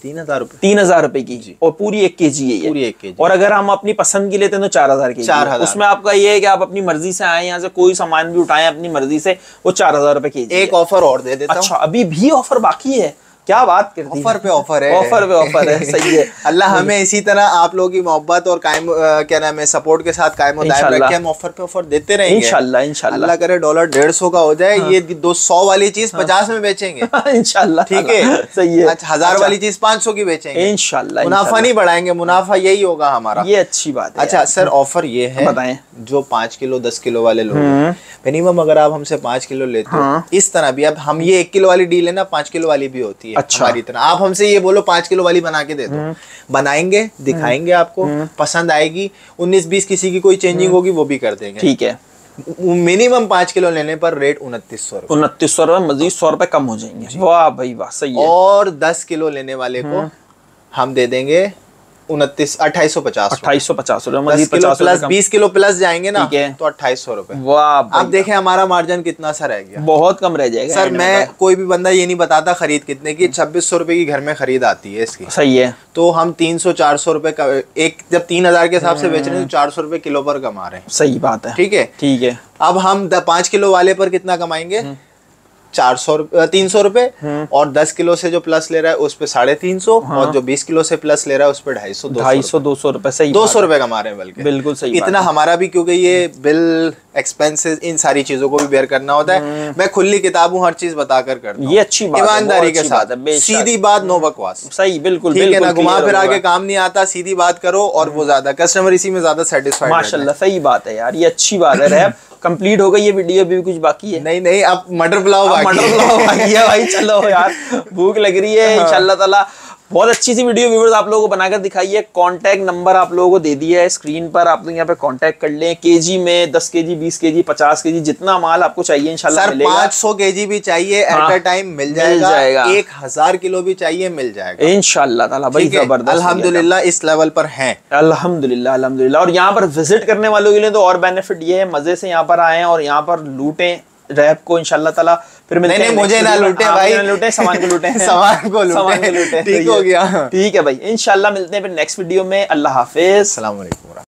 [SPEAKER 2] 3000 रुपए।
[SPEAKER 1] 3000 रुपए की, और पूरी 1 kg है ये।
[SPEAKER 2] पूरी 1 kg।
[SPEAKER 1] और अगर हम अपनी पसंद की लेते हैं तो 4000 की।
[SPEAKER 2] 4000।
[SPEAKER 1] उसमें आपका ये है कि आप अपनी मर्जी से आए, यहाँ से कोई सामान भी उठाएं अपनी मर्जी से, वो 4000 रुपए की।
[SPEAKER 2] एक ऑफर और दे देता हूं।
[SPEAKER 1] अच्छा, अभी भी ऑफर बाकी है? क्या बात करती है,
[SPEAKER 2] ऑफर पे ऑफर है,
[SPEAKER 1] ऑफर पे ऑफर है। सही है।
[SPEAKER 2] अल्लाह हमें इसी तरह आप लोगों की मोहब्बत और कायम क्या नाम है सपोर्ट के साथ कायम दायम रखे, हम ऑफर पे ऑफर देते रहेंगे
[SPEAKER 1] इंशाल्लाह। इंशाल्लाह
[SPEAKER 2] अल्लाह करे $150 का हो जाए। ये 200 वाली चीज 50 में बेचेंगे इंशाल्लाह। ठीक है, सही है। 1000 वाली चीज 500 की बेचेंगे इंशाल्लाह। मुनाफा नहीं बढ़ाएंगे, मुनाफा यही होगा हमारा।
[SPEAKER 1] ये अच्छी बात है।
[SPEAKER 2] अच्छा सर, ऑफर ये है, बताएं, जो 5 किलो 10 किलो वाले लोग मिनिमम अगर आप हमसे 5 किलो लेते हो, इस तरह भी, अब हम ये 1 किलो वाली डील है ना, 5 किलो वाली भी होती है हमारी तरह। आप हमसे ये बोलो 5 किलो वाली बना के दे दो, बनाएंगे, दिखाएंगे आपको, पसंद आएगी, 19-20 किसी की कोई चेंजिंग होगी वो भी कर देंगे। ठीक है। मिनिमम 5 किलो लेने पर रेट 2900 रुपए।
[SPEAKER 1] 2900 रुपए, मजीद 100 रुपए कम हो जाएंगे। वाह भाई वाह, सही है।
[SPEAKER 2] और 10 किलो लेने वाले को हम दे देंगे 2850 रुपए। मजीद 50 प्लस 20 किलो प्लस जाएंगे ना, तो 2800 रुपए। वाह, अब देखें हमारा मार्जिन कितना सा रह गया।
[SPEAKER 1] बहुत कम रह जाएगा
[SPEAKER 2] सर। मैं कोई भी बंदा ये नहीं बताता खरीद कितने की, 2600 रुपए की घर में खरीद आती है इसकी।
[SPEAKER 1] सही है। तो
[SPEAKER 2] हम 300-400 रुपए का एक, जब 3000 के हिसाब से बेच रहे हैं तो 400 रुपए किलो पर कमा रहे हैं।
[SPEAKER 1] सही बात है।
[SPEAKER 2] ठीक है,
[SPEAKER 1] ठीक है।
[SPEAKER 2] अब हम 5 किलो वाले पर कितना कमाएंगे? 300 रुपए। और 10 किलो से जो प्लस ले रहा है उस पे 350, और जो 20 किलो से प्लस ले रहा है उस पे 250 रुपए। सही, 200 रुपए कमा रहे हैं बल्कि। बिल्कुल सही। इतना हमारा भी, क्योंकि ये बिल एक्सपेंसेस इन सारी चीजों को भी बेयर करना होता है। मैं खुली किताब हूँ, हर चीज बताकर करता हूँ। ये अच्छी बात, ईमानदारी के साथ, सीधी बात, नो बकवास। सही, बिल्कुल। ठीक है ना, घुमा फिरा के काम नहीं आता, सीधी बात करो, और वो ज्यादा कस्टमर इसी में ज्यादा सेटिस्फाइड। माशाल्लाह, सही बात है यार, ये अच्छी बात है।
[SPEAKER 1] कंप्लीट हो गई ये वीडियो, अभी कुछ बाकी है?
[SPEAKER 2] नहीं नहीं, अब मटर पुलाव
[SPEAKER 1] बाकी है भाई। चलो यार भूख लग रही है। इंशाल्लाह ताला बहुत अच्छी सी वीडियो व्यूअर्स आप लोगों को बनाकर दिखाई है। कांटेक्ट नंबर आप लोगों को दे दिया है स्क्रीन पर, आप लोग यहाँ पे कांटेक्ट कर लें। केजी में 10 केजी, 20 केजी, 50 केजी, जितना माल आपको चाहिए इंशाल्लाह मिलेगा।
[SPEAKER 2] 500 केजी भी चाहिए एट अ टाइम मिल जाएगा। 1000 किलो भी चाहिए मिल जाएगा
[SPEAKER 1] इंशाल्लाह ताला भाई। जबरदस्त,
[SPEAKER 2] अल्हम्दुलिल्लाह इस लेवल पर हैं।
[SPEAKER 1] अल्हम्दुलिल्लाह अल्हम्दुलिल्लाह। और यहाँ पर विजिट करने वालों के लिए तो और बेनिफिट ये है, मजे से यहाँ पर आए और यहाँ पर लूटें रैप को इंशाल्लाह ताला। फिर मिलते हैं।
[SPEAKER 2] मुझे ना लूटे भाई,
[SPEAKER 1] लूटे सामान को लूटे
[SPEAKER 2] सामान को लूटे। ठीक हो गया।
[SPEAKER 1] ठीक है भाई, इंशाल्लाह मिलते हैं फिर नेक्स्ट वीडियो में। अल्लाह हाफिज,
[SPEAKER 2] अस्सलाम वालेकुम।